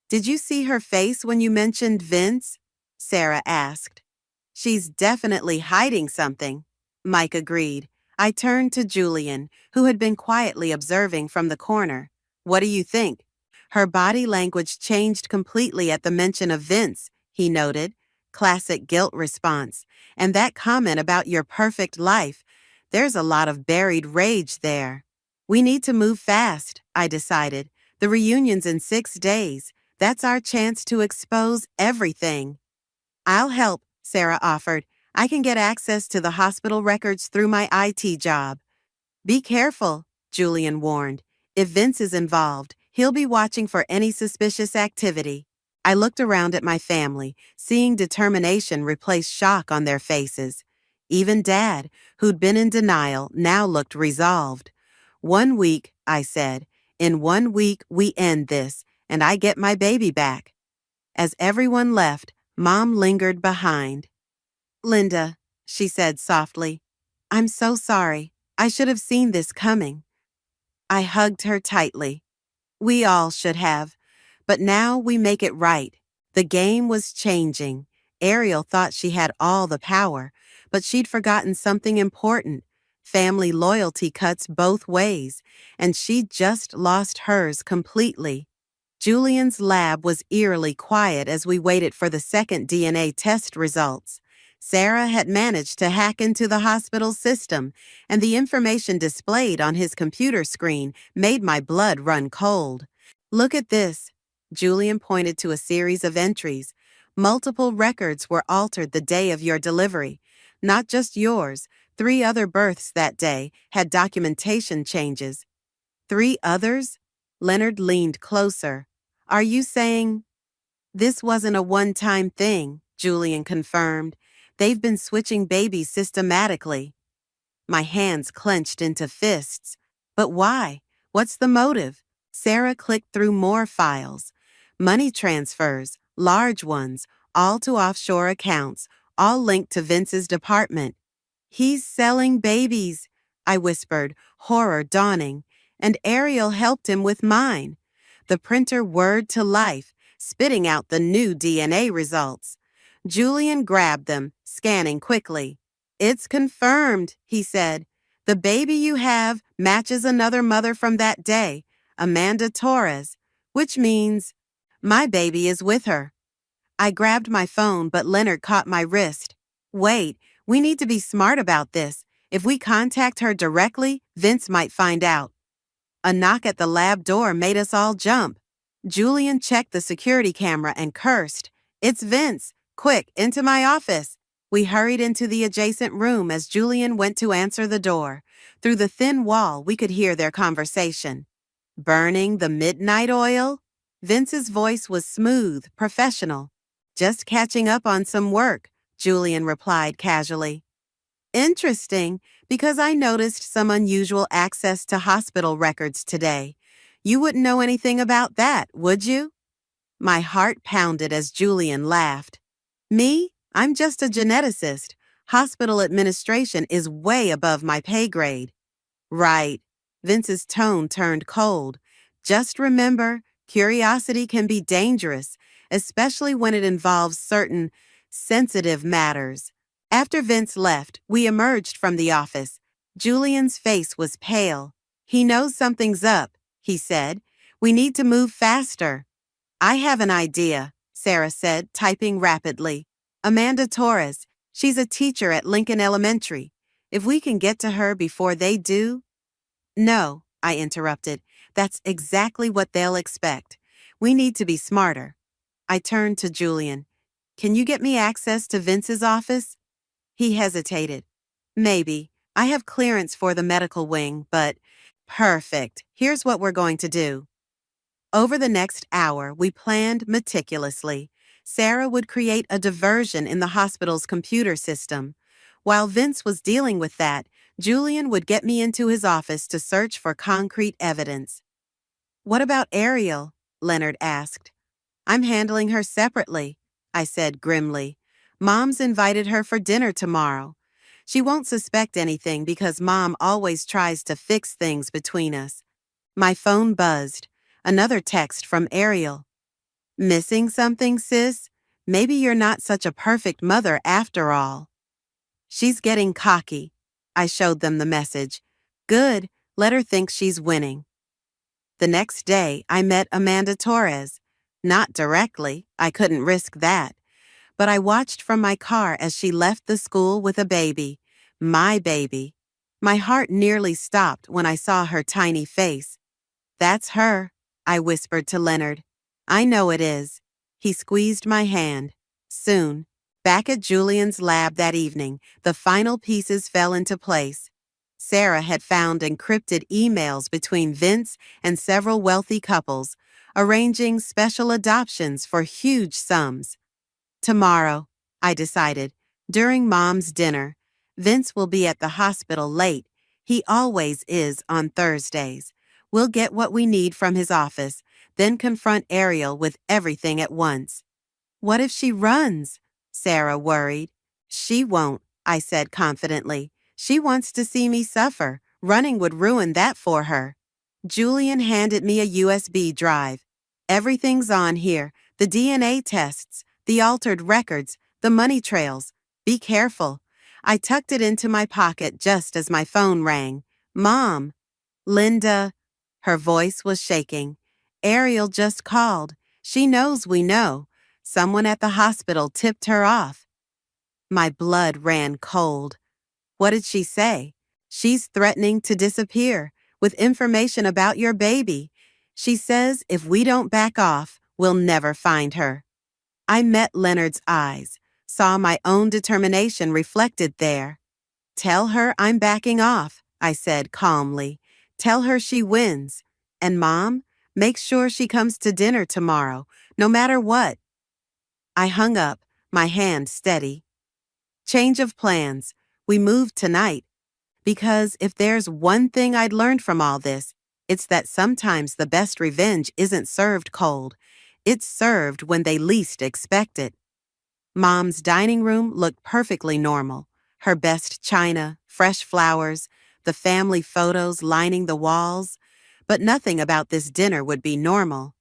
Did you see her face when you mentioned Vince? Sarah asked. She's definitely hiding something, Mike agreed. I turned to Julian, who had been quietly observing from the corner. What do you think? Her body language changed completely at the mention of Vince, he noted. Classic guilt response. And that comment about your perfect life. There's a lot of buried rage there. We need to move fast, I decided. The reunion's in 6 days. That's our chance to expose everything. I'll help, Sarah offered. I can get access to the hospital records through my IT job. Be careful, Julian warned. If Vince is involved, he'll be watching for any suspicious activity. I looked around at my family, seeing determination replace shock on their faces. Even Dad, who'd been in denial, now looked resolved. 1 week, I said. In 1 week, we end this, and I get my baby back. As everyone left, Mom lingered behind. Linda, she said softly, I'm so sorry. I should have seen this coming. I hugged her tightly. We all should have. But now we make it right. The game was changing. Ariel thought she had all the power, but she'd forgotten something important. Family loyalty cuts both ways, and she'd just lost hers completely. Julian's lab was eerily quiet as we waited for the second DNA test results. Sarah had managed to hack into the hospital system, and the information displayed on his computer screen made my blood run cold. Look at this. Julian pointed to a series of entries. Multiple records were altered the day of your delivery. Not just yours. 3 other births that day had documentation changes. 3 others? Leonard leaned closer. Are you saying? This wasn't a one-time thing, Julian confirmed. They've been switching babies systematically. My hands clenched into fists. But why? What's the motive? Sarah clicked through more files. Money transfers, large ones, all to offshore accounts, all linked to Vince's department. He's selling babies, I whispered, horror dawning, and Ariel helped him with mine. The printer whirred to life, spitting out the new DNA results. Julian grabbed them, scanning quickly. It's confirmed, he said. The baby you have matches another mother from that day, Amanda Torres, which means my baby is with her. I grabbed my phone, but Leonard caught my wrist. Wait, we need to be smart about this. If we contact her directly, Vince might find out. A knock at the lab door made us all jump. Julian checked the security camera and cursed. It's Vince. Quick, into my office. We hurried into the adjacent room as Julian went to answer the door. Through the thin wall, we could hear their conversation. Burning the midnight oil? Vince's voice was smooth, professional. Just catching up on some work, Julian replied casually. Interesting, because I noticed some unusual access to hospital records today. You wouldn't know anything about that, would you? My heart pounded as Julian laughed. Me? I'm just a geneticist. Hospital administration is way above my pay grade. Right. Vince's tone turned cold. Just remember, curiosity can be dangerous, especially when it involves certain sensitive matters. After Vince left, we emerged from the office. Julian's face was pale. He knows something's up, he said. We need to move faster. I have an idea, Sarah said, typing rapidly. Amanda Torres. She's a teacher at Lincoln Elementary. If we can get to her before they do... No, I interrupted. That's exactly what they'll expect. We need to be smarter. I turned to Julian. Can you get me access to Vince's office? He hesitated. Maybe. I have clearance for the medical wing, but... Perfect. Here's what we're going to do. Over the next hour, we planned meticulously. Sarah would create a diversion in the hospital's computer system. While Vince was dealing with that, Julian would get me into his office to search for concrete evidence. What about Ariel? Leonard asked. I'm handling her separately, I said grimly. Mom's invited her for dinner tomorrow. She won't suspect anything because Mom always tries to fix things between us. My phone buzzed. Another text from Ariel. Missing something, sis? Maybe you're not such a perfect mother after all. She's getting cocky. I showed them the message. Good, let her think she's winning. The next day, I met Amanda Torres. Not directly, I couldn't risk that. But I watched from my car as she left the school with a baby. My baby. My heart nearly stopped when I saw her tiny face. That's her, I whispered to Leonard. I know it is. He squeezed my hand. Soon, back at Julian's lab that evening, the final pieces fell into place. Sarah had found encrypted emails between Vince and several wealthy couples, arranging special adoptions for huge sums. Tomorrow, I decided, during Mom's dinner, Vince will be at the hospital late. He always is on Thursdays. We'll get what we need from his office, then confront Ariel with everything at once. What if she runs? Sarah worried. She won't, I said confidently. She wants to see me suffer. Running would ruin that for her. Julian handed me a USB drive. Everything's on here. The DNA tests, the altered records, the money trails. Be careful. I tucked it into my pocket just as my phone rang. Mom. Linda. Her voice was shaking. Ariel just called. She knows we know. Someone at the hospital tipped her off. My blood ran cold. What did she say? She's threatening to disappear with information about your baby. She says if we don't back off, we'll never find her. I met Leonard's eyes, saw my own determination reflected there. Tell her I'm backing off, I said calmly. Tell her she wins. And Mom, make sure she comes to dinner tomorrow, no matter what. I hung up, my hand steady. Change of plans. We moved tonight. Because if there's one thing I'd learned from all this, it's that sometimes the best revenge isn't served cold. It's served when they least expect it. Mom's dining room looked perfectly normal. Her best china, fresh flowers, the family photos lining the walls. But nothing about this dinner would be normal.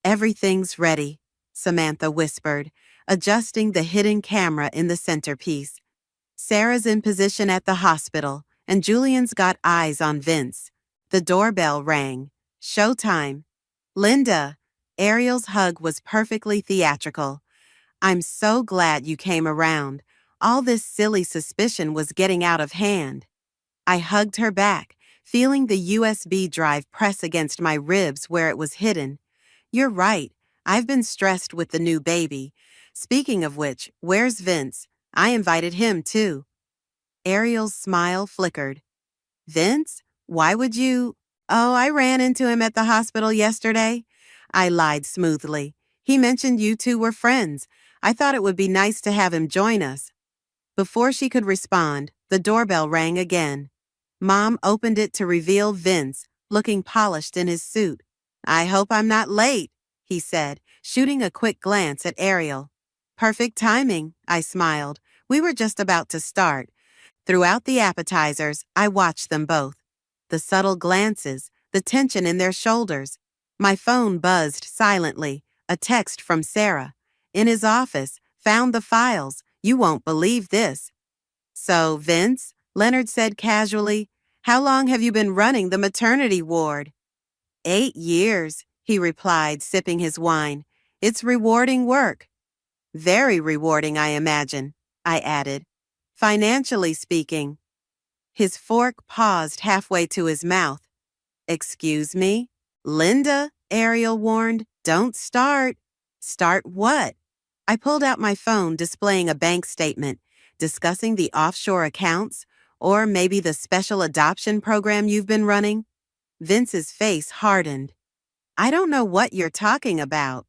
"Everything's ready," Samantha whispered, adjusting the hidden camera in the centerpiece. "Sarah's in position at the hospital, and Julian's got eyes on Vince." The doorbell rang. Showtime. "Linda." Ariel's hug was perfectly theatrical. "I'm so glad you came around. All this silly suspicion was getting out of hand." I hugged her back, feeling the USB drive press against my ribs where it was hidden. "You're right. I've been stressed with the new baby. Speaking of which, where's Vince? I invited him too." Ariel's smile flickered. "Vince? Why would you?" "Oh, I ran into him at the hospital yesterday." I lied smoothly. "He mentioned you two were friends. I thought it would be nice to have him join us." Before she could respond, the doorbell rang again. Mom opened it to reveal Vince, looking polished in his suit. "I hope I'm not late," he said, shooting a quick glance at Ariel. "Perfect timing," I smiled. "We were just about to start." Throughout the appetizers, I watched them both. The subtle glances, the tension in their shoulders. My phone buzzed silently, a text from Sarah. "In his office, found the files. You won't believe this." "So, Vince," Leonard said casually, "how long have you been running the maternity ward?" 8 years, he replied, sipping his wine. "It's rewarding work." "Very rewarding, I imagine," I added. "Financially speaking." His fork paused halfway to his mouth. "Excuse me?" "Linda," Ariel warned, "don't start." "Start what?" I pulled out my phone displaying a bank statement, discussing the offshore accounts, or maybe the special adoption program you've been running. Vince's face hardened. "I don't know what you're talking about."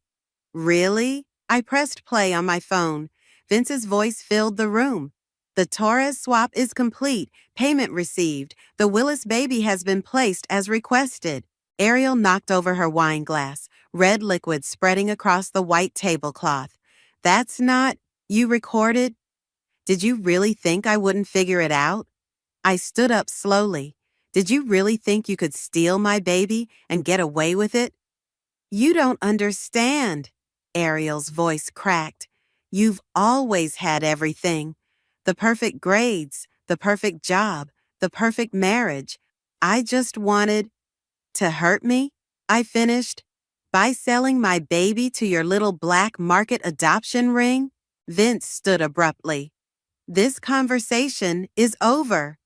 "Really?" I pressed play on my phone. Vince's voice filled the room. "The Torres swap is complete. Payment received. The Willis baby has been placed as requested." Ariel knocked over her wine glass, red liquid spreading across the white tablecloth. "That's not... You recorded? Did you really think I wouldn't figure it out?" I stood up slowly. "Did you really think you could steal my baby and get away with it?" "You don't understand." Ariel's voice cracked. "You've always had everything. The perfect grades, the perfect job, the perfect marriage. I just wanted..." "To hurt me?" I finished. "By selling my baby to your little black market adoption ring?" Vince stood abruptly. "This conversation is over."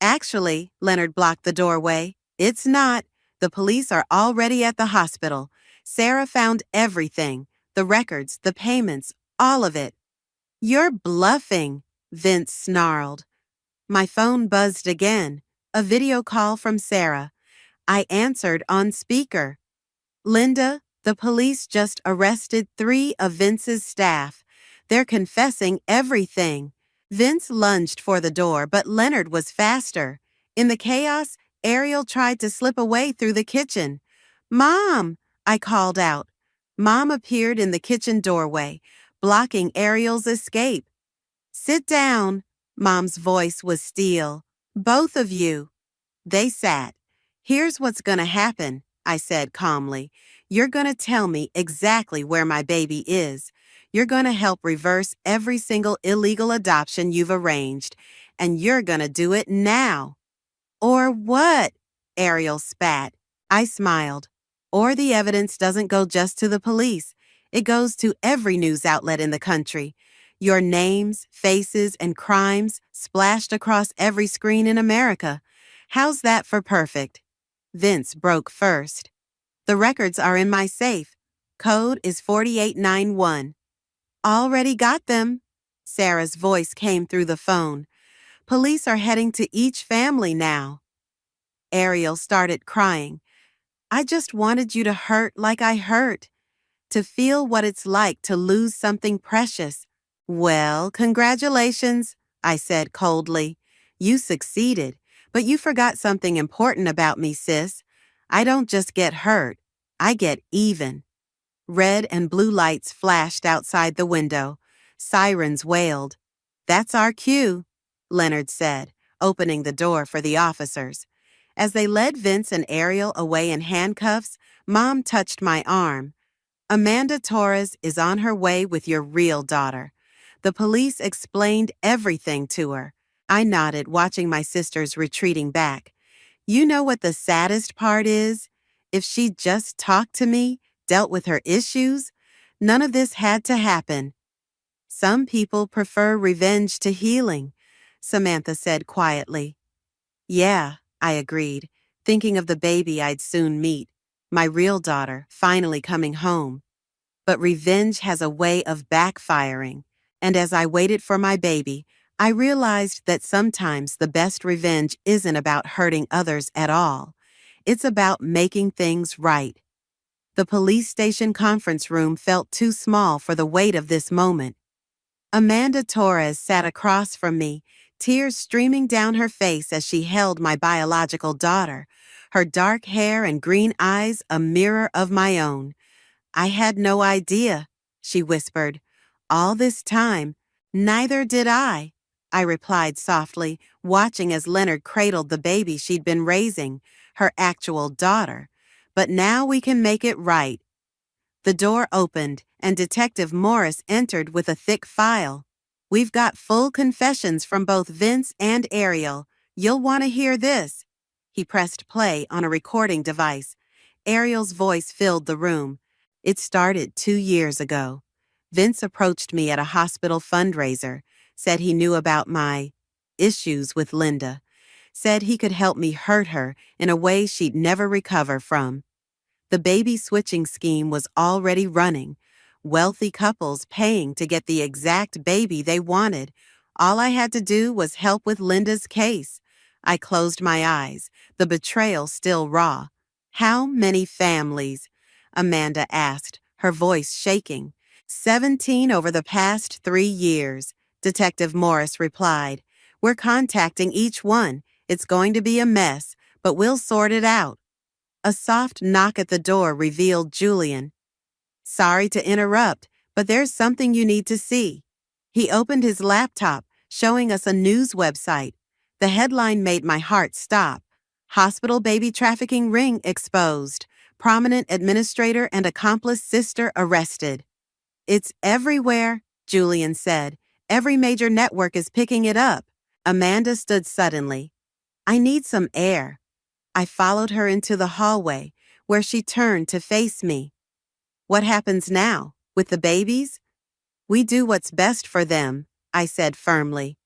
"Actually," Leonard blocked the doorway, "it's not. The police are already at the hospital. Sarah found everything, the records, the payments, all of it." "You're bluffing," Vince snarled. My phone buzzed again, a video call from Sarah. I answered on speaker. "Linda, the police just arrested 3 of Vince's staff. They're confessing everything." Vince lunged for the door, but Leonard was faster. In the chaos, Ariel tried to slip away through the kitchen. "Mom!" I called out. Mom appeared in the kitchen doorway, blocking Ariel's escape. "Sit down." Mom's voice was steel. "Both of you." They sat. "Here's what's gonna happen," I said calmly. "You're gonna tell me exactly where my baby is. You're gonna help reverse every single illegal adoption you've arranged, and you're gonna do it now." "Or what?" Ariel spat. I smiled. "Or the evidence doesn't go just to the police. It goes to every news outlet in the country. Your names, faces, and crimes splashed across every screen in America. How's that for perfect?" Vince broke first. "The records are in my safe. Code is 4891. "Already got them." Sarah's voice came through the phone. "Police are heading to each family now." Ariel started crying. "I just wanted you to hurt like I hurt." to feel what it's like to lose something precious. Well, congratulations, I said coldly. You succeeded, but you forgot something important about me, sis. I don't just get hurt, I get even. Red and blue lights flashed outside the window. Sirens wailed. That's our cue, Leonard said, opening the door for the officers. As they led Vince and Ariel away in handcuffs, Mom touched my arm. Amanda Torres is on her way with your real daughter. The police explained everything to her. I nodded, watching my sisters retreating back. You know what the saddest part is? If she just talked to me, dealt with her issues, none of this had to happen. Some people prefer revenge to healing, Samantha said quietly. Yeah, I agreed, thinking of the baby I'd soon meet, my real daughter, finally coming home. But revenge has a way of backfiring, and as I waited for my baby, I realized that sometimes the best revenge isn't about hurting others at all. It's about making things right. The police station conference room felt too small for the weight of this moment. Amanda Torres sat across from me, tears streaming down her face as she held my biological daughter, her dark hair and green eyes a mirror of my own. I had no idea, she whispered. All this time, neither did I replied softly, watching as Leonard cradled the baby she'd been raising, her actual daughter. But now we can make it right. The door opened, and Detective Morris entered with a thick file. We've got full confessions from both Vince and Ariel. You'll want to hear this. He pressed play on a recording device. Ariel's voice filled the room. It started 2 years ago. Vince approached me at a hospital fundraiser, said he knew about my issues with Linda, said he could help me hurt her in a way she'd never recover from. The baby switching scheme was already running, wealthy couples paying to get the exact baby they wanted. All I had to do was help with Linda's case. I closed my eyes, the betrayal still raw. How many families? Amanda asked, her voice shaking. 17 over the past 3 years, Detective Morris replied. We're contacting each one. It's going to be a mess, but we'll sort it out. A soft knock at the door revealed Julian. Sorry to interrupt, but there's something you need to see. He opened his laptop, showing us a news website. The headline made my heart stop. Hospital baby trafficking ring exposed. Prominent administrator and accomplice sister arrested. It's everywhere, Julian said. Every major network is picking it up. Amanda stood suddenly. I need some air. I followed her into the hallway, where she turned to face me. What happens now, with the babies? We do what's best for them, I said firmly.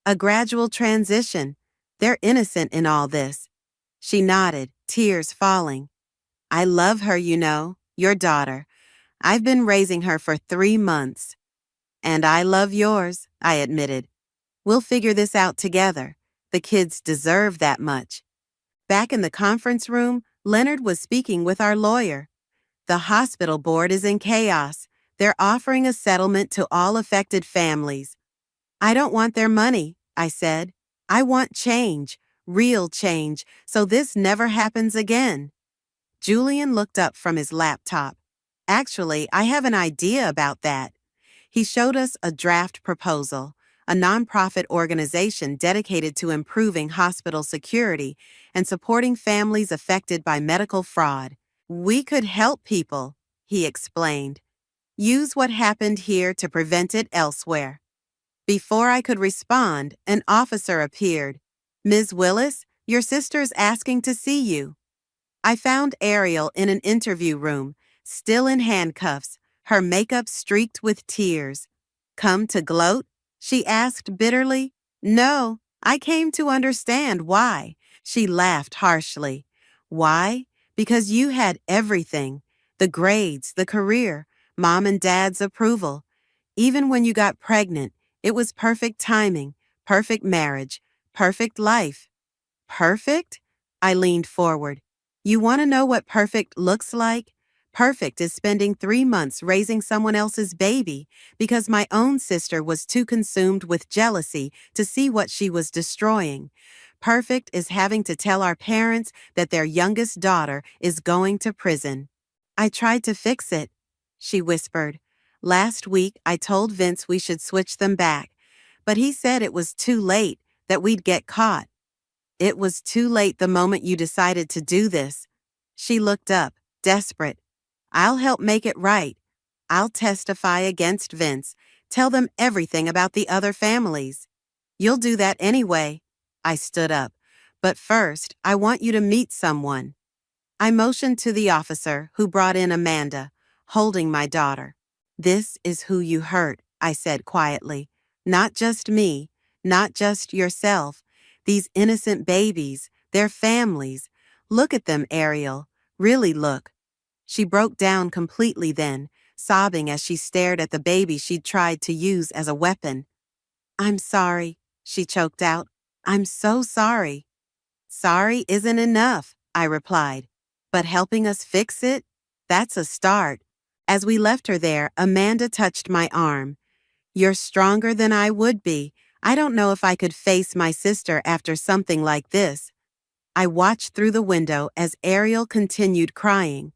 A gradual transition. They're innocent in all this. She nodded, tears falling. I love her, you know, your daughter. I've been raising her for 3 months. And I love yours, I admitted. We'll figure this out together. The kids deserve that much. Back in the conference room, Leonard was speaking with our lawyer. The hospital board is in chaos. They're offering a settlement to all affected families. I don't want their money, I said. I want change, real change, so this never happens again. Julian looked up from his laptop. Actually, I have an idea about that. He showed us a draft proposal, a nonprofit organization dedicated to improving hospital security and supporting families affected by medical fraud. We could help people, he explained. Use what happened here to prevent it elsewhere. Before I could respond, an officer appeared. Ms. Willis, your sister's asking to see you. I found Ariel in an interview room, still in handcuffs, her makeup streaked with tears. Come to gloat? She asked bitterly. No, I came to understand why. She laughed harshly. Why? Because you had everything. The grades, the career, Mom and Dad's approval. Even when you got pregnant, it was perfect timing, perfect marriage, perfect life. Perfect? I leaned forward. You want to know what perfect looks like? Perfect is spending 3 months raising someone else's baby because my own sister was too consumed with jealousy to see what she was destroying. Perfect is having to tell our parents that their youngest daughter is going to prison. I tried to fix it, she whispered. Last week, I told Vince we should switch them back, but he said it was too late, that we'd get caught. It was too late the moment you decided to do this. She looked up, desperate. I'll help make it right. I'll testify against Vince, tell them everything about the other families. You'll do that anyway. I stood up. But first, I want you to meet someone. I motioned to the officer, who brought in Amanda, holding my daughter. This is who you hurt, I said quietly. Not just me, not just yourself. These innocent babies, their families. Look at them, Ariel. Really look. She broke down completely then, sobbing as she stared at the baby she'd tried to use as a weapon. I'm sorry, she choked out. I'm so sorry. Sorry isn't enough, I replied. But helping us fix it? That's a start. As we left her there, Amanda touched my arm. You're stronger than I would be. I don't know if I could face my sister after something like this. I watched through the window as Ariel continued crying.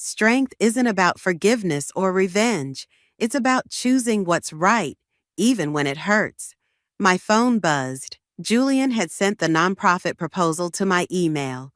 Strength isn't about forgiveness or revenge. It's about choosing what's right, even when it hurts. My phone buzzed. Julian had sent the nonprofit proposal to my email.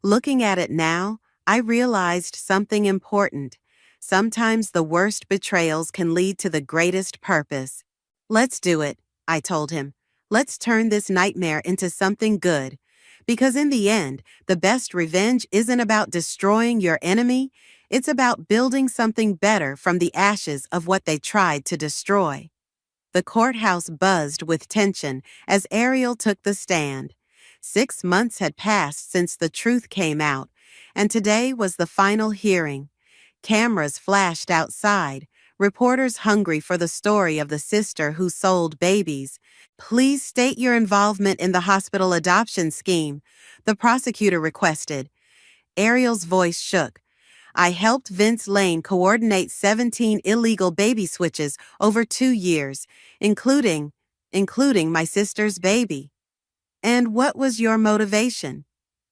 Looking at it now, I realized something important. Sometimes the worst betrayals can lead to the greatest purpose. Let's do it, I told him. Let's turn this nightmare into something good. Because in the end, the best revenge isn't about destroying your enemy, it's about building something better from the ashes of what they tried to destroy. The courthouse buzzed with tension as Ariel took the stand. 6 months had passed since the truth came out, and today was the final hearing. Cameras flashed outside, reporters hungry for the story of the sister who sold babies. Please state your involvement in the hospital adoption scheme, the prosecutor requested. Ariel's voice shook. I helped Vince Lane coordinate 17 illegal baby switches over 2 years, including my sister's baby. And what was your motivation?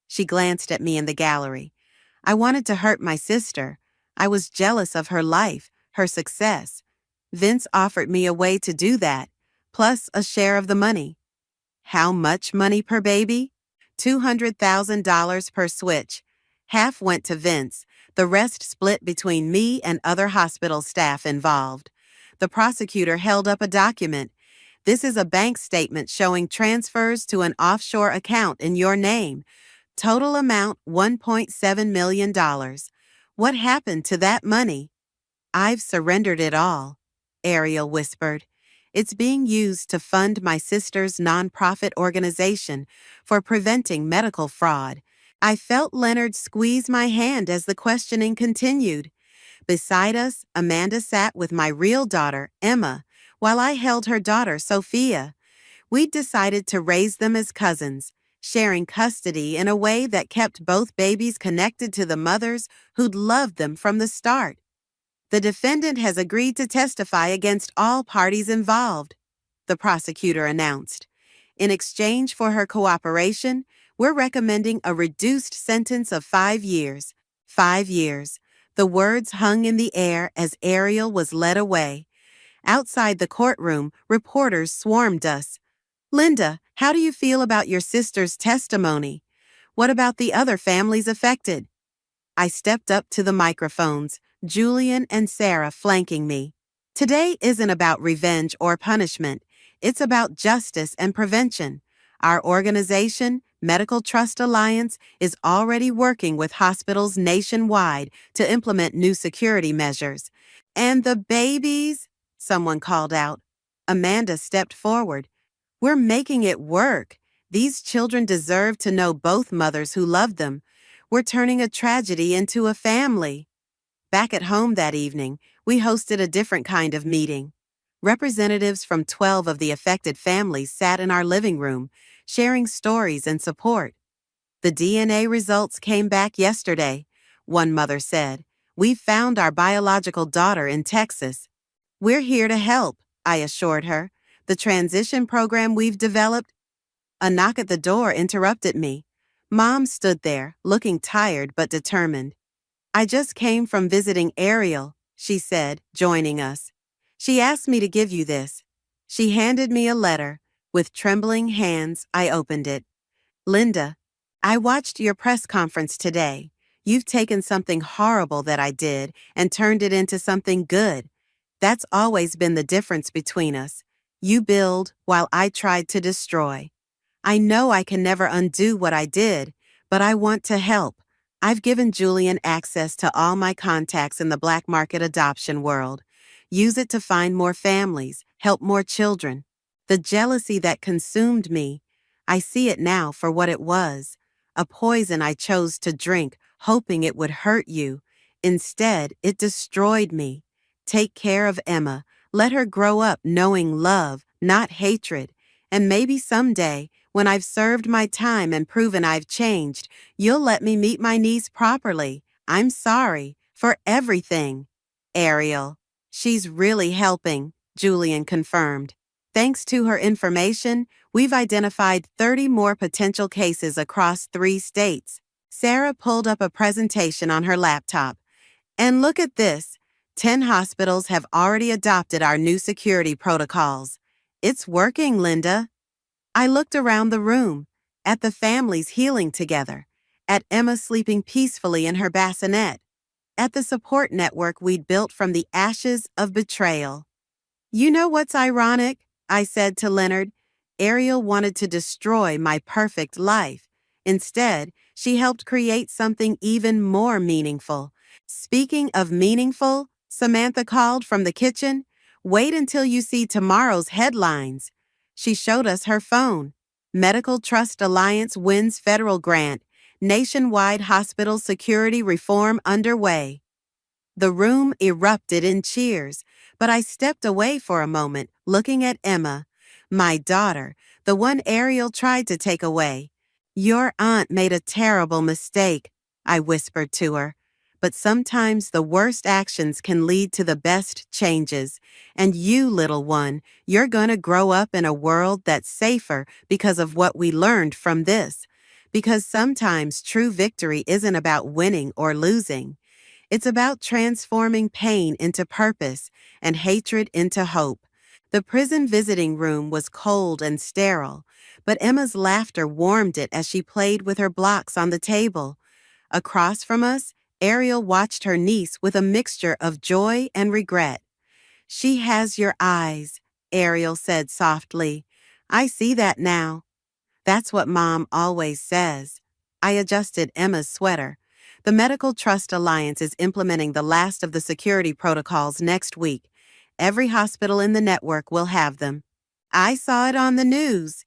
She glanced at me in the gallery. I wanted to hurt my sister. I was jealous of her life, her success. Vince offered me a way to do that, plus a share of the money. How much money per baby? $200,000 per switch. Half went to Vince, the rest split between me and other hospital staff involved. The prosecutor held up a document. This is a bank statement showing transfers to an offshore account in your name. Total amount $1.7 million. What happened to that money? I've surrendered it all, Ariel whispered. It's being used to fund my sister's nonprofit organization for preventing medical fraud. I felt Leonard squeeze my hand as the questioning continued. Beside us, Amanda sat with my real daughter, Emma, while I held her daughter, Sophia. We'd decided to raise them as cousins, sharing custody in a way that kept both babies connected to the mothers who'd loved them from the start. The defendant has agreed to testify against all parties involved, the prosecutor announced. In exchange for her cooperation, we're recommending a reduced sentence of 5 years. 5 years. The words hung in the air as Ariel was led away. Outside the courtroom, reporters swarmed us. Linda, how do you feel about your sister's testimony? What about the other families affected? I stepped up to the microphones, Julian and Sarah flanking me. Today isn't about revenge or punishment. It's about justice and prevention. Our organization, Medical Trust Alliance, is already working with hospitals nationwide to implement new security measures. And the babies? Someone called out. Amanda stepped forward. We're making it work. These children deserve to know both mothers who loved them. We're turning a tragedy into a family. Back at home that evening, we hosted a different kind of meeting. Representatives from 12 of the affected families sat in our living room, sharing stories and support. The DNA results came back yesterday, one mother said. "We've found our biological daughter in Texas. We're here to help," I assured her. "The transition program we've developed." A knock at the door interrupted me. Mom stood there, looking tired but determined. "I just came from visiting Ariel," she said, joining us. "She asked me to give you this." She handed me a letter. With trembling hands, I opened it. "Linda, I watched your press conference today. You've taken something horrible that I did and turned it into something good. That's always been the difference between us. You build while I tried to destroy. I know I can never undo what I did, but I want to help. I've given Julian access to all my contacts in the black market adoption world. Use it to find more families, help more children. The jealousy that consumed me, I see it now for what it was. A poison I chose to drink, hoping it would hurt you. Instead, it destroyed me. Take care of Emma. Let her grow up knowing love, not hatred. And maybe someday, when I've served my time and proven I've changed, you'll let me meet my niece properly. I'm sorry for everything." Ariel. "She's really helping," Julian confirmed. "Thanks to her information, we've identified 30 more potential cases across 3 states." Sarah pulled up a presentation on her laptop. "And look at this. 10 hospitals have already adopted our new security protocols. It's working, Linda." I looked around the room, at the families healing together, at Emma sleeping peacefully in her bassinet, at the support network we'd built from the ashes of betrayal. "You know what's ironic?" I said to Leonard. "Ariel wanted to destroy my perfect life. Instead, she helped create something even more meaningful." "Speaking of meaningful," Samantha called from the kitchen, "wait until you see tomorrow's headlines." She showed us her phone. "Medical Trust Alliance wins federal grant. Nationwide hospital security reform underway." The room erupted in cheers, but I stepped away for a moment, looking at Emma, my daughter, the one Ariel tried to take away. "Your aunt made a terrible mistake," I whispered to her. "But sometimes the worst actions can lead to the best changes. And you, little one, you're gonna grow up in a world that's safer because of what we learned from this. Because sometimes true victory isn't about winning or losing. It's about transforming pain into purpose and hatred into hope." The prison visiting room was cold and sterile, but Emma's laughter warmed it as she played with her blocks on the table. Across from us, Ariel watched her niece with a mixture of joy and regret. "She has your eyes," Ariel said softly. "I see that now." "That's what Mom always says." I adjusted Emma's sweater. "The Medical Trust Alliance is implementing the last of the security protocols next week. Every hospital in the network will have them." "I saw it on the news."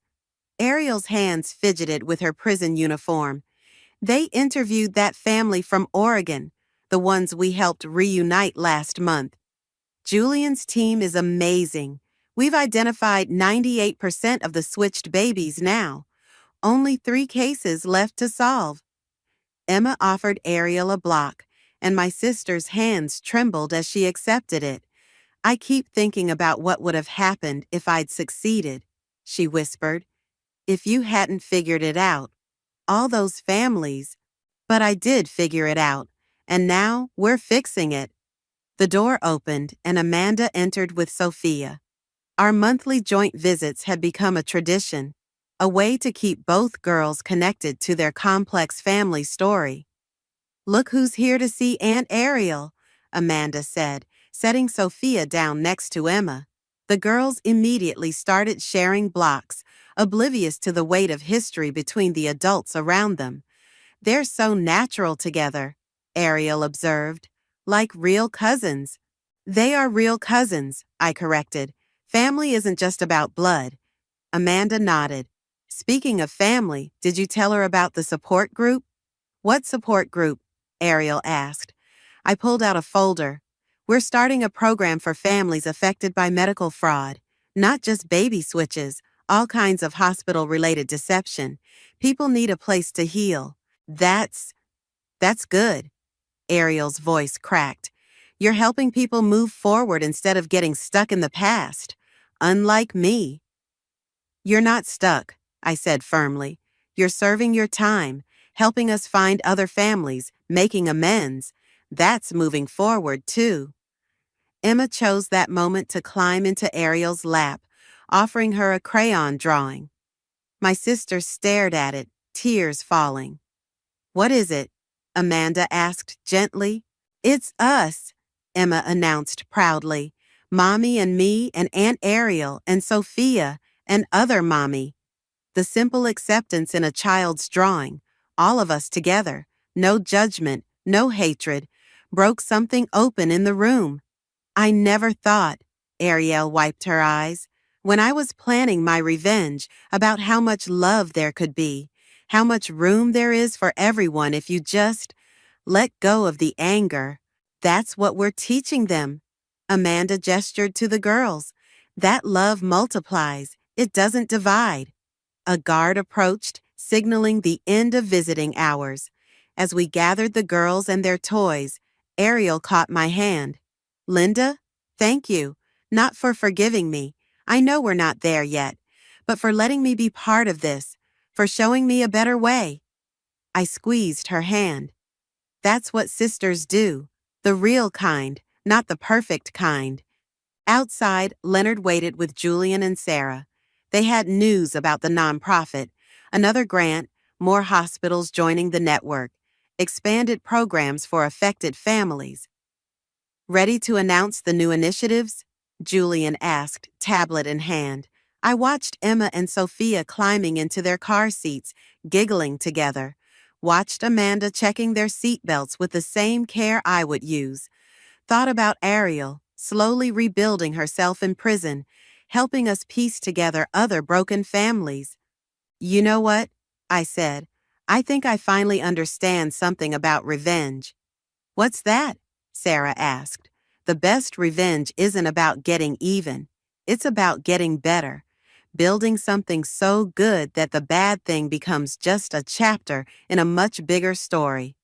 Ariel's hands fidgeted with her prison uniform. "They interviewed that family from Oregon, the ones we helped reunite last month. Julian's team is amazing. We've identified 98% of the switched babies now. Only 3 cases left to solve." Emma offered Ariel a block, and my sister's hands trembled as she accepted it. "I keep thinking about what would have happened if I'd succeeded," she whispered. "If you hadn't figured it out. All those families." But I did figure it out, and now we're fixing it. The door opened and Amanda entered with Sophia. Our monthly joint visits had become a tradition, a way to keep both girls connected to their complex family story. "Look who's here to see Aunt Ariel," Amanda said, setting Sophia down next to Emma. The girls immediately started sharing blocks, oblivious to the weight of history between the adults around them. "They're so natural together," Ariel observed. "Like real cousins." "They are real cousins," I corrected. "Family isn't just about blood." Amanda nodded. "Speaking of family, did you tell her about the support group?" "What support group?" Ariel asked. I pulled out a folder. "We're starting a program for families affected by medical fraud. Not just baby switches, all kinds of hospital-related deception. People need a place to heal." That's good." Ariel's voice cracked. You're helping people move forward instead of getting stuck in the past. Unlike me. You're not stuck, I said firmly. You're serving your time, helping us find other families, making amends. That's moving forward, too. Emma chose that moment to climb into Ariel's lap, offering her a crayon drawing. My sister stared at it, tears falling. What is it? Amanda asked gently. It's us, Emma announced proudly. Mommy and me and Aunt Ariel and Sophia and other mommy. The simple acceptance in a child's drawing, all of us together, no judgment, no hatred, broke something open in the room. I never thought, Ariel wiped her eyes, when I was planning my revenge about how much love there could be, how much room there is for everyone if you just let go of the anger. That's what we're teaching them. Amanda gestured to the girls. That love multiplies. It doesn't divide. A guard approached, signaling the end of visiting hours. As we gathered the girls and their toys, Ariel caught my hand. Linda, thank you, not for forgiving me. I know we're not there yet, but for letting me be part of this, for showing me a better way. I squeezed her hand. That's what sisters do, the real kind, not the perfect kind. Outside, Leonard waited with Julian and Sarah. They had news about the nonprofit, another grant, more hospitals joining the network, expanded programs for affected families. Ready to announce the new initiatives? Julian asked, tablet in hand. I watched Emma and Sophia climbing into their car seats, giggling together. Watched Amanda checking their seatbelts with the same care I would use. Thought about Ariel, slowly rebuilding herself in prison, helping us piece together other broken families. You know what? I said. I think I finally understand something about revenge. What's that? Sarah asked. The best revenge isn't about getting even. It's about getting better. Building something so good that the bad thing becomes just a chapter in a much bigger story.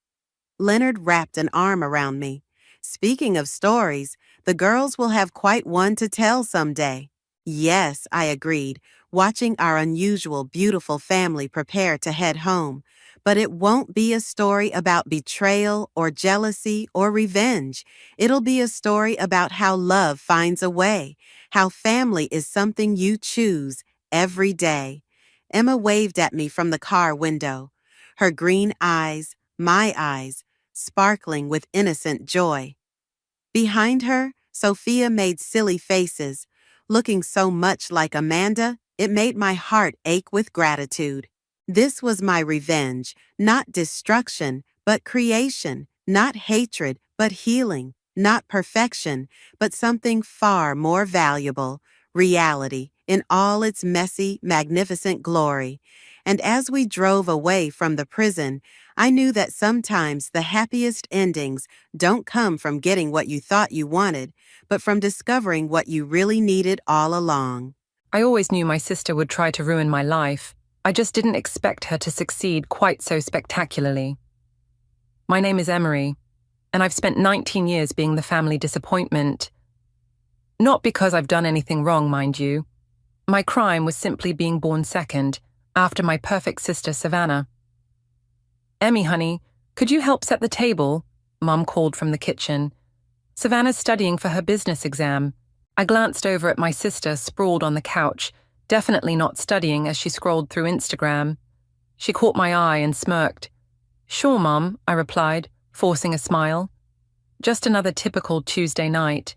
Leonard wrapped an arm around me. Speaking of stories, the girls will have quite one to tell someday. Yes, I agreed, watching our unusual, beautiful family prepare to head home. But it won't be a story about betrayal or jealousy or revenge. It'll be a story about how love finds a way, how family is something you choose every day. Emma waved at me from the car window, her green eyes, my eyes, sparkling with innocent joy. Behind her, Sophia made silly faces. Looking so much like Amanda, it made my heart ache with gratitude. This was my revenge, not destruction, but creation, not hatred, but healing, not perfection, but something far more valuable, reality, in all its messy, magnificent glory. And as we drove away from the prison, I knew that sometimes the happiest endings don't come from getting what you thought you wanted, but from discovering what you really needed all along. I always knew my sister would try to ruin my life. I just didn't expect her to succeed quite so spectacularly. My name is Emery, and I've spent 19 years being the family disappointment. Not because I've done anything wrong, mind you. My crime was simply being born second, after my perfect sister Savannah. Emmy, honey, could you help set the table? Mum called from the kitchen. Savannah's studying for her business exam. I glanced over at my sister sprawled on the couch, definitely not studying as she scrolled through Instagram. She caught my eye and smirked. Sure, Mum, I replied, forcing a smile. Just another typical Tuesday night.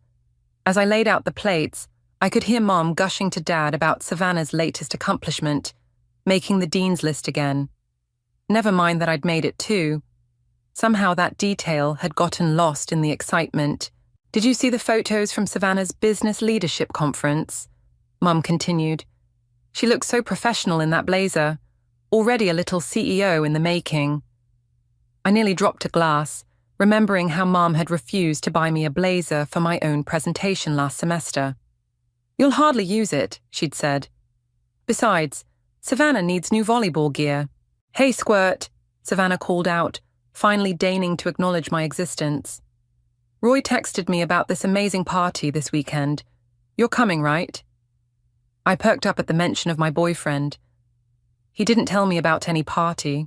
As I laid out the plates, I could hear Mom gushing to Dad about Savannah's latest accomplishment, making the dean's list again. Never mind that I'd made it too. Somehow that detail had gotten lost in the excitement. Did you see the photos from Savannah's business leadership conference? Mum continued. She looked so professional in that blazer, already a little CEO in the making. I nearly dropped a glass, remembering how Mum had refused to buy me a blazer for my own presentation last semester. You'll hardly use it, she'd said. Besides, Savannah needs new volleyball gear. Hey, Squirt, Savannah called out, finally deigning to acknowledge my existence. Roy texted me about this amazing party this weekend. You're coming, right? I perked up at the mention of my boyfriend. He didn't tell me about any party.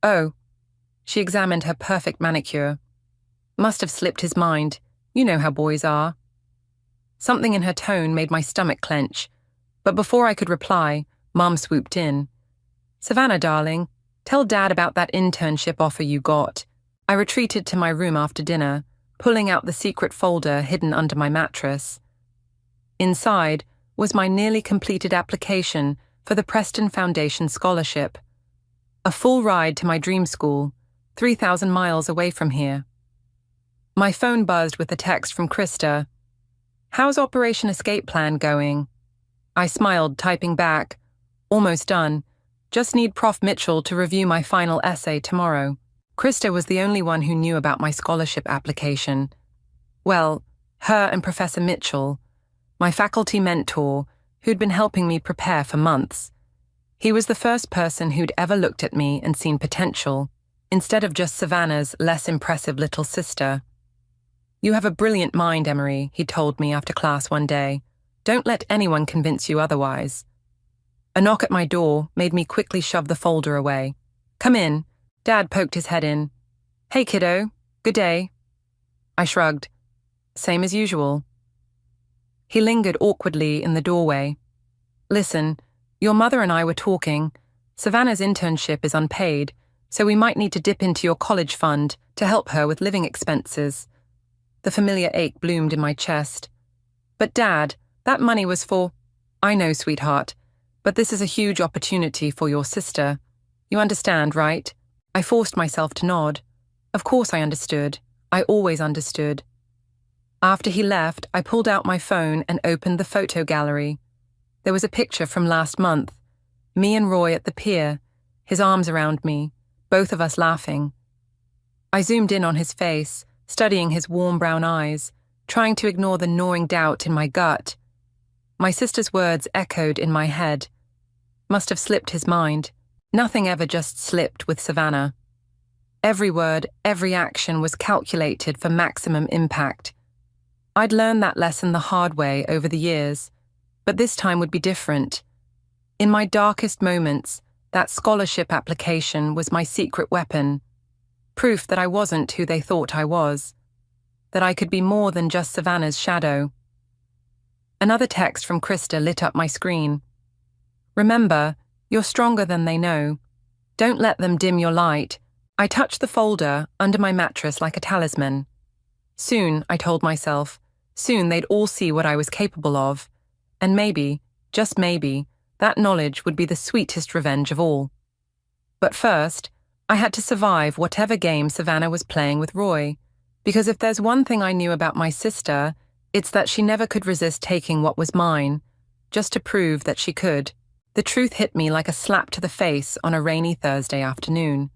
Oh, she examined her perfect manicure. Must have slipped his mind. You know how boys are. Something in her tone made my stomach clench, but before I could reply, Mum swooped in. Savannah, darling, tell Dad about that internship offer you got. I retreated to my room after dinner, pulling out the secret folder hidden under my mattress. Inside was my nearly completed application for the Preston Foundation Scholarship. A full ride to my dream school, 3,000 miles away from here. My phone buzzed with a text from Krista. How's Operation Escape Plan going? I smiled, typing back. Almost done. Just need Prof. Mitchell to review my final essay tomorrow. Krista was the only one who knew about my scholarship application. Well, her and Professor Mitchell, my faculty mentor, who'd been helping me prepare for months. He was the first person who'd ever looked at me and seen potential, instead of just Savannah's less impressive little sister. You have a brilliant mind, Emery, he told me after class one day. Don't let anyone convince you otherwise. A knock at my door made me quickly shove the folder away. Come in. Dad poked his head in. Hey, kiddo. Good day. I shrugged. Same as usual. He lingered awkwardly in the doorway. Listen, your mother and I were talking. Savannah's internship is unpaid, so we might need to dip into your college fund to help her with living expenses. The familiar ache bloomed in my chest. But Dad, that money was for... I know, sweetheart, but this is a huge opportunity for your sister. You understand, right? I forced myself to nod. Of course I understood. I always understood. After he left, I pulled out my phone and opened the photo gallery. There was a picture from last month. Me and Roy at the pier, his arms around me, both of us laughing. I zoomed in on his face, studying his warm brown eyes, trying to ignore the gnawing doubt in my gut. My sister's words echoed in my head. Must have slipped his mind. Nothing ever just slipped with Savannah. Every word, every action was calculated for maximum impact. I'd learned that lesson the hard way over the years, but this time would be different. In my darkest moments, that scholarship application was my secret weapon. Proof that I wasn't who they thought I was. That I could be more than just Savannah's shadow. Another text from Krista lit up my screen. Remember, you're stronger than they know. Don't let them dim your light. I touched the folder under my mattress like a talisman. Soon, I told myself, soon they'd all see what I was capable of. And maybe, just maybe, that knowledge would be the sweetest revenge of all. But first, I had to survive whatever game Savannah was playing with Roy, because if there's one thing I knew about my sister, it's that she never could resist taking what was mine, just to prove that she could. The truth hit me like a slap to the face on a rainy Thursday afternoon.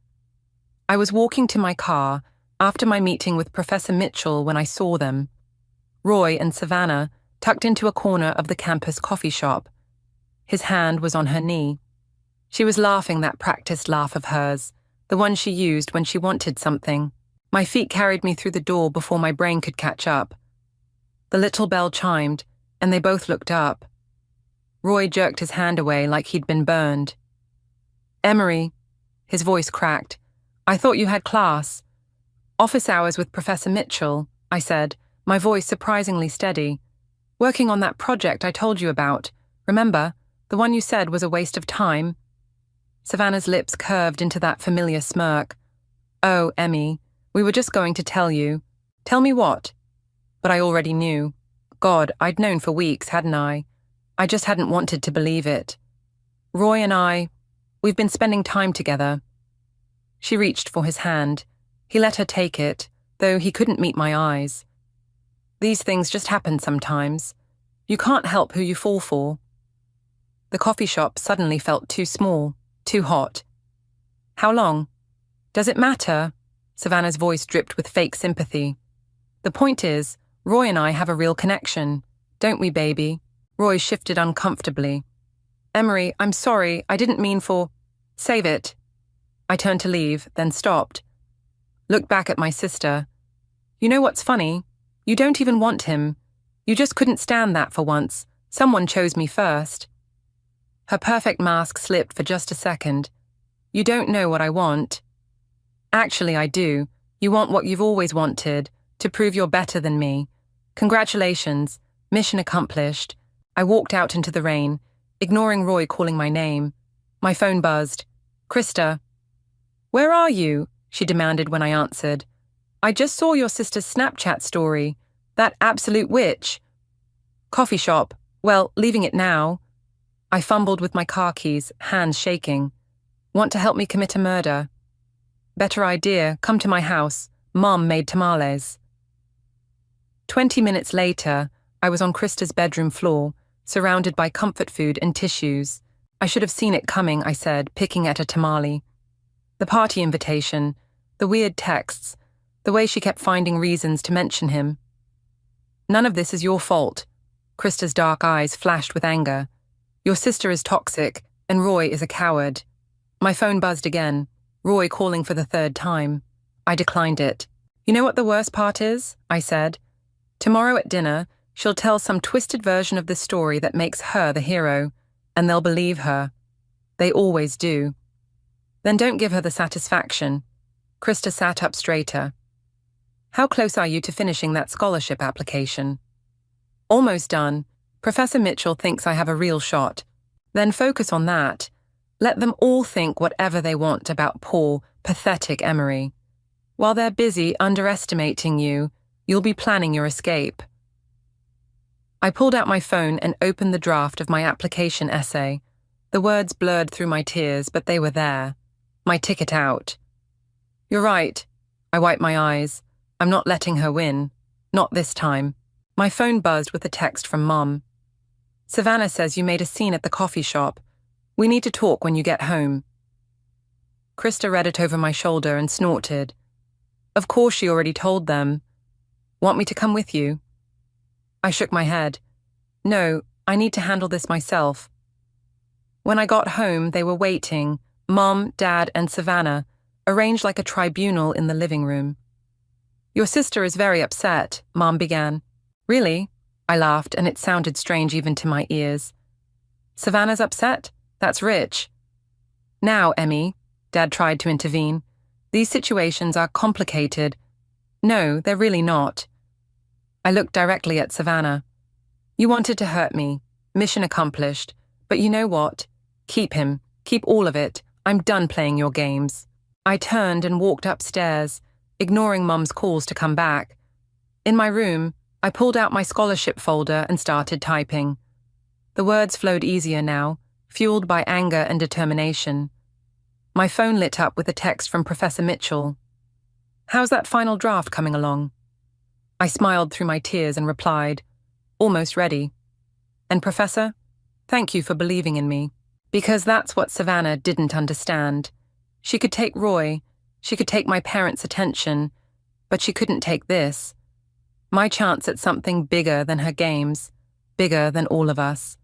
I was walking to my car after my meeting with Professor Mitchell when I saw them. Roy and Savannah tucked into a corner of the campus coffee shop. His hand was on her knee. She was laughing that practiced laugh of hers, the one she used when she wanted something. My feet carried me through the door before my brain could catch up. The little bell chimed, and they both looked up. Roy jerked his hand away like he'd been burned. Emery, his voice cracked. I thought you had class. Office hours with Professor Mitchell, I said, my voice surprisingly steady. Working on that project I told you about. Remember, the one you said was a waste of time? Savannah's lips curved into that familiar smirk. Oh, Emmy, we were just going to tell you. Tell me what? But I already knew. God, I'd known for weeks, hadn't I? I just hadn't wanted to believe it. Roy and we've been spending time together. She reached for his hand. He let her take it, though he couldn't meet my eyes. These things just happen sometimes. You can't help who you fall for. The coffee shop suddenly felt too small, too hot. How long? Does it matter? Savannah's voice dripped with fake sympathy. The point is, Roy and I have a real connection, don't we, baby? Roy shifted uncomfortably. Emery, I'm sorry, I didn't mean for... Save it. I turned to leave, then stopped. looked back at my sister. You know what's funny? You don't even want him. You just couldn't stand that for once. Someone chose me first. Her perfect mask slipped for just a second. You don't know what I want. Actually, I do. You want what you've always wanted, to prove you're better than me. Congratulations. Mission accomplished. I walked out into the rain, ignoring Roy calling my name. My phone buzzed. Krista. Where are you? She demanded when I answered. I just saw your sister's Snapchat story. That absolute witch. Coffee shop. Well, leaving it now. I fumbled with my car keys, hands shaking. Want to help me commit a murder? Better idea, come to my house. Mom made tamales. 20 minutes later, I was on Krista's bedroom floor, surrounded by comfort food and tissues. I should have seen it coming, I said, picking at a tamale. The party invitation, the weird texts, the way she kept finding reasons to mention him. None of this is your fault. Krista's dark eyes flashed with anger. Your sister is toxic, and Roy is a coward. My phone buzzed again, Roy calling for the third time. I declined it. You know what the worst part is? I said. Tomorrow at dinner, she'll tell some twisted version of the story that makes her the hero, and they'll believe her. They always do. Then don't give her the satisfaction. Krista sat up straighter. How close are you to finishing that scholarship application? Almost done. Professor Mitchell thinks I have a real shot. Then focus on that. Let them all think whatever they want about poor, pathetic Emery. While they're busy underestimating you, you'll be planning your escape. I pulled out my phone and opened the draft of my application essay. The words blurred through my tears, but they were there. My ticket out. You're right. I wiped my eyes. I'm not letting her win. Not this time. My phone buzzed with a text from Mom. Savannah says you made a scene at the coffee shop. We need to talk when you get home. Krista read it over my shoulder and snorted. Of course she already told them. Want me to come with you? I shook my head. No, I need to handle this myself. When I got home, they were waiting, Mom, Dad, and Savannah, arranged like a tribunal in the living room. Your sister is very upset, Mom began. Really? I laughed, and it sounded strange even to my ears. Savannah's upset? That's rich. Now, Emmy, Dad tried to intervene. These situations are complicated. No, they're really not. I looked directly at Savannah. You wanted to hurt me. Mission accomplished. But you know what? Keep him. Keep all of it. I'm done playing your games. I turned and walked upstairs, ignoring Mum's calls to come back. In my room, I pulled out my scholarship folder and started typing. The words flowed easier now, fueled by anger and determination. My phone lit up with a text from Professor Mitchell. How's that final draft coming along? I smiled through my tears and replied, almost ready. And Professor, thank you for believing in me. Because that's what Savannah didn't understand. She could take Roy, she could take my parents' attention, but she couldn't take this. My chance at something bigger than her games, bigger than all of us.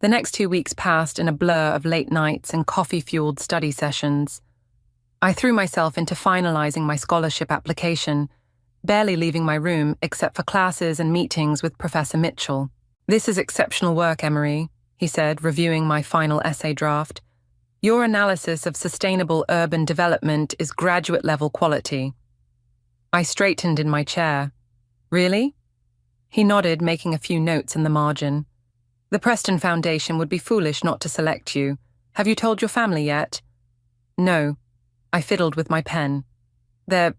The next 2 weeks passed in a blur of late nights and coffee-fueled study sessions. I threw myself into finalizing my scholarship application, barely leaving my room except for classes and meetings with Professor Mitchell. This is exceptional work, Emery, he said, reviewing my final essay draft. Your analysis of sustainable urban development is graduate-level quality. I straightened in my chair. Really? He nodded, making a few notes in the margin. The Preston Foundation would be foolish not to select you. Have you told your family yet? No. I fiddled with my pen. They're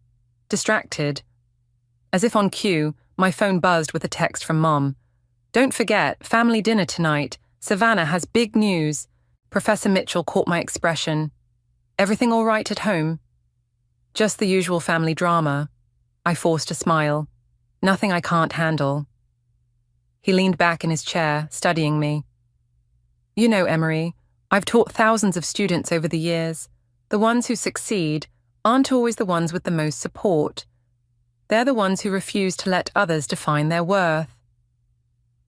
distracted. As if on cue, my phone buzzed with a text from Mom. Don't forget, family dinner tonight. Savannah has big news. Professor Mitchell caught my expression. Everything all right at home? Just the usual family drama. I forced a smile. Nothing I can't handle. He leaned back in his chair, studying me. You know, Emery, I've taught thousands of students over the years. The ones who succeed aren't always the ones with the most support. They're the ones who refuse to let others define their worth.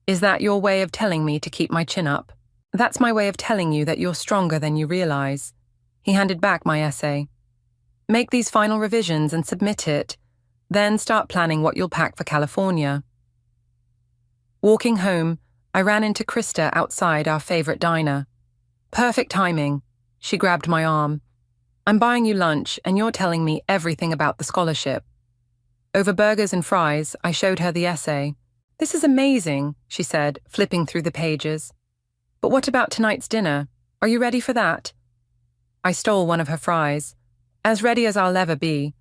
Is that your way of telling me to keep my chin up? That's my way of telling you that you're stronger than you realize. He handed back my essay. Make these final revisions and submit it. Then start planning what you'll pack for California. Walking home, I ran into Krista outside our favorite diner. Perfect timing. She grabbed my arm. I'm buying you lunch, and you're telling me everything about the scholarship. Over burgers and fries, I showed her the essay. This is amazing, she said, flipping through the pages. But what about tonight's dinner? Are you ready for that? I stole one of her fries. As ready as I'll ever be.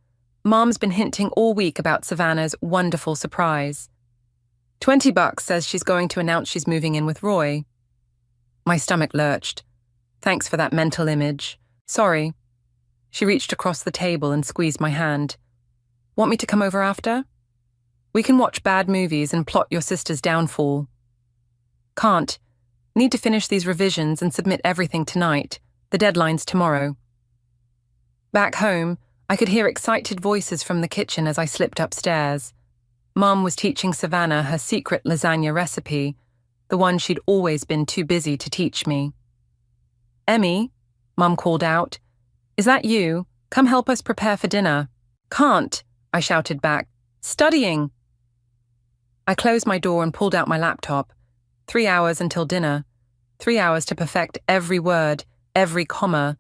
Mom's been hinting all week about Savannah's wonderful surprise. $20 says she's going to announce she's moving in with Roy. My stomach lurched. Thanks for that mental image. Sorry. She reached across the table and squeezed my hand. Want me to come over after? We can watch bad movies and plot your sister's downfall. Can't. Need to finish these revisions and submit everything tonight. The deadline's tomorrow. Back home, I could hear excited voices from the kitchen as I slipped upstairs. Mom was teaching Savannah her secret lasagna recipe, the one she'd always been too busy to teach me. Emmy, Mom called out. Is that you? Come help us prepare for dinner. Can't, I shouted back. Studying. I closed my door and pulled out my laptop. 3 hours until dinner. 3 hours to perfect every word, every comma.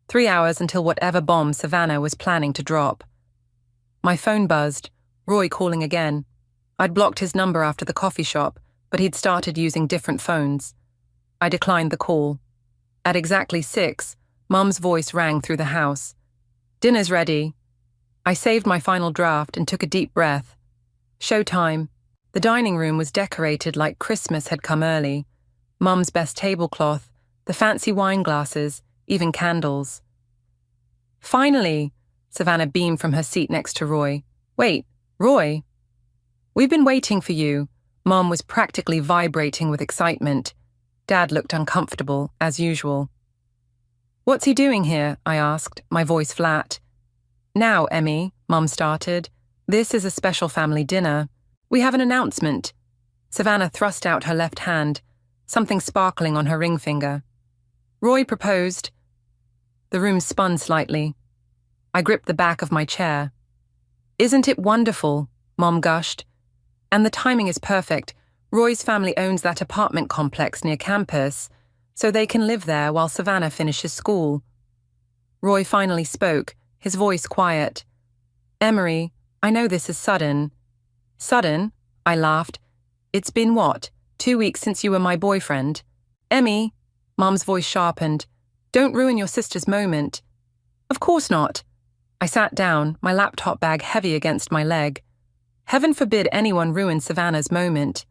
3 hours until whatever bomb Savannah was planning to drop. My phone buzzed, Roy calling again. I'd blocked his number after the coffee shop, but he'd started using different phones. I declined the call. At exactly 6, Mum's voice rang through the house. Dinner's ready. I saved my final draft and took a deep breath. Showtime. The dining room was decorated like Christmas had come early. Mum's best tablecloth, the fancy wine glasses, even candles. Finally, Savannah beamed from her seat next to Roy. Wait, Roy? We've been waiting for you. Mom was practically vibrating with excitement. Dad looked uncomfortable, as usual. What's he doing here? I asked, my voice flat. Now, Emmy, Mom started. This is a special family dinner. We have an announcement. Savannah thrust out her left hand, something sparkling on her ring finger. Roy proposed. The room spun slightly. I gripped the back of my chair. Isn't it wonderful? Mom gushed. And the timing is perfect. Roy's family owns that apartment complex near campus, so they can live there while Savannah finishes school. Roy finally spoke, his voice quiet. Emery, I know this is sudden. Sudden? I laughed. It's been what? 2 weeks since you were my boyfriend. Emmy, Mom's voice sharpened. Don't ruin your sister's moment. Of course not. I sat down, my laptop bag heavy against my leg. Heaven forbid anyone ruin Savannah's moment.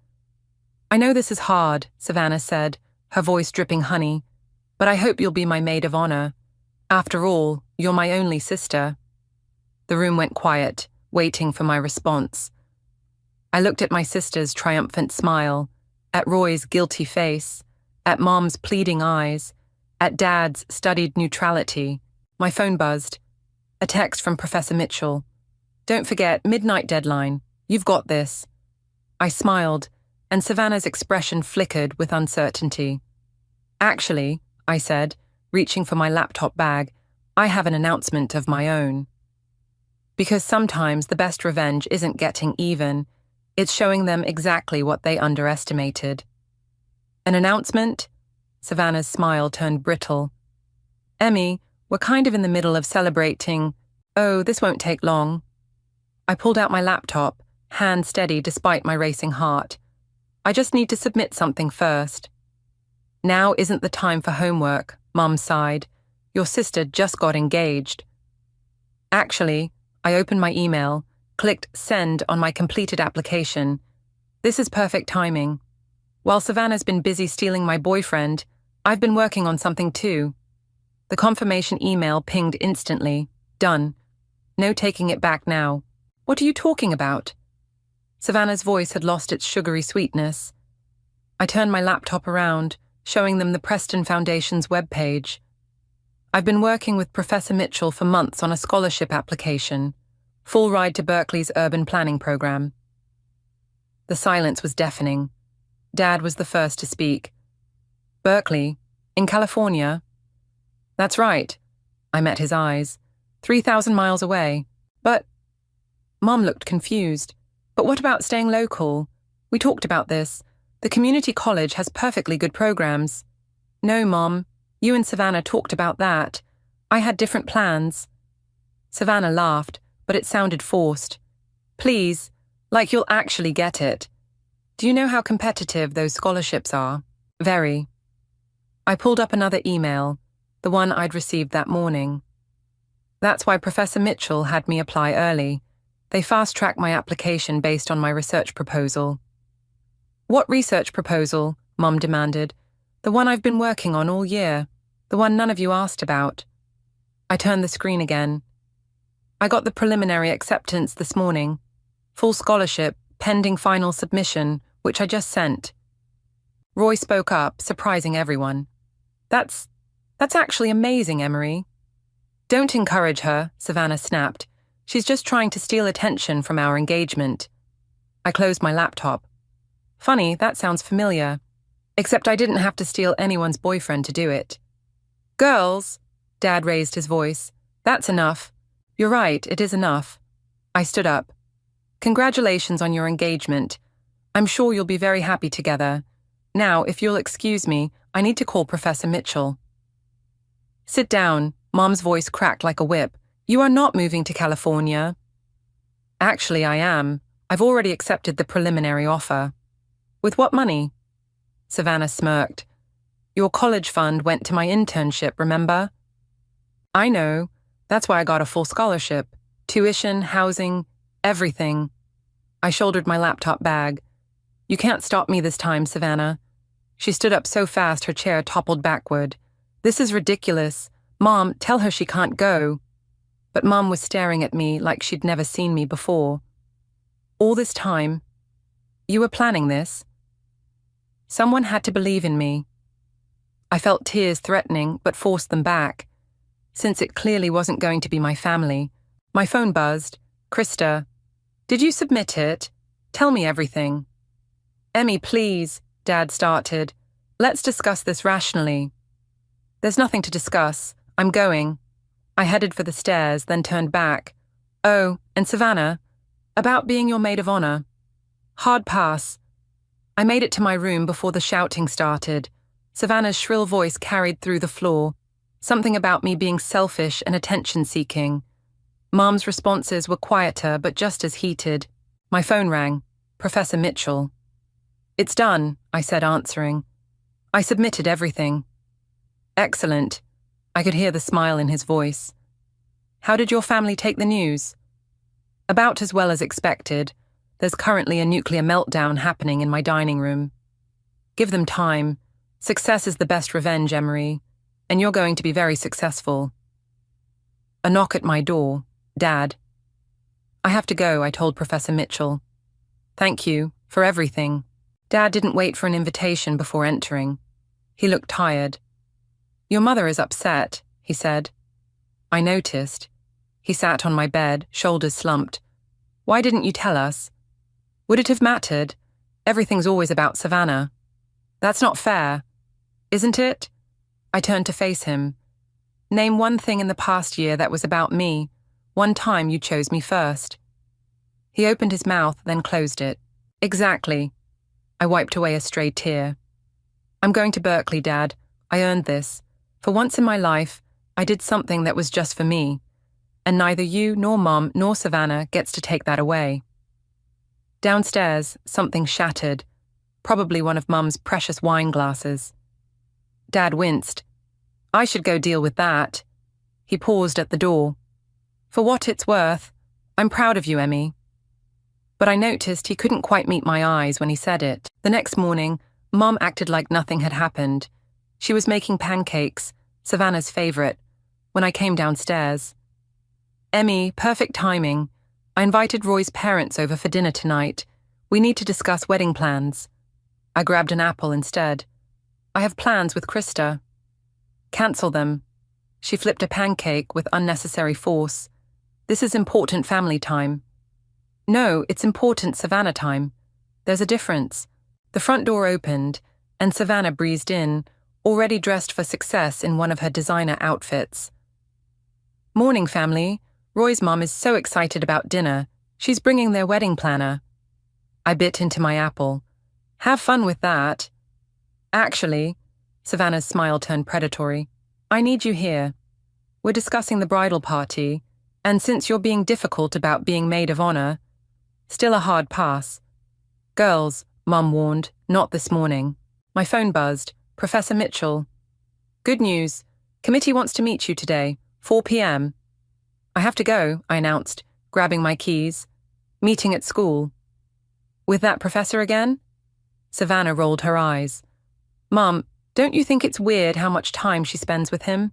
I know this is hard, Savannah said, her voice dripping honey, but I hope you'll be my maid of honor. After all, you're my only sister. The room went quiet, waiting for my response. I looked at my sister's triumphant smile, at Roy's guilty face, at Mom's pleading eyes, at Dad's studied neutrality. My phone buzzed. A text from Professor Mitchell. Don't forget, midnight deadline. You've got this. I smiled, and Savannah's expression flickered with uncertainty. Actually, I said, reaching for my laptop bag, I have an announcement of my own. Because sometimes the best revenge isn't getting even, it's showing them exactly what they underestimated. An announcement? Savannah's smile turned brittle. Emmy, we're kind of in the middle of celebrating. Oh, this won't take long. I pulled out my laptop, hand steady despite my racing heart. I just need to submit something first. Now isn't the time for homework, Mum sighed. Your sister just got engaged. Actually, I opened my email, clicked send on my completed application. This is perfect timing. While Savannah's been busy stealing my boyfriend, I've been working on something too. The confirmation email pinged instantly. Done. No taking it back now. What are you talking about? Savannah's voice had lost its sugary sweetness. I turned my laptop around, showing them the Preston Foundation's webpage. I've been working with Professor Mitchell for months on a scholarship application, full ride to Berkeley's urban planning program. The silence was deafening. Dad was the first to speak. Berkeley? In California? That's right. I met his eyes. 3,000 miles away. But Mom looked confused. But what about staying local? We talked about this. The community college has perfectly good programs. No, Mom. You and Savannah talked about that. I had different plans. Savannah laughed, but it sounded forced. Please, like you'll actually get it. Do you know how competitive those scholarships are? Very. I pulled up another email, the one I'd received that morning. That's why Professor Mitchell had me apply early. They fast-tracked my application based on my research proposal. What research proposal? Mom demanded. The one I've been working on all year. The one none of you asked about. I turned the screen again. I got the preliminary acceptance this morning. Full scholarship, pending final submission, which I just sent. Roy spoke up, surprising everyone. That's actually amazing, Emery. Don't encourage her, Savannah snapped. She's just trying to steal attention from our engagement. I closed my laptop. Funny, that sounds familiar. Except I didn't have to steal anyone's boyfriend to do it. Girls, Dad raised his voice. That's enough. You're right, it is enough. I stood up. Congratulations on your engagement. I'm sure you'll be very happy together. Now, if you'll excuse me, I need to call Professor Mitchell. Sit down, Mom's voice cracked like a whip. You are not moving to California. Actually, I am. I've already accepted the preliminary offer. With what money? Savannah smirked. Your college fund went to my internship, remember? I know. That's why I got a full scholarship. Tuition, housing, everything. I shouldered my laptop bag. You can't stop me this time, Savannah. She stood up so fast her chair toppled backward. This is ridiculous. Mom, tell her she can't go. But Mom was staring at me like she'd never seen me before. All this time, you were planning this? Someone had to believe in me. I felt tears threatening, but forced them back. Since it clearly wasn't going to be my family. My phone buzzed. Krista. Did you submit it? Tell me everything. Emmy, please, Dad started. Let's discuss this rationally. There's nothing to discuss. I'm going. I headed for the stairs, then turned back. Oh, and Savannah, about being your maid of honor. Hard pass. I made it to my room before the shouting started. Savannah's shrill voice carried through the floor. Something about me being selfish and attention-seeking. Mom's responses were quieter, but just as heated. My phone rang. Professor Mitchell. It's done, I said, answering. I submitted everything. Excellent. I could hear the smile in his voice. How did your family take the news? About as well as expected. There's currently a nuclear meltdown happening in my dining room. Give them time. Success is the best revenge, Emery. And you're going to be very successful. A knock at my door. Dad. I have to go, I told Professor Mitchell. Thank you, for everything. Dad didn't wait for an invitation before entering. He looked tired. Your mother is upset, he said. I noticed. He sat on my bed, shoulders slumped. Why didn't you tell us? Would it have mattered? Everything's always about Savannah. That's not fair. Isn't it? I turned to face him. Name one thing in the past year that was about me. One time you chose me first. He opened his mouth, then closed it. Exactly. I wiped away a stray tear. I'm going to Berkeley, Dad. I earned this. For once in my life, I did something that was just for me. And neither you, nor Mom, nor Savannah gets to take that away. Downstairs, something shattered. Probably one of Mum's precious wine glasses. Dad winced. I should go deal with that. He paused at the door. For what it's worth, I'm proud of you, Emmy. But I noticed he couldn't quite meet my eyes when he said it. The next morning, Mom acted like nothing had happened. She was making pancakes, Savannah's favorite, when I came downstairs. Emmy, perfect timing. I invited Roy's parents over for dinner tonight. We need to discuss wedding plans. I grabbed an apple instead. I have plans with Krista. Cancel them. She flipped a pancake with unnecessary force. This is important family time. No, it's important Savannah time. There's a difference. The front door opened, and Savannah breezed in, already dressed for success in one of her designer outfits. Morning, family. Roy's mom is so excited about dinner. She's bringing their wedding planner. I bit into my apple. Have fun with that. Actually, Savannah's smile turned predatory. I need you here. We're discussing the bridal party, and since you're being difficult about being maid of honor, still a hard pass. Girls, Mum warned, not this morning. My phone buzzed. Professor Mitchell. Good news. Committee wants to meet you today, 4 p.m. I have to go, I announced, grabbing my keys. Meeting at school. With that professor again? Savannah rolled her eyes. Mum, don't you think it's weird how much time she spends with him?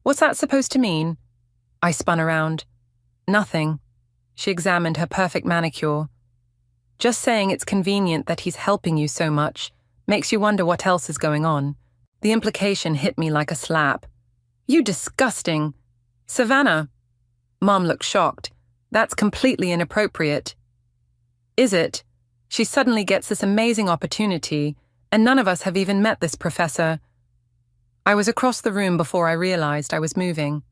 What's that supposed to mean? I spun around. Nothing. She examined her perfect manicure. Just saying it's convenient that he's helping you so much makes you wonder what else is going on. The implication hit me like a slap. You disgusting. Savannah. Mom looked shocked. That's completely inappropriate. Is it? She suddenly gets this amazing opportunity, and none of us have even met this professor. I was across the room before I realized I was moving.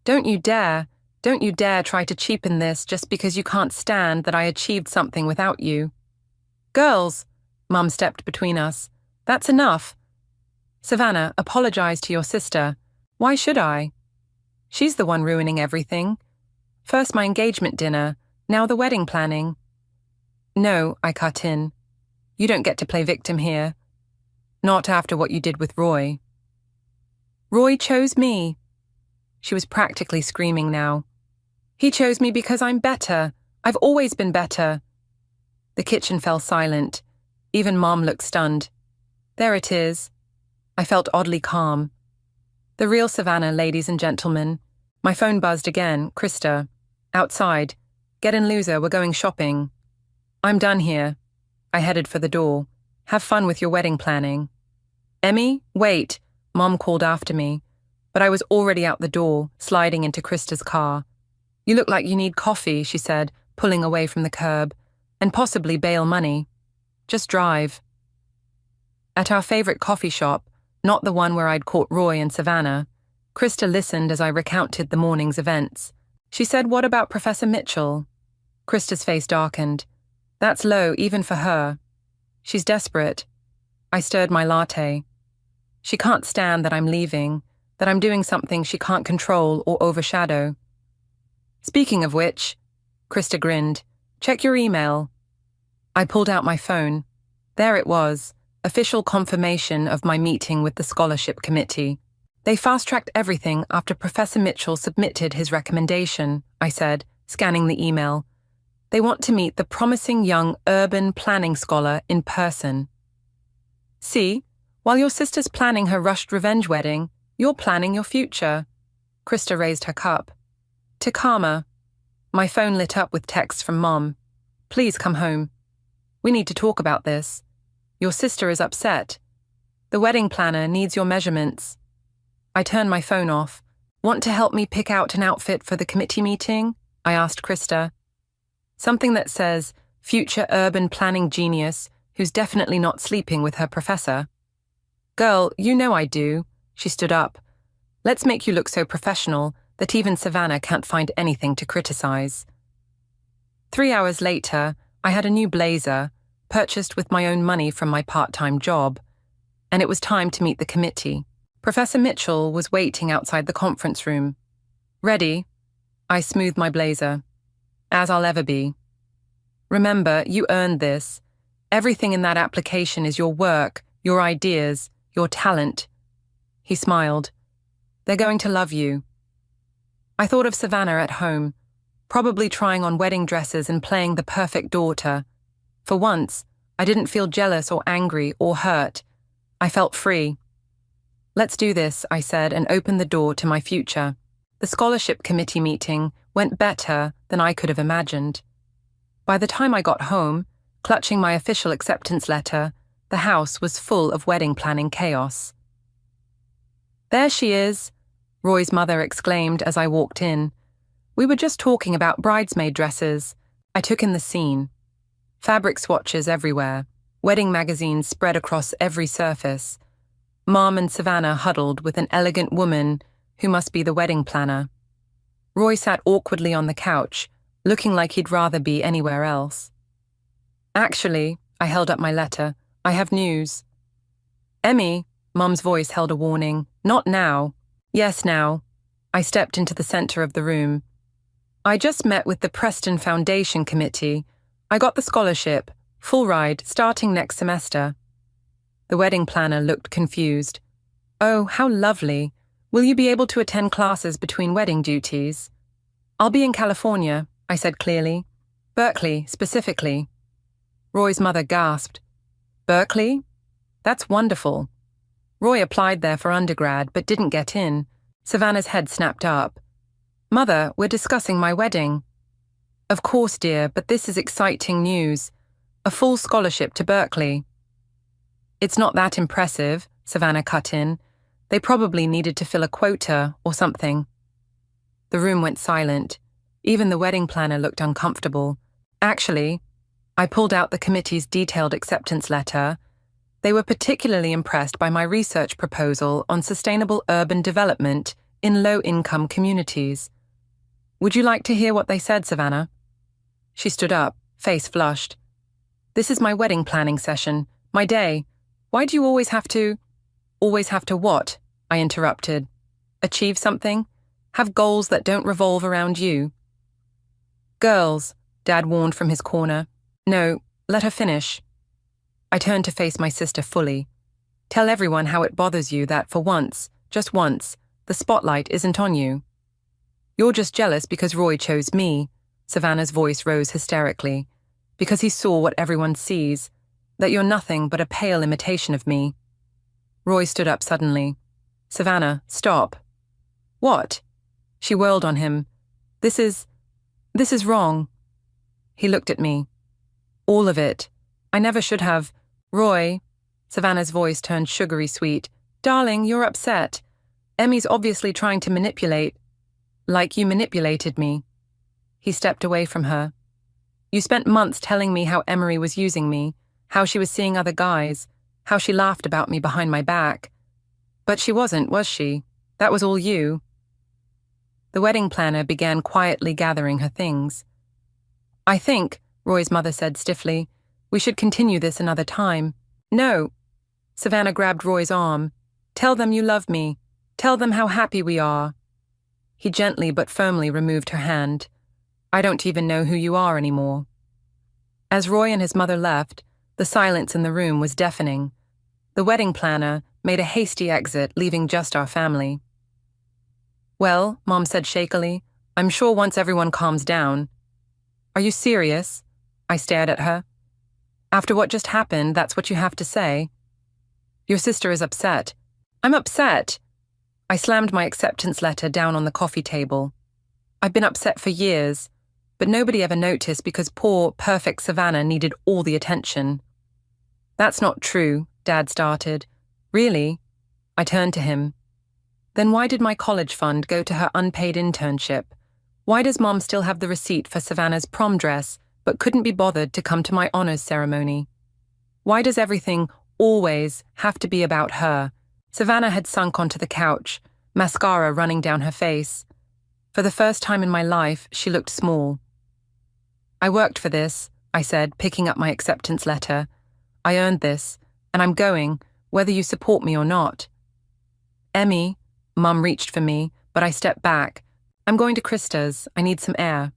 Don't you dare try to cheapen this just because you can't stand that I achieved something without you. Girls, Mum stepped between us. That's enough. Savannah, apologize to your sister. Why should I? She's the one ruining everything. First my engagement dinner, now the wedding planning. No, I cut in. You don't get to play victim here. Not after what you did with Roy. Roy chose me. She was practically screaming now. He chose me because I'm better. I've always been better. The kitchen fell silent. Even Mom looked stunned. There it is. I felt oddly calm. The real Savannah, ladies and gentlemen. My phone buzzed again. Krista. Outside. Get in, loser, we're going shopping. I'm done here. I headed for the door. Have fun with your wedding planning. Emmy, wait, Mom called after me. But I was already out the door, sliding into Krista's car. You look like you need coffee, she said, pulling away from the curb. And possibly bail money. Just drive. At our favorite coffee shop, not the one where I'd caught Roy and Savannah, Krista listened as I recounted the morning's events. She said, what about Professor Mitchell? Krista's face darkened. That's low, even for her. She's desperate. I stirred my latte. She can't stand that I'm leaving, that I'm doing something she can't control or overshadow. Speaking of which, Krista grinned, check your email. I pulled out my phone. There it was, official confirmation of my meeting with the scholarship committee. They fast-tracked everything after Professor Mitchell submitted his recommendation, I said, scanning the email. They want to meet the promising young urban planning scholar in person. See, while your sister's planning her rushed revenge wedding, you're planning your future. Krista raised her cup. To Karma. My phone lit up with texts from Mom. Please come home. We need to talk about this. Your sister is upset. The wedding planner needs your measurements. I turned my phone off. Want to help me pick out an outfit for the committee meeting? I asked Krista. Something that says, future urban planning genius who's definitely not sleeping with her professor. Girl, you know I do. She stood up. Let's make you look so professional that even Savannah can't find anything to criticize. 3 hours later, I had a new blazer, purchased with my own money from my part-time job, and it was time to meet the committee. Professor Mitchell was waiting outside the conference room. Ready? I smoothed my blazer. As I'll ever be. Remember, you earned this. Everything in that application is your work, your ideas, your talent. He smiled. They're going to love you. I thought of Savannah at home, probably trying on wedding dresses and playing the perfect daughter. For once, I didn't feel jealous or angry or hurt. I felt free. Let's do this, I said, and opened the door to my future. The scholarship committee meeting went better than I could have imagined. By the time I got home, clutching my official acceptance letter, the house was full of wedding planning chaos. There she is, Roy's mother exclaimed as I walked in. We were just talking about bridesmaid dresses. I took in the scene. Fabric swatches everywhere, wedding magazines spread across every surface. Mom and Savannah huddled with an elegant woman who must be the wedding planner. Roy sat awkwardly on the couch, looking like he'd rather be anywhere else. Actually, I held up my letter, I have news. Emmy, Mum's voice held a warning. Not now. Yes, now. I stepped into the center of the room. I just met with the Preston Foundation Committee. I got the scholarship, full ride, starting next semester. The wedding planner looked confused. Oh, how lovely. Will you be able to attend classes between wedding duties? I'll be in California, I said clearly. Berkeley, specifically. Roy's mother gasped. Berkeley? That's wonderful. Roy applied there for undergrad but didn't get in. Savannah's head snapped up. Mother, we're discussing my wedding. Of course, dear, but this is exciting news. A full scholarship to Berkeley. It's not that impressive, Savannah cut in. They probably needed to fill a quota or something. The room went silent. Even the wedding planner looked uncomfortable. Actually, I pulled out the committee's detailed acceptance letter. They were particularly impressed by my research proposal on sustainable urban development in low-income communities. Would you like to hear what they said, Savannah? She stood up, face flushed. This is my wedding planning session, my day. Why do you always have to... Always have to what? I interrupted. Achieve something? Have goals that don't revolve around you? Girls, Dad warned from his corner. No, let her finish. I turned to face my sister fully. Tell everyone how it bothers you that for once, just once, the spotlight isn't on you. You're just jealous because Roy chose me, Savannah's voice rose hysterically, because he saw what everyone sees, that you're nothing but a pale imitation of me. Roy stood up suddenly. Savannah, stop. What? She whirled on him. This is wrong. He looked at me. All of it. I never should have. Roy, Savannah's voice turned sugary sweet. Darling, you're upset. Emmy's obviously trying to manipulate. Like you manipulated me. He stepped away from her. You spent months telling me how Emery was using me, how she was seeing other guys, how she laughed about me behind my back. But she wasn't, was she? That was all you. The wedding planner began quietly gathering her things. I think, Roy's mother said stiffly, we should continue this another time. No. Savannah grabbed Roy's arm. Tell them you love me. Tell them how happy we are. He gently but firmly removed her hand. I don't even know who you are anymore. As Roy and his mother left, the silence in the room was deafening. The wedding planner made a hasty exit, leaving just our family. Well, Mom said shakily, I'm sure once everyone calms down. Are you serious? I stared at her. After what just happened, that's what you have to say? Your sister is upset. I'm upset. I slammed my acceptance letter down on the coffee table. I've been upset for years, but nobody ever noticed because poor, perfect Savannah needed all the attention. That's not true, Dad started. Really? I turned to him. Then why did my college fund go to her unpaid internship? Why does Mom still have the receipt for Savannah's prom dress, but couldn't be bothered to come to my honors ceremony? Why does everything always have to be about her? Savannah had sunk onto the couch, mascara running down her face. For the first time in my life, she looked small. I worked for this, I said, picking up my acceptance letter. I earned this, and I'm going, whether you support me or not. Emmy, Mum reached for me, but I stepped back. I'm going to Krista's. I need some air.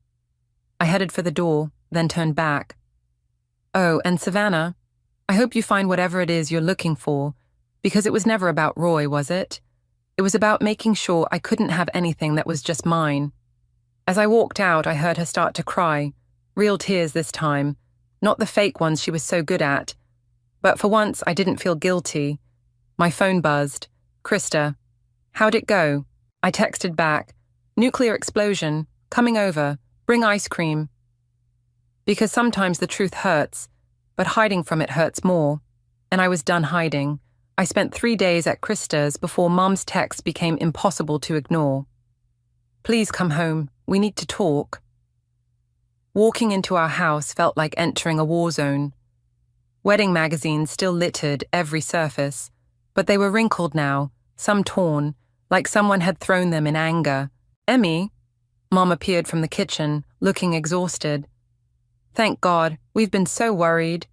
I headed for the door, then turned back. Oh, and Savannah, I hope you find whatever it is you're looking for, because it was never about Roy, was it? It was about making sure I couldn't have anything that was just mine. As I walked out, I heard her start to cry. Real tears this time, not the fake ones she was so good at. But for once, I didn't feel guilty. My phone buzzed. Krista. How'd it go? I texted back. Nuclear explosion. Coming over. Bring ice cream. Because sometimes the truth hurts, but hiding from it hurts more. And I was done hiding. I spent 3 days at Krista's before Mom's texts became impossible to ignore. Please come home. We need to talk. Walking into our house felt like entering a war zone. Wedding magazines still littered every surface, but they were wrinkled now, some torn, like someone had thrown them in anger. Emmy? Mom appeared from the kitchen, looking exhausted. Thank God, we've been so worried.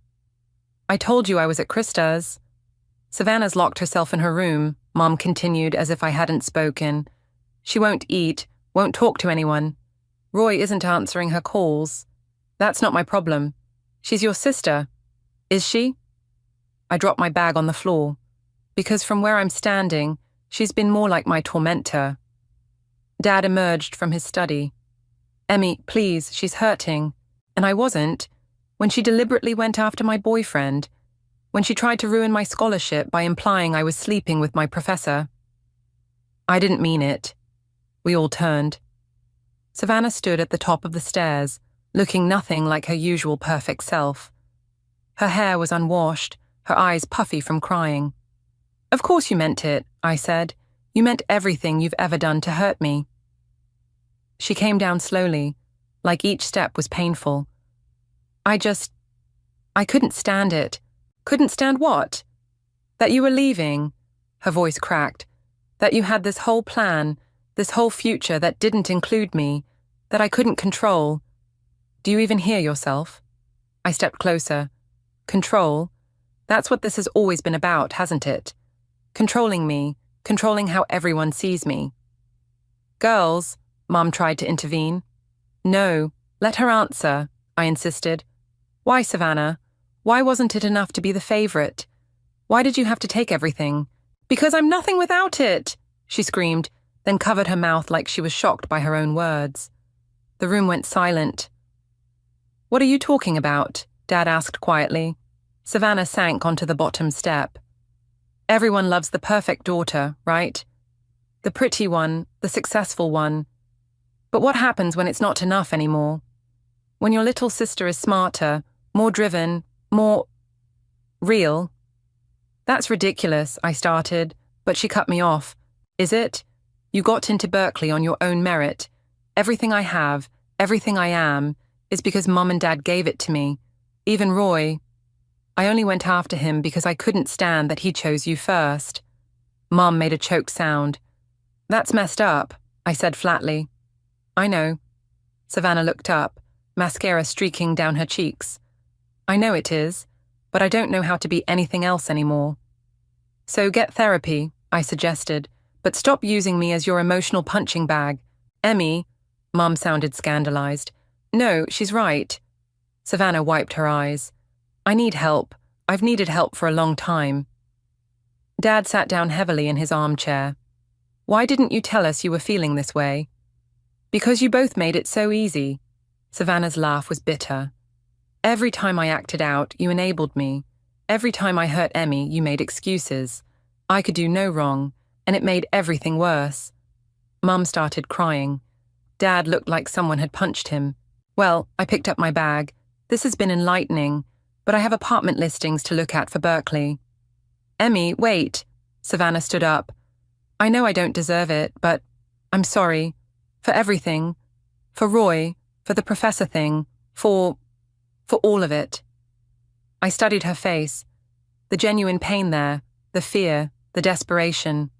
I told you I was at Krista's. Savannah's locked herself in her room, Mom continued as if I hadn't spoken. She won't eat, won't talk to anyone. Roy isn't answering her calls. That's not my problem. She's your sister. Is she? I dropped my bag on the floor, because from where I'm standing, she's been more like my tormentor. Dad emerged from his study. Emmy, please, she's hurting. And I wasn't. When she deliberately went after my boyfriend. When she tried to ruin my scholarship by implying I was sleeping with my professor. I didn't mean it. We all turned. Savannah stood at the top of the stairs, looking nothing like her usual perfect self. Her hair was unwashed, her eyes puffy from crying. Of course you meant it, I said. You meant everything you've ever done to hurt me. She came down slowly, like each step was painful. I couldn't stand it. Couldn't stand what? That you were leaving, her voice cracked. That you had this whole plan, this whole future that didn't include me, that I couldn't control. Do you even hear yourself? I stepped closer. Control? That's what this has always been about, hasn't it? Controlling me, controlling how everyone sees me. Girls, Mom tried to intervene. No, let her answer, I insisted. Why, Savannah? Why wasn't it enough to be the favorite? Why did you have to take everything? Because I'm nothing without it, she screamed, then covered her mouth like she was shocked by her own words. The room went silent. What are you talking about? Dad asked quietly. Savannah sank onto the bottom step. Everyone loves the perfect daughter, right? The pretty one, the successful one. But what happens when it's not enough anymore? When your little sister is smarter, more driven, more real? That's ridiculous, I started, but she cut me off. Is it? You got into Berkeley on your own merit. Everything I have, everything I am, is because Mum and Dad gave it to me. Even Roy. I only went after him because I couldn't stand that he chose you first. Mum made a choked sound. That's messed up, I said flatly. I know. Savannah looked up, mascara streaking down her cheeks. I know it is, but I don't know how to be anything else anymore. So get therapy, I suggested, but stop using me as your emotional punching bag. Emmy, Mum sounded scandalized. No, she's right. Savannah wiped her eyes. I need help. I've needed help for a long time. Dad sat down heavily in his armchair. Why didn't you tell us you were feeling this way? Because you both made it so easy. Savannah's laugh was bitter. Every time I acted out, you enabled me. Every time I hurt Emmy, you made excuses. I could do no wrong, and it made everything worse. Mum started crying. Dad looked like someone had punched him. Well, I picked up my bag. This has been enlightening, but I have apartment listings to look at for Berkeley. Emmy, wait. Savannah stood up. I know I don't deserve it, but I'm sorry. For everything. For Roy. For the professor thing. For all of it. I studied her face. The genuine pain there. The fear. The desperation.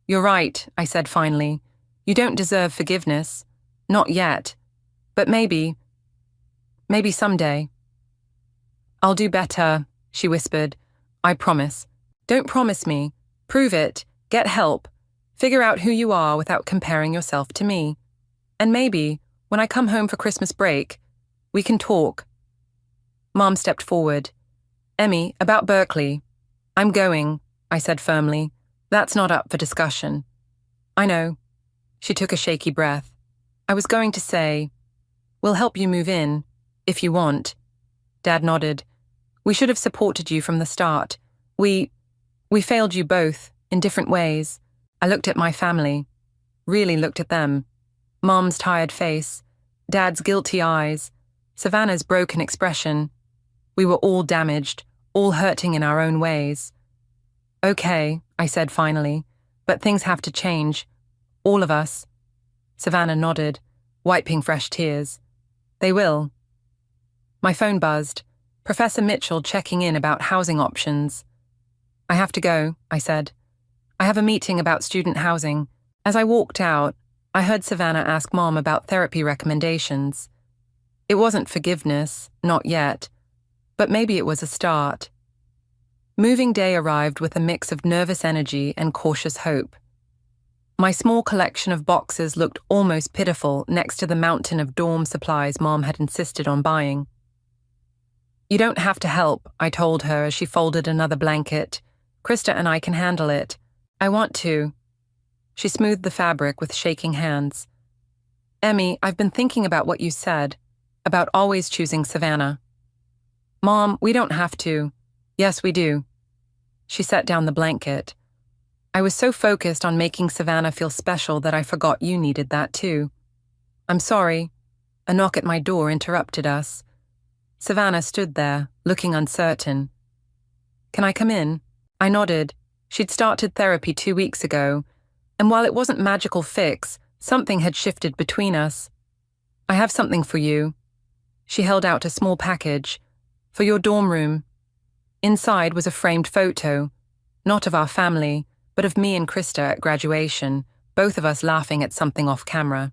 You're right, I said finally. You don't deserve forgiveness. Not yet. But maybe someday. I'll do better, she whispered. I promise. Don't promise me. Prove it. Get help. Figure out who you are without comparing yourself to me. And maybe, when I come home for Christmas break, we can talk. Mom stepped forward. Emmy, about Berkeley. I'm going, I said firmly. That's not up for discussion. I know. She took a shaky breath. I was going to say, we'll help you move in, if you want. Dad nodded. We should have supported you from the start. We failed you both, in different ways. I looked at my family. Really looked at them. Mom's tired face. Dad's guilty eyes. Savannah's broken expression. We were all damaged, all hurting in our own ways. Okay, I said finally, but things have to change. All of us. Savannah nodded, wiping fresh tears. They will. My phone buzzed. Professor Mitchell checking in about housing options. I have to go, I said. I have a meeting about student housing. As I walked out, I heard Savannah ask Mom about therapy recommendations. It wasn't forgiveness, not yet, but maybe it was a start. Moving day arrived with a mix of nervous energy and cautious hope. My small collection of boxes looked almost pitiful next to the mountain of dorm supplies Mom had insisted on buying. "You don't have to help," I told her as she folded another blanket. "Krista and I can handle it. I want to." She smoothed the fabric with shaking hands. "Emmy, I've been thinking about what you said, about always choosing Savannah." "Mom, we don't have to." "Yes, we do." She set down the blanket. "I was so focused on making Savannah feel special that I forgot you needed that too." "I'm sorry." A knock at my door interrupted us. Savannah stood there, looking uncertain. "Can I come in?" I nodded. She'd started therapy 2 weeks ago, and while it wasn't magical fix, something had shifted between us. "I have something for you." She held out a small package. "For your dorm room." Inside was a framed photo, not of our family, but of me and Krista at graduation, both of us laughing at something off camera.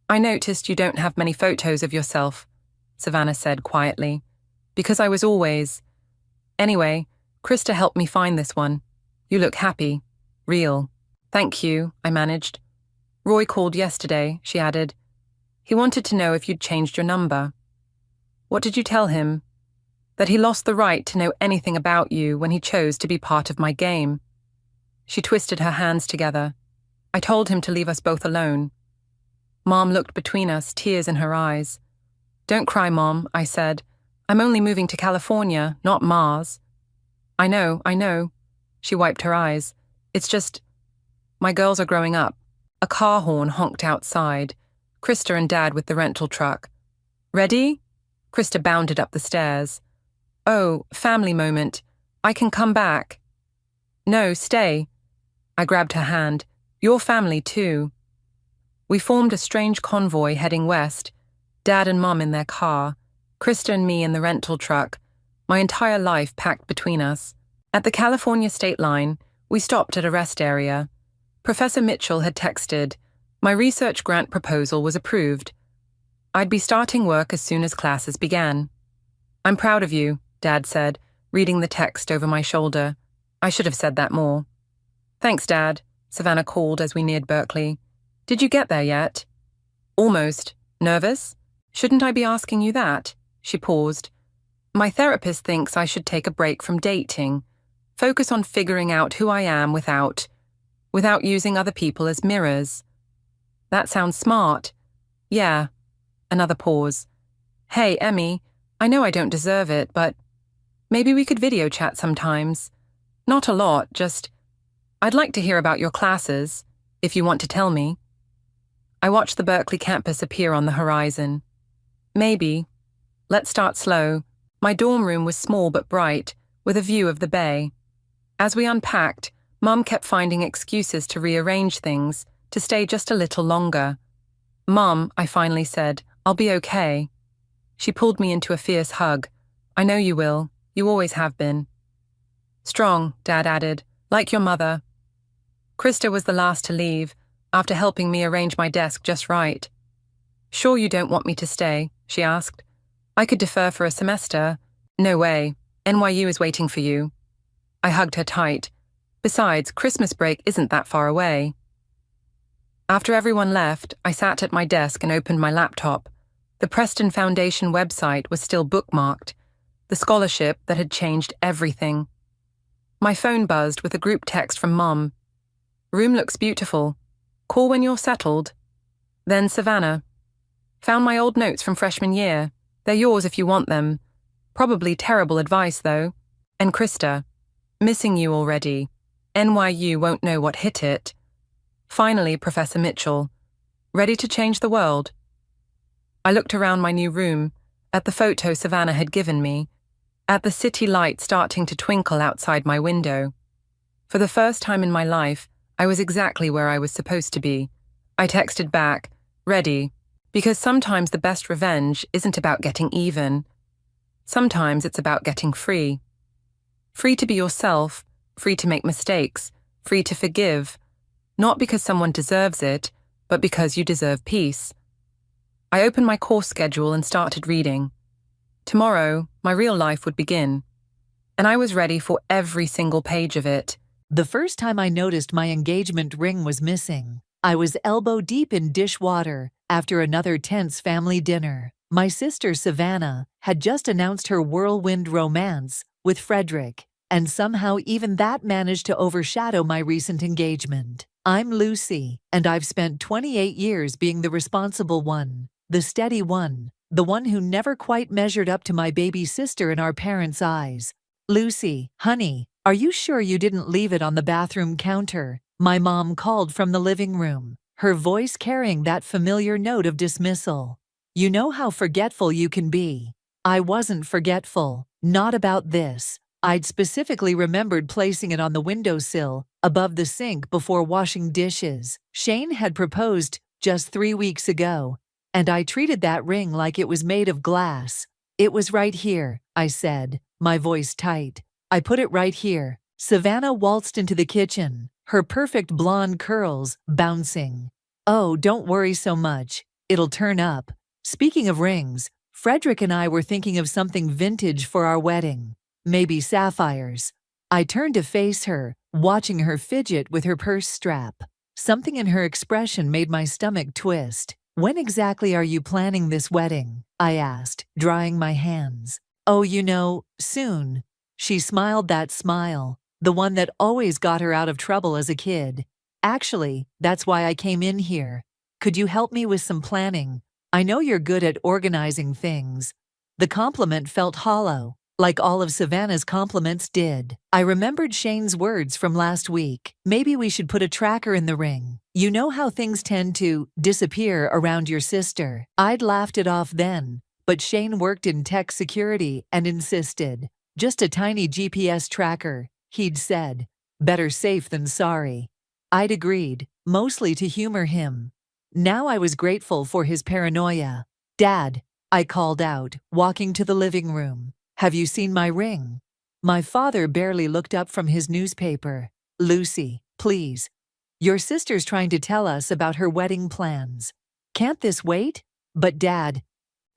"I noticed you don't have many photos of yourself," Savannah said quietly, "because I was always. Anyway, Krista helped me find this one. You look happy. Real." "Thank you," I managed. "Roy called yesterday," she added. "He wanted to know if you'd changed your number." "What did you tell him?" "That he lost the right to know anything about you when he chose to be part of my game." She twisted her hands together. "I told him to leave us both alone." Mom looked between us, tears in her eyes. "Don't cry, Mom," I said. "I'm only moving to California, not Mars." I know. She wiped her eyes. "It's just, my girls are growing up." A car horn honked outside. Krista and Dad with the rental truck. "Ready?" Krista bounded up the stairs. "Oh, family moment. I can come back." "No, stay." I grabbed her hand. "Your family too." We formed a strange convoy heading west, Dad and Mom in their car, Krista and me in the rental truck, my entire life packed between us. At the California state line, we stopped at a rest area. Professor Mitchell had texted, "My research grant proposal was approved. I'd be starting work as soon as classes began." "I'm proud of you," Dad said, reading the text over my shoulder. I should have said that more. "Thanks, Dad," Savannah called as we neared Berkeley. "Did you get there yet?" "Almost. Nervous?" "Shouldn't I be asking you that?" She paused. "My therapist thinks I should take a break from dating, focus on figuring out who I am without using other people as mirrors." "That sounds smart." "Yeah." Another pause. "Hey, Emmy, I know I don't deserve it, but maybe we could video chat sometimes. Not a lot, just, I'd like to hear about your classes, if you want to tell me." I watched the Berkeley campus appear on the horizon. "Maybe. Let's start slow." My dorm room was small but bright, with a view of the bay. As we unpacked, Mum kept finding excuses to rearrange things, to stay just a little longer. "Mum," I finally said, "I'll be okay." She pulled me into a fierce hug. "I know you will. You always have been." "Strong," Dad added, "like your mother." Krista was the last to leave, after helping me arrange my desk just right. "Sure you don't want me to stay?" she asked. "I could defer for a semester." "No way. NYU is waiting for you." I hugged her tight. Besides, Christmas break isn't that far away. After everyone left, I sat at my desk and opened my laptop. The Preston Foundation website was still bookmarked, the scholarship that had changed everything. My phone buzzed with a group text from Mom. "Room looks beautiful. Call when you're settled." Then Savannah. "Found my old notes from freshman year. They're yours if you want them. Probably terrible advice, though." And Krista. "Missing you already. NYU won't know what hit it." Finally, Professor Mitchell. "Ready to change the world?" I looked around my new room, at the photo Savannah had given me, at the city light starting to twinkle outside my window. For the first time in my life, I was exactly where I was supposed to be. I texted back, "Ready," because sometimes the best revenge isn't about getting even. Sometimes it's about getting free. Free to be yourself, free to make mistakes, free to forgive. Not because someone deserves it, but because you deserve peace. I opened my course schedule and started reading. Tomorrow, my real life would begin, and I was ready for every single page of it. The first time I noticed my engagement ring was missing, I was elbow deep in dishwater after another tense family dinner. My sister Savannah had just announced her whirlwind romance with Frederick, and somehow even that managed to overshadow my recent engagement. I'm Lucy, and I've spent 28 years being the responsible one, the steady one, the one who never quite measured up to my baby sister in our parents' eyes. Lucy, honey, are you sure you didn't leave it on the bathroom counter? My mom called from the living room, her voice carrying that familiar note of dismissal. You know how forgetful you can be. I wasn't forgetful, not about this. I'd specifically remembered placing it on the windowsill, above the sink before washing dishes. Shane had proposed just 3 weeks ago, and I treated that ring like it was made of glass. It was right here, I said, my voice tight. I put it right here. Savannah waltzed into the kitchen, her perfect blonde curls bouncing. Oh, don't worry so much. It'll turn up. Speaking of rings, Frederick and I were thinking of something vintage for our wedding. Maybe sapphires. I turned to face her, watching her fidget with her purse strap. Something in her expression made my stomach twist. When exactly are you planning this wedding? I asked, drying my hands. Oh, soon. She smiled that smile, the one that always got her out of trouble as a kid. Actually, that's why I came in here. Could you help me with some planning? I know you're good at organizing things. The compliment felt hollow, like all of Savannah's compliments did. I remembered Shane's words from last week. Maybe we should put a tracker in the ring. You know how things tend to disappear around your sister. I'd laughed it off then, but Shane worked in tech security and insisted. Just a tiny GPS tracker, he'd said. Better safe than sorry. I'd agreed, mostly to humor him. Now I was grateful for his paranoia. Dad, I called out, walking to the living room. Have you seen my ring? My father barely looked up from his newspaper. Lucy, please. Your sister's trying to tell us about her wedding plans. Can't this wait? But Dad.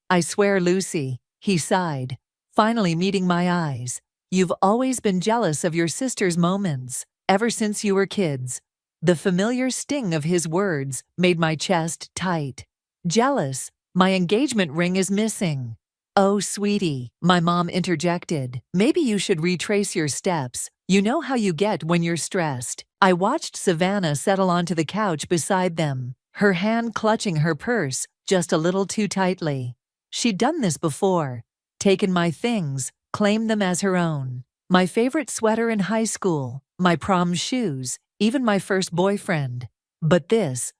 I swear, Lucy, he sighed, finally meeting my eyes. You've always been jealous of your sister's moments, ever since you were kids. The familiar sting of his words made my chest tight. Jealous, my engagement ring is missing. Oh, sweetie, my mom interjected. Maybe you should retrace your steps. You know how you get when you're stressed. I watched Savannah settle onto the couch beside them, her hand clutching her purse just a little too tightly. She'd done this before. Taken my things, claimed them as her own. My favorite sweater in high school, my prom shoes, even my first boyfriend. But this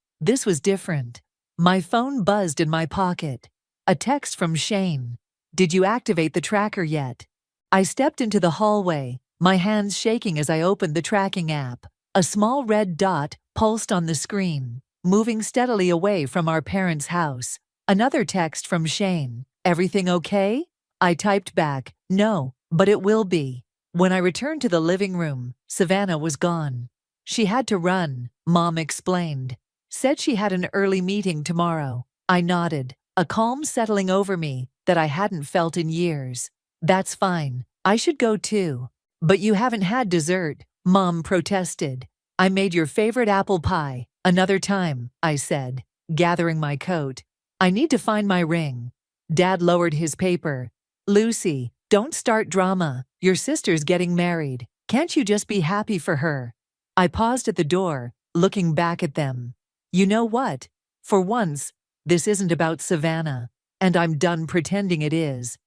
was different. My phone buzzed in my pocket. A text from Shane. Did you activate the tracker yet? I stepped into the hallway, my hands shaking as I opened the tracking app. A small red dot pulsed on the screen, moving steadily away from our parents' house. Another text from Shane. Everything okay? I typed back, no, but it will be. When I returned to the living room, Savannah was gone. She had to run, Mom explained. Said she had an early meeting tomorrow. I nodded, a calm settling over me that I hadn't felt in years. That's fine. I should go too. But you haven't had dessert, Mom protested. I made your favorite apple pie. Another time, I said, gathering my coat. I need to find my ring. Dad lowered his paper. Lucy, don't start drama. Your sister's getting married. Can't you just be happy for her? I paused at the door, looking back at them. You know what? For once, this isn't about Savannah, and I'm done pretending it is.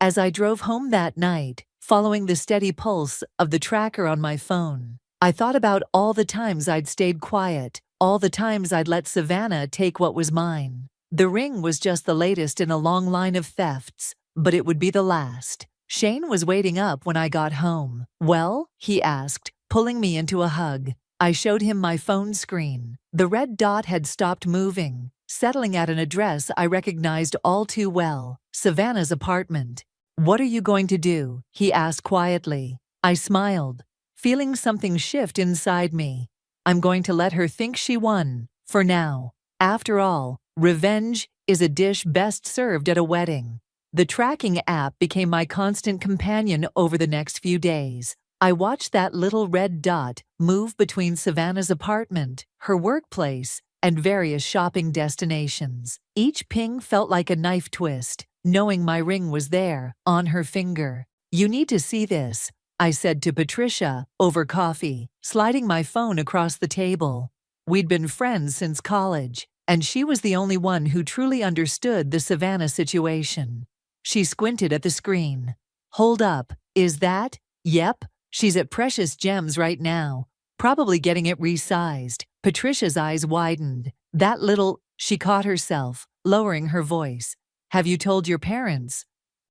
As I drove home that night, following the steady pulse of the tracker on my phone, I thought about all the times I'd stayed quiet, all the times I'd let Savannah take what was mine. The ring was just the latest in a long line of thefts, but it would be the last. Shane was waiting up when I got home. Well, he asked, pulling me into a hug. I showed him my phone screen. The red dot had stopped moving, settling at an address I recognized all too well, Savannah's apartment. What are you going to do? He asked quietly. I smiled, feeling something shift inside me. I'm going to let her think she won, for now. After all, revenge is a dish best served at a wedding. The tracking app became my constant companion over the next few days. I watched that little red dot move between Savannah's apartment, her workplace, and various shopping destinations. Each ping felt like a knife twist, knowing my ring was there, on her finger. "You need to see this," I said to Patricia, over coffee, sliding my phone across the table. We'd been friends since college, and she was the only one who truly understood the Savannah situation. She squinted at the screen. "Hold up, is that?" "Yep, she's at Precious Gems right now, probably getting it resized." Patricia's eyes widened. "That little—" She caught herself, lowering her voice. "Have you told your parents?"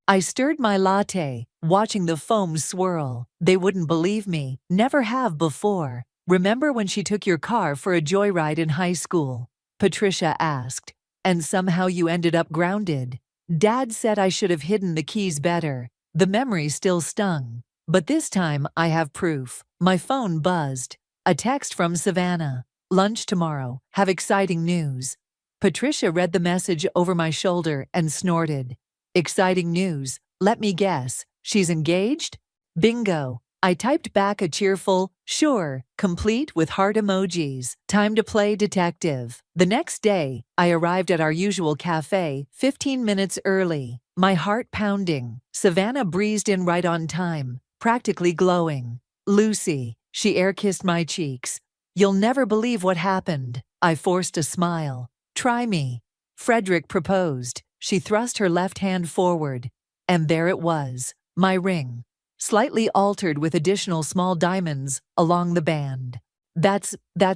I stirred my latte, watching the foam swirl. "They wouldn't believe me, never have before." "Remember when she took your car for a joyride in high school?" Patricia asked. "And somehow you ended up grounded." Dad said I should have hidden the keys better. The memory still stung. But this time I have proof. My phone buzzed. A text from Savannah. "Lunch tomorrow. Have exciting news." Patricia read the message over my shoulder and snorted. "Exciting news. Let me guess. She's engaged?" Bingo. I typed back a cheerful, "Sure," complete with heart emojis. Time to play detective. The next day, I arrived at our usual cafe 15 minutes early, my heart pounding. Savannah breezed in right on time, practically glowing. "Lucy," she air-kissed my cheeks. "You'll never believe what happened." I forced a smile. "Try me." Frederick proposed. She thrust her left hand forward. And there it was, my ring. Slightly altered with additional small diamonds along the band. That's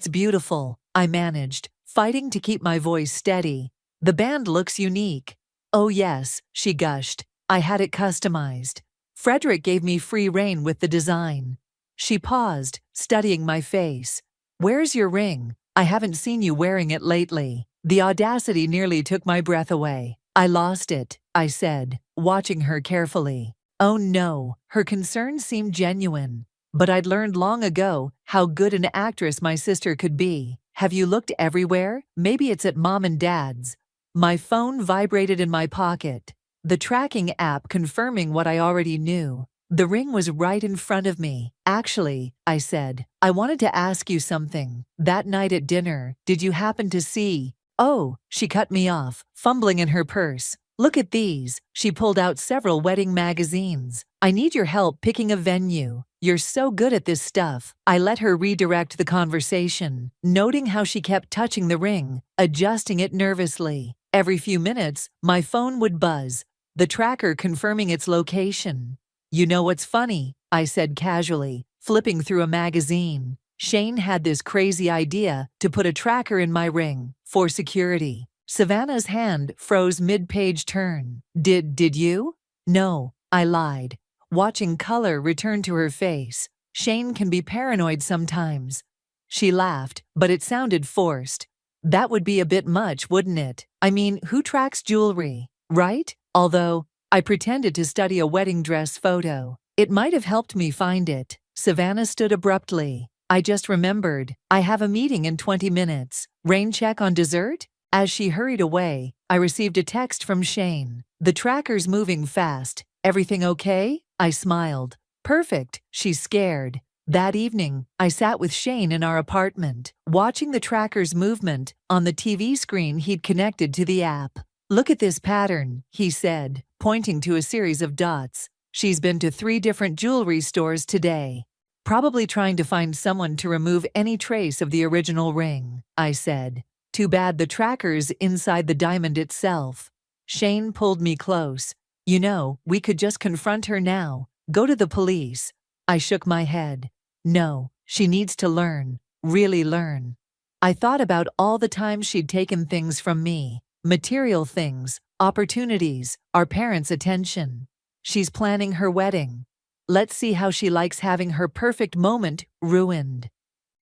beautiful," I managed, fighting to keep my voice steady. "The band looks unique." "Oh yes," she gushed. "I had it customized. Frederick gave me free rein with the design." She paused, studying my face. "Where's your ring? I haven't seen you wearing it lately." The audacity nearly took my breath away. "I lost it," I said, watching her carefully. Oh no, her concern seemed genuine. But I'd learned long ago how good an actress my sister could be. "Have you looked everywhere? Maybe it's at Mom and Dad's." My phone vibrated in my pocket. The tracking app confirming what I already knew. The ring was right in front of me. "Actually," I said, "I wanted to ask you something. That night at dinner, did you happen to see—" "Oh," she cut me off, fumbling in her purse. "Look at these." She pulled out several wedding magazines. "I need your help picking a venue. You're so good at this stuff." I let her redirect the conversation, noting how she kept touching the ring, adjusting it nervously. Every few minutes, my phone would buzz, the tracker confirming its location. "You know what's funny?" I said casually, flipping through a magazine. "Shane had this crazy idea to put a tracker in my ring, for security." Savannah's hand froze mid-page turn. Did you?" "No," I lied, watching color return to her face. "Shane can be paranoid sometimes." She laughed, but it sounded forced. "That would be a bit much, wouldn't it? I mean, who tracks jewelry, right?" Although, I pretended to study a wedding dress photo. It might have helped me find it. Savannah stood abruptly. "I just remembered. I have a meeting in 20 minutes. Rain check on dessert?" As she hurried away, I received a text from Shane. "The tracker's moving fast. Everything okay?" I smiled. "Perfect." She's scared. That evening, I sat with Shane in our apartment, watching the tracker's movement on the TV screen he'd connected to the app. "Look at this pattern," he said, pointing to a series of dots. "She's been to 3 different jewelry stores today. Probably trying to find someone to remove any trace of the original ring," I said. "Too bad the tracker's inside the diamond itself." Shane pulled me close. "You know, we could just confront her now. Go to the police." I shook my head. "No, she needs to learn. Really learn." I thought about all the times she'd taken things from me. Material things, opportunities, our parents' attention. She's planning her wedding. Let's see how she likes having her perfect moment ruined.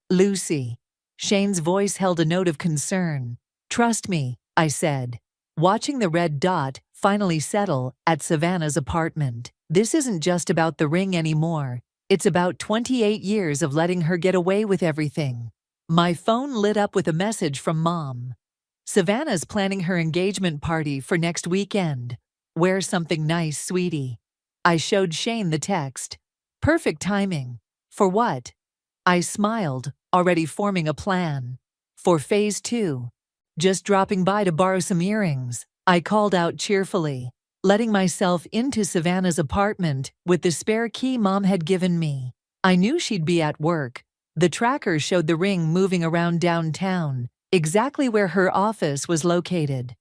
"Lucy." Shane's voice held a note of concern. "Trust me," I said, watching the red dot finally settle at Savannah's apartment. "This isn't just about the ring anymore. It's about 28 years of letting her get away with everything." My phone lit up with a message from Mom. Savannah's planning her engagement party for next weekend. Wear something nice, sweetie. I showed Shane the text. Perfect timing. For what? I smiled, already forming a plan. For phase 2. Just dropping by to borrow some earrings, I called out cheerfully, letting myself into Savannah's apartment with the spare key Mom had given me. I knew she'd be at work. The tracker showed the ring moving around downtown, exactly where her office was located.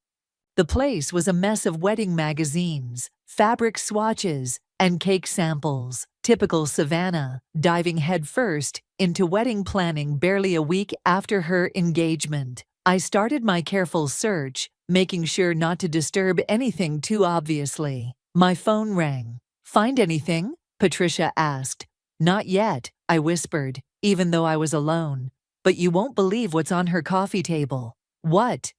The place was a mess of wedding magazines, fabric swatches, and cake samples. Typical Savannah, diving headfirst into wedding planning barely a week after her engagement. I started my careful search, making sure not to disturb anything too obviously. My phone rang. "Find anything?" Patricia asked. "Not yet," I whispered, even though I was alone. "But you won't believe what's on her coffee table." "What?"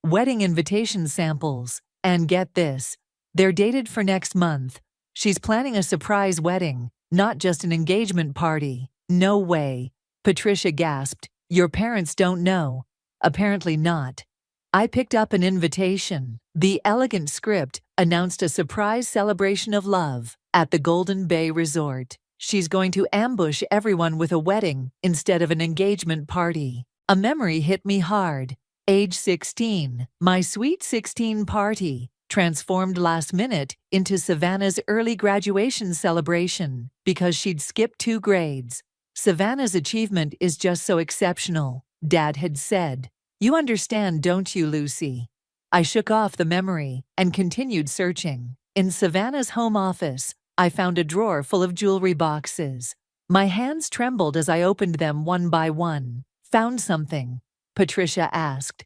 "Wedding invitation samples. And get this, they're dated for next month. She's planning a surprise wedding, not just an engagement party." "No way," Patricia gasped. "Your parents don't know." "Apparently not." I picked up an invitation. The elegant script announced a surprise celebration of love at the Golden Bay Resort. She's going to ambush everyone with a wedding instead of an engagement party. A memory hit me hard. Age 16, my sweet 16 party, transformed last minute into Savannah's early graduation celebration because she'd skipped 2 grades. "Savannah's achievement is just so exceptional," Dad had said. "You understand, don't you, Lucy?" I shook off the memory and continued searching. In Savannah's home office, I found a drawer full of jewelry boxes. My hands trembled as I opened them one by one. "Found something?" Patricia asked.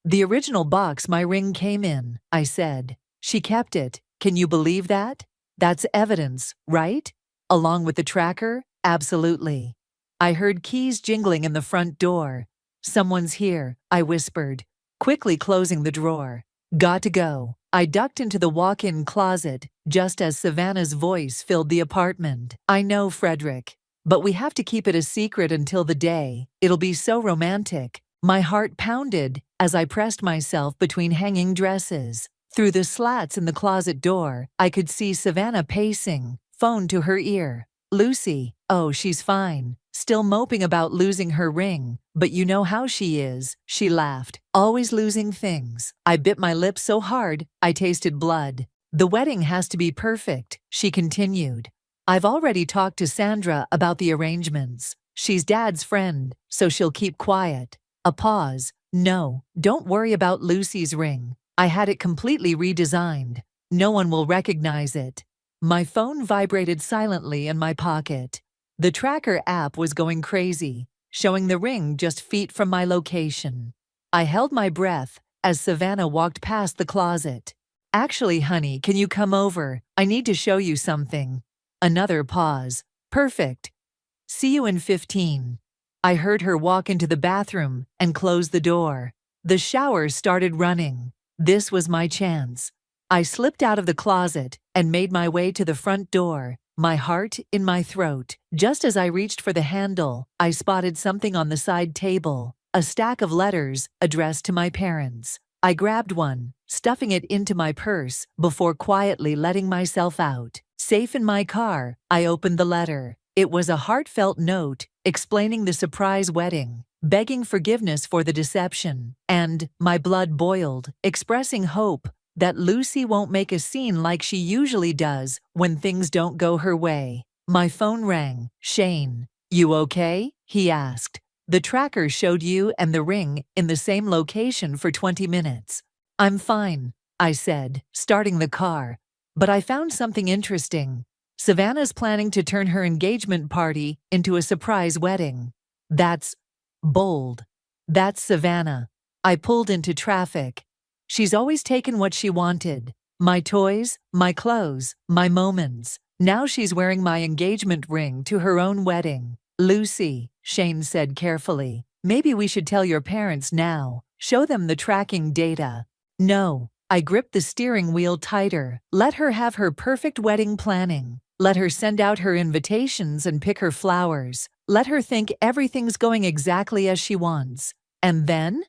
"The original box my ring came in," I said. "She kept it. Can you believe that? That's evidence, right? Along with the tracker? Absolutely." I heard keys jingling in the front door. "Someone's here," I whispered, quickly closing the drawer. "Got to go." I ducked into the walk-in closet just as Savannah's voice filled the apartment. "I know, Frederick, but we have to keep it a secret until the day. It'll be so romantic." My heart pounded as I pressed myself between hanging dresses. Through the slats in the closet door, I could see Savannah pacing, phone to her ear. "Lucy, oh, she's fine. Still moping about losing her ring, but you know how she is," she laughed. "Always losing things." I bit my lip so hard, I tasted blood. "The wedding has to be perfect," she continued. "I've already talked to Sandra about the arrangements. She's Dad's friend, so she'll keep quiet." A pause. "No, don't worry about Lucy's ring. I had it completely redesigned. No one will recognize it." My phone vibrated silently in my pocket. The tracker app was going crazy, showing the ring just feet from my location. I held my breath as Savannah walked past the closet. "Actually, honey, can you come over? I need to show you something." Another pause. "Perfect. See you in 15. I heard her walk into the bathroom and close the door. The shower started running. This was my chance. I slipped out of the closet and made my way to the front door, my heart in my throat. Just as I reached for the handle, I spotted something on the side table, a stack of letters addressed to my parents. I grabbed one, stuffing it into my purse before quietly letting myself out. Safe in my car, I opened the letter. It was a heartfelt note explaining the surprise wedding, begging forgiveness for the deception, and my blood boiled, expressing hope that Lucy won't make a scene like she usually does when things don't go her way. My phone rang. "Shane, you okay?" he asked. "The tracker showed you and the ring in the same location for 20 minutes. "I'm fine," I said, starting the car. "But I found something interesting. Savannah's planning to turn her engagement party into a surprise wedding." "That's bold. That's Savannah." I pulled into traffic. She's always taken what she wanted. My toys, my clothes, my moments. Now she's wearing my engagement ring to her own wedding. "Lucy," Shane said carefully, "maybe we should tell your parents now. Show them the tracking data." "No." I gripped the steering wheel tighter. "Let her have her perfect wedding planning. Let her send out her invitations and pick her flowers. Let her think everything's going exactly as she wants. And then?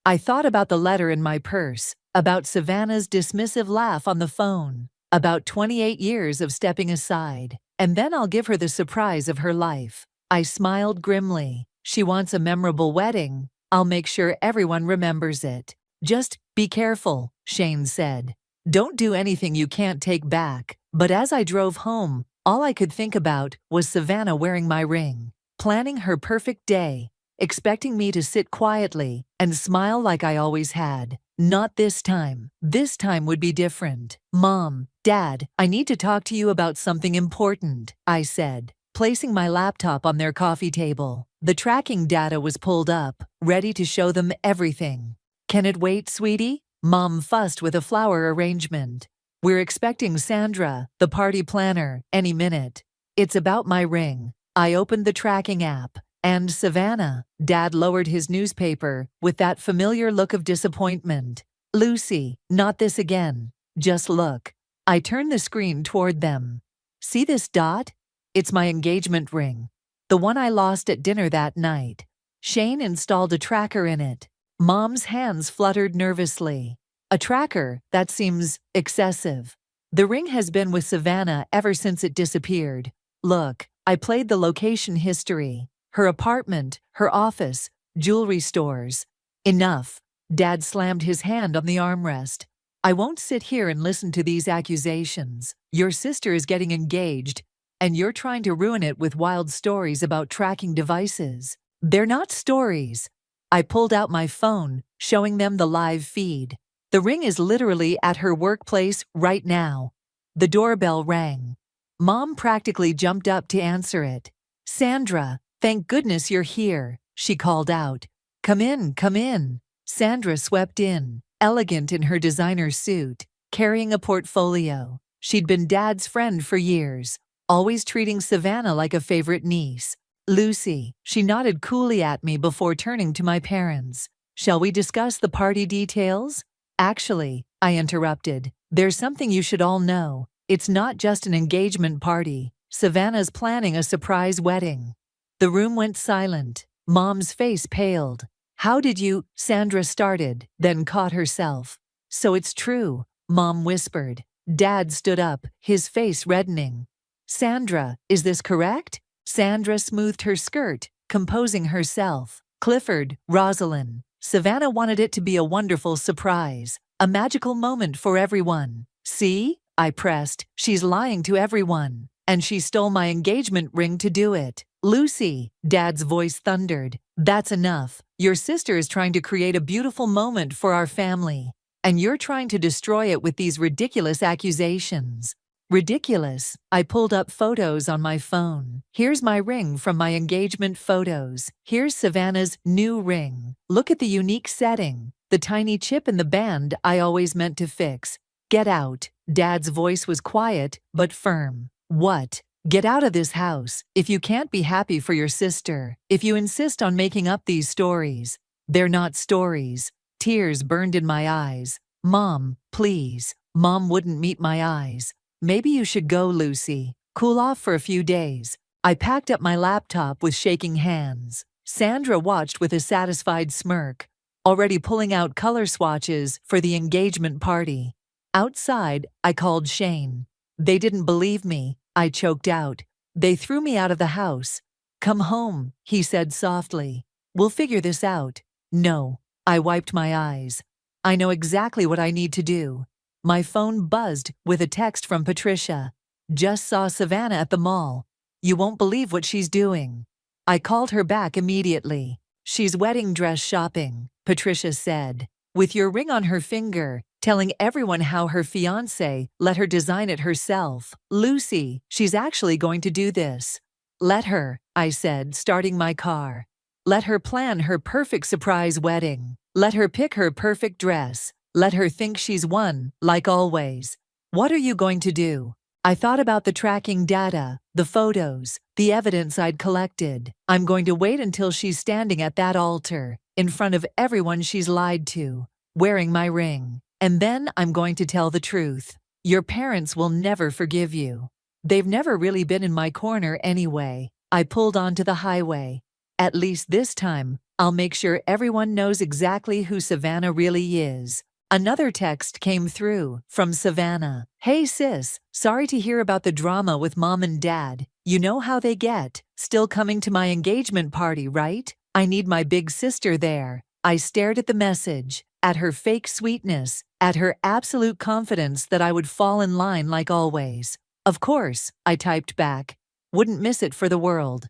I thought about the letter in my purse, about Savannah's dismissive laugh on the phone, about 28 years of stepping aside, and then I'll give her the surprise of her life. I smiled grimly. She wants a memorable wedding. I'll make sure everyone remembers it. Just be careful, Shane said. Don't do anything you can't take back. But as I drove home, all I could think about was Savannah wearing my ring, planning her perfect day, expecting me to sit quietly and smile like I always had. Not this time. This time would be different. Mom, Dad, I need to talk to you about something important, I said, placing my laptop on their coffee table. The tracking data was pulled up, ready to show them everything. Can it wait, sweetie? Mom fussed with a flower arrangement. We're expecting Sandra, the party planner, any minute. It's about my ring. I opened the tracking app. And Savannah, Dad lowered his newspaper with that familiar look of disappointment. Lucy, not this again. Just look. I turned the screen toward them. See this dot? It's my engagement ring. The one I lost at dinner that night. Shane installed a tracker in it. Mom's hands fluttered nervously. A tracker? That seems excessive. The ring has been with Savannah ever since it disappeared. Look, I played the location history. Her apartment, her office, jewelry stores. Enough. Dad slammed his hand on the armrest. I won't sit here and listen to these accusations. Your sister is getting engaged, and you're trying to ruin it with wild stories about tracking devices. They're not stories. I pulled out my phone, showing them the live feed. The ring is literally at her workplace right now. The doorbell rang. Mom practically jumped up to answer it. Sandra, thank goodness you're here, she called out. Come in, come in. Sandra swept in, elegant in her designer suit, carrying a portfolio. She'd been Dad's friend for years, always treating Savannah like a favorite niece. Lucy, she nodded coolly at me before turning to my parents. Shall we discuss the party details? Actually, I interrupted, there's something you should all know. It's not just an engagement party. Savannah's planning a surprise wedding. The room went silent. Mom's face paled. How did you? Sandra started, then caught herself. So it's true, Mom whispered. Dad stood up, his face reddening. Sandra, is this correct? Sandra smoothed her skirt, composing herself. Clifford, Rosalind. Savannah wanted it to be a wonderful surprise, a magical moment for everyone. See? I pressed. She's lying to everyone. And she stole my engagement ring to do it. Lucy, Dad's voice thundered. That's enough. Your sister is trying to create a beautiful moment for our family. And you're trying to destroy it with these ridiculous accusations. Ridiculous. I pulled up photos on my phone. Here's my ring from my engagement photos. Here's Savannah's new ring. Look at the unique setting. The tiny chip in the band I always meant to fix. Get out. Dad's voice was quiet, but firm. What? Get out of this house. If you can't be happy for your sister, if you insist on making up these stories. They're not stories. Tears burned in my eyes. Mom, please. Mom wouldn't meet my eyes. Maybe you should go, Lucy. Cool off for a few days. I packed up my laptop with shaking hands. Sandra watched with a satisfied smirk, already pulling out color swatches for the engagement party. Outside, I called Shane. They didn't believe me, I choked out. They threw me out of the house. Come home, he said softly. We'll figure this out. No, I wiped my eyes. I know exactly what I need to do. My phone buzzed with a text from Patricia. Just saw Savannah at the mall. You won't believe what she's doing. I called her back immediately. She's wedding dress shopping, Patricia said, with your ring on her finger, telling everyone how her fiancé let her design it herself. Lucy, she's actually going to do this. Let her, I said, starting my car. Let her plan her perfect surprise wedding. Let her pick her perfect dress. Let her think she's won, like always. What are you going to do? I thought about the tracking data, the photos, the evidence I'd collected. I'm going to wait until she's standing at that altar, in front of everyone she's lied to, wearing my ring. And then I'm going to tell the truth. Your parents will never forgive you. They've never really been in my corner anyway. I pulled onto the highway. At least this time, I'll make sure everyone knows exactly who Savannah really is. Another text came through from Savannah. Hey sis, sorry to hear about the drama with mom and dad. You know how they get. Still coming to my engagement party, right? I need my big sister there. I stared at the message, at her fake sweetness, at her absolute confidence that I would fall in line like always. Of course, I typed back. Wouldn't miss it for the world.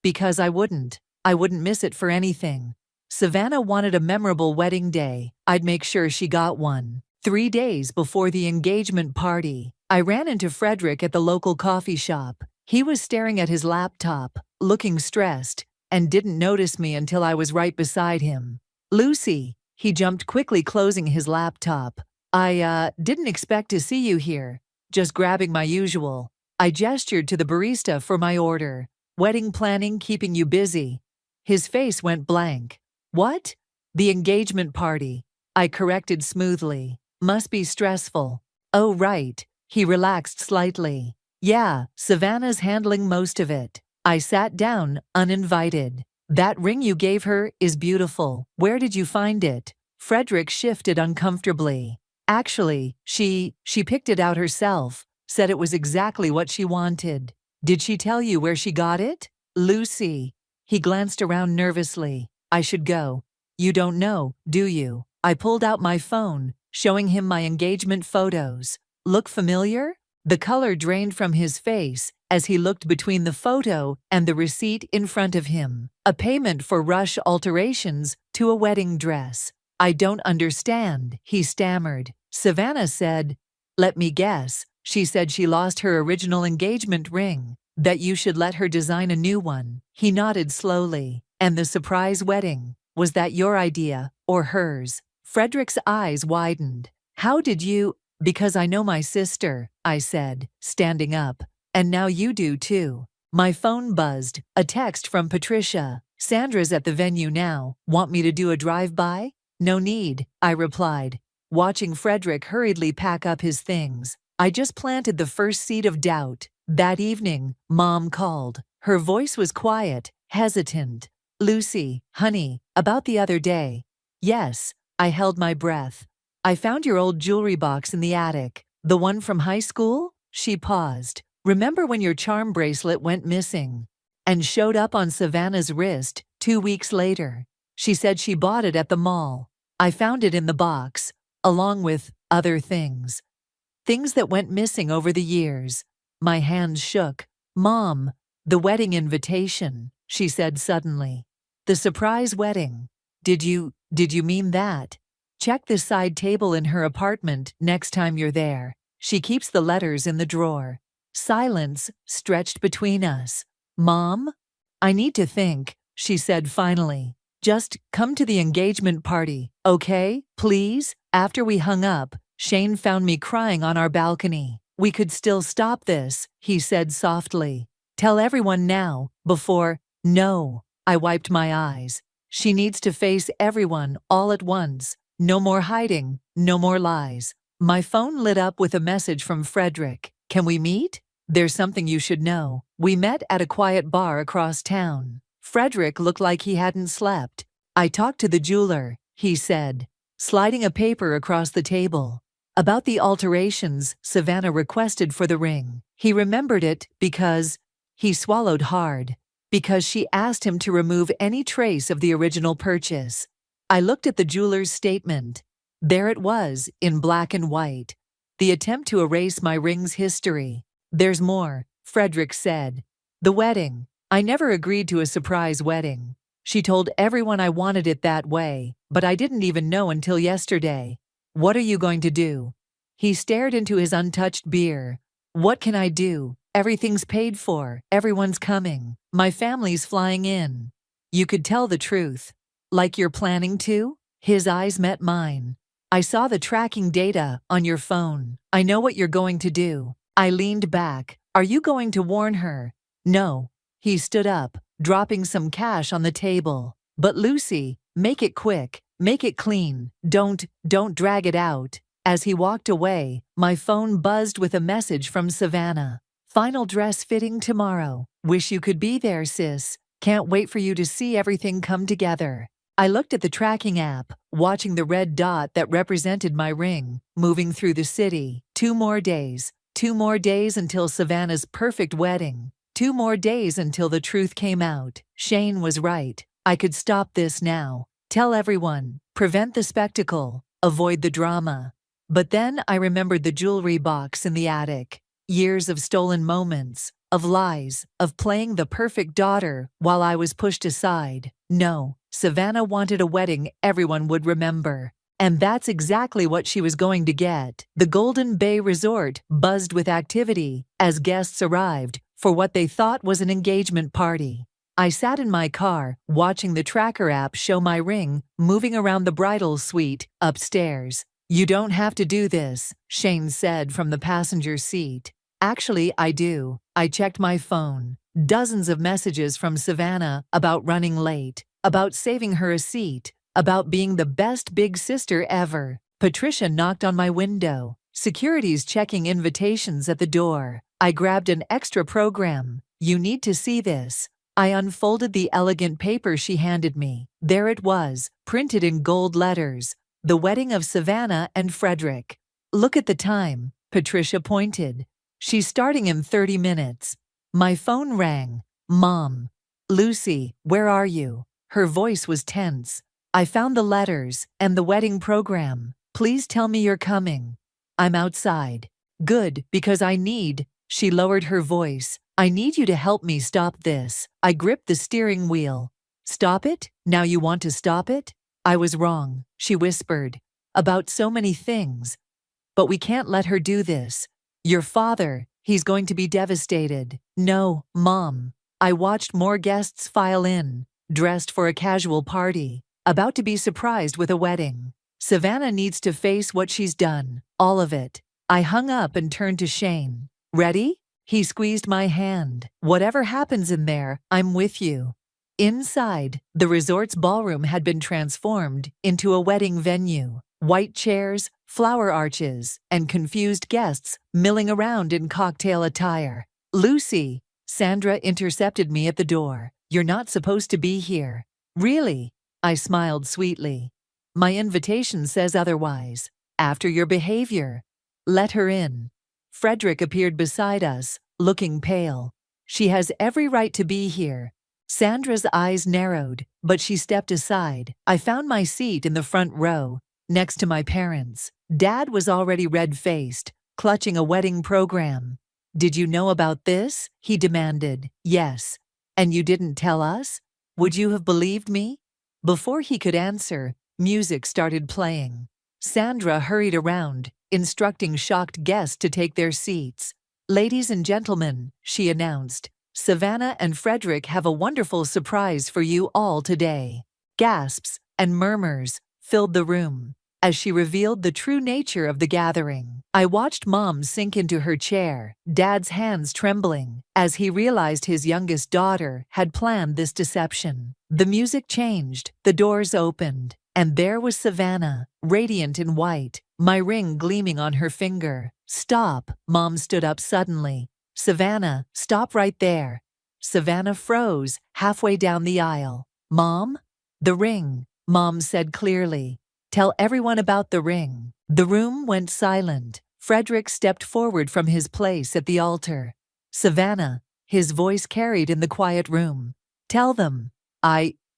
Because I wouldn't. I wouldn't miss it for anything. Savannah wanted a memorable wedding day. I'd make sure she got one. 3 days before the engagement party, I ran into Frederick at the local coffee shop. He was staring at his laptop, looking stressed, and didn't notice me until I was right beside him. Lucy, he jumped quickly, closing his laptop. I didn't expect to see you here. Just grabbing my usual. I gestured to the barista for my order. Wedding planning keeping you busy. His face went blank. What? The engagement party. I corrected smoothly. Must be stressful. Oh right. He relaxed slightly. Yeah, Savannah's handling most of it. I sat down, uninvited. That ring you gave her is beautiful. Where did you find it? Frederick shifted uncomfortably. Actually, she picked it out herself, said it was exactly what she wanted. Did she tell you where she got it? Lucy. He glanced around nervously. I should go. You don't know, do you? I pulled out my phone, showing him my engagement photos. Look familiar? The color drained from his face as he looked between the photo and the receipt in front of him. A payment for rush alterations to a wedding dress. I don't understand, he stammered. Savannah said, let me guess. She said she lost her original engagement ring, that you should let her design a new one. He nodded slowly. And the surprise wedding, was that your idea, or hers? Frederick's eyes widened. How did you? Because I know my sister, I said, standing up. And now you do too. My phone buzzed. A text from Patricia. Sandra's at the venue now. Want me to do a drive-by? No need, I replied, watching Frederick hurriedly pack up his things. I just planted the first seed of doubt. That evening, Mom called. Her voice was quiet, hesitant. Lucy, honey, about the other day. Yes, I held my breath. I found your old jewelry box in the attic. The one from high school? She paused. Remember when your charm bracelet went missing and showed up on Savannah's wrist 2 weeks later? She said she bought it at the mall. I found it in the box, along with other things. Things that went missing over the years. My hands shook. Mom, the wedding invitation, she said suddenly. The surprise wedding. Did you mean that? Check the side table in her apartment next time you're there. She keeps the letters in the drawer. Silence stretched between us. Mom? I need to think, she said finally. Just come to the engagement party, okay, please? After we hung up, Shane found me crying on our balcony. We could still stop this, he said softly. Tell everyone now, before. No. I wiped my eyes. She needs to face everyone all at once. No more hiding, no more lies. My phone lit up with a message from Frederick. Can we meet? There's something you should know. We met at a quiet bar across town. Frederick looked like he hadn't slept. I talked to the jeweler, he said, sliding a paper across the table. About the alterations Savannah requested for the ring. He remembered it because he swallowed hard. Because she asked him to remove any trace of the original purchase. I looked at the jeweler's statement. There it was, in black and white. The attempt to erase my ring's history. There's more, Frederick said. The wedding. I never agreed to a surprise wedding. She told everyone I wanted it that way, but I didn't even know until yesterday. What are you going to do? He stared into his untouched beer. What can I do? Everything's paid for. Everyone's coming. My family's flying in. You could tell the truth. Like you're planning to? His eyes met mine. I saw the tracking data on your phone. I know what you're going to do. I leaned back. Are you going to warn her? No. He stood up, dropping some cash on the table. But Lucy, make it quick. Make it clean. Don't drag it out. As he walked away, my phone buzzed with a message from Savannah. Final dress fitting tomorrow. Wish you could be there, sis. Can't wait for you to see everything come together. I looked at the tracking app, watching the red dot that represented my ring, moving through the city. 2 more days. 2 more days until Savannah's perfect wedding. 2 more days until the truth came out. Shane was right. I could stop this now. Tell everyone. Prevent the spectacle. Avoid the drama. But then I remembered the jewelry box in the attic. Years of stolen moments, of lies, of playing the perfect daughter while I was pushed aside. No, Savannah wanted a wedding everyone would remember. And that's exactly what she was going to get. The Golden Bay Resort buzzed with activity as guests arrived for what they thought was an engagement party. I sat in my car, watching the tracker app show my ring moving around the bridal suite upstairs. You don't have to do this, Shane said from the passenger seat. Actually, I do. I checked my phone. Dozens of messages from Savannah about running late, about saving her a seat, about being the best big sister ever. Patricia knocked on my window. Security's checking invitations at the door. I grabbed an extra program. You need to see this. I unfolded the elegant paper she handed me. There it was, printed in gold letters. The wedding of Savannah and Frederick. Look at the time, Patricia pointed. She's starting in 30 minutes. My phone rang. Mom. Lucy, where are you? Her voice was tense. I found the letters and the wedding program. Please tell me you're coming. I'm outside. Good, because I need. She lowered her voice. I need you to help me stop this. I gripped the steering wheel. Stop it? Now you want to stop it? I was wrong, she whispered. About so many things. But we can't let her do this. Your father, he's going to be devastated. No, Mom. I watched more guests file in, dressed for a casual party, about to be surprised with a wedding. Savannah needs to face what she's done, all of it. I hung up and turned to Shane. Ready? He squeezed my hand. Whatever happens in there, I'm with you. Inside, the resort's ballroom had been transformed into a wedding venue. White chairs, flower arches, and confused guests milling around in cocktail attire. Lucy, Sandra intercepted me at the door. You're not supposed to be here. Really? I smiled sweetly. My invitation says otherwise. After your behavior. Let her in. Frederick appeared beside us, looking pale. She has every right to be here. Sandra's eyes narrowed, but she stepped aside. I found my seat in the front row, next to my parents. Dad was already red-faced, clutching a wedding program. Did you know about this? He demanded. Yes. And you didn't tell us? Would you have believed me? Before he could answer, music started playing. Sandra hurried around, instructing shocked guests to take their seats. Ladies and gentlemen, she announced, Savannah and Frederick have a wonderful surprise for you all today. Gasps and murmurs filled the room as she revealed the true nature of the gathering. I watched Mom sink into her chair, Dad's hands trembling, as he realized his youngest daughter had planned this deception. The music changed, the doors opened, and there was Savannah, radiant in white, my ring gleaming on her finger. Stop, Mom stood up suddenly. Savannah, stop right there. Savannah froze, halfway down the aisle. Mom? The ring, Mom said clearly. Tell everyone about the ring. The room went silent. Frederick stepped forward from his place at the altar. Savannah, his voice carried in the quiet room. Tell them.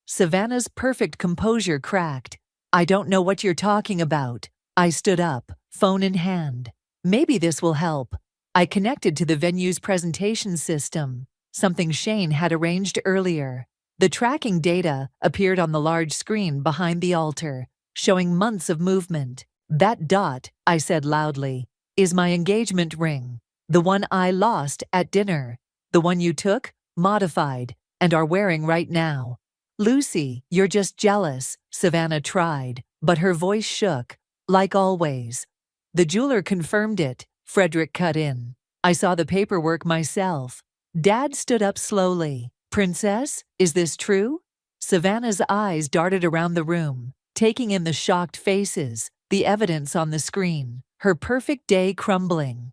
Savannah's perfect composure cracked. I don't know what you're talking about. I stood up, phone in hand. Maybe this will help. I connected to the venue's presentation system, something Shane had arranged earlier. The tracking data appeared on the large screen behind the altar, showing months of movement. That dot, I said loudly, is my engagement ring. The one I lost at dinner. The one you took, modified, and are wearing right now. Lucy, you're just jealous, Savannah tried, but her voice shook, like always. The jeweler confirmed it, Frederick cut in. I saw the paperwork myself. Dad stood up slowly. Princess, is this true? Savannah's eyes darted around the room, taking in the shocked faces, the evidence on the screen, her perfect day crumbling.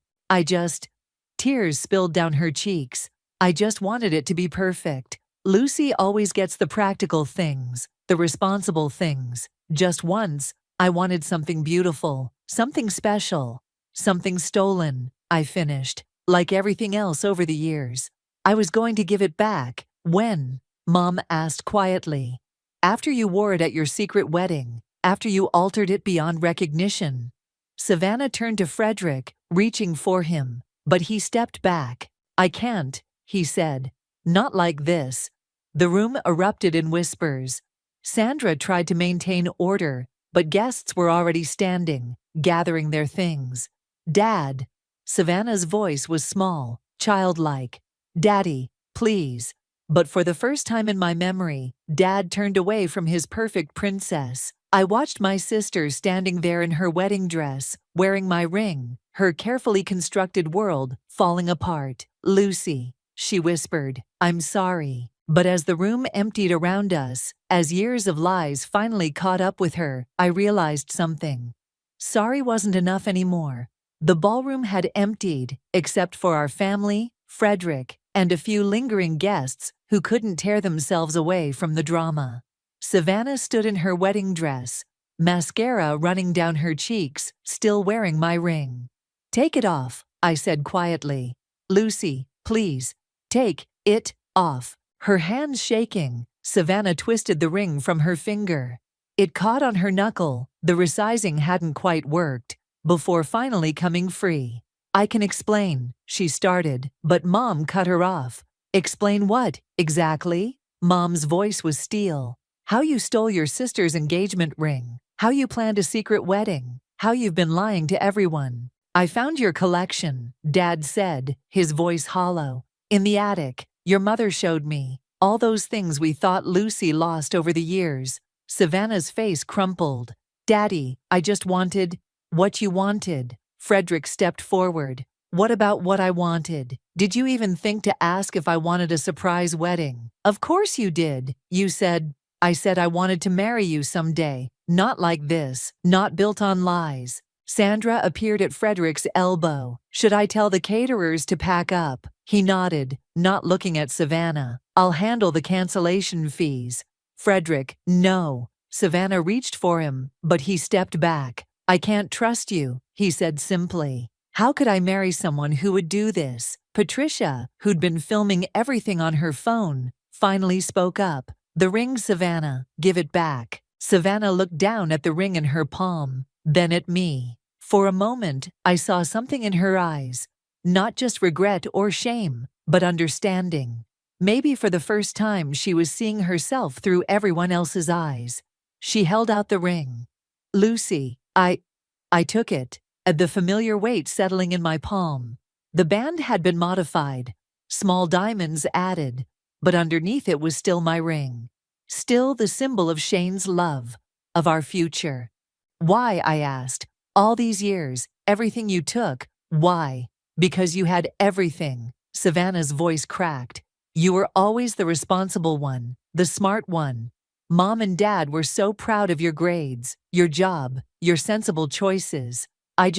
Tears spilled down her cheeks. I just wanted it to be perfect. Lucy always gets the practical things, the responsible things. Just once, I wanted something beautiful, something special, something stolen, I finished. Like everything else over the years. I was going to give it back. When? Mom asked quietly. After you wore it at your secret wedding. After you altered it beyond recognition. Savannah turned to Frederick, reaching for him, but he stepped back. I can't, he said. Not like this. The room erupted in whispers. Sandra tried to maintain order, but guests were already standing, gathering their things. Dad. Savannah's voice was small, childlike. Daddy, please. But for the first time in my memory, Dad turned away from his perfect princess. I watched my sister standing there in her wedding dress, wearing my ring, her carefully constructed world falling apart. Lucy, she whispered, I'm sorry. But as the room emptied around us, as years of lies finally caught up with her, I realized something. Sorry wasn't enough anymore. The ballroom had emptied, except for our family, Frederick, and a few lingering guests who couldn't tear themselves away from the drama. Savannah stood in her wedding dress, mascara running down her cheeks, still wearing my ring. Take it off, I said quietly. Lucy, please, take it off. Her hands shaking, Savannah twisted the ring from her finger. It caught on her knuckle, the resizing hadn't quite worked, before finally coming free. I can explain, she started, but Mom cut her off. Explain what, exactly? Mom's voice was steel. How you stole your sister's engagement ring. How you planned a secret wedding. How you've been lying to everyone. I found your collection, Dad said, his voice hollow. In the attic, your mother showed me. All those things we thought Lucy lost over the years. Savannah's face crumpled. Daddy, I just wanted what you wanted. Frederick stepped forward. What about what I wanted? Did you even think to ask if I wanted a surprise wedding? Of course you did. You said, I said I wanted to marry you someday. Not like this. Not built on lies. Sandra appeared at Frederick's elbow. Should I tell the caterers to pack up? He nodded, not looking at Savannah. I'll handle the cancellation fees. Frederick, no. Savannah reached for him, but he stepped back. I can't trust you, he said simply. How could I marry someone who would do this? Patricia, who'd been filming everything on her phone, finally spoke up. The ring, Savannah, give it back. Savannah looked down at the ring in her palm, then at me. For a moment, I saw something in her eyes. Not just regret or shame, but understanding. Maybe for the first time she was seeing herself through everyone else's eyes. She held out the ring. Lucy, I took it, the familiar weight settling in my palm. The band had been modified, small diamonds added, but underneath it was still my ring. Still the symbol of Shane's love, of our future. Why, I asked, all these years, everything you took, why? Because you had everything. Savannah's voice cracked. You were always the responsible one, the smart one. Mom and Dad were so proud of your grades, your job, your sensible choices. I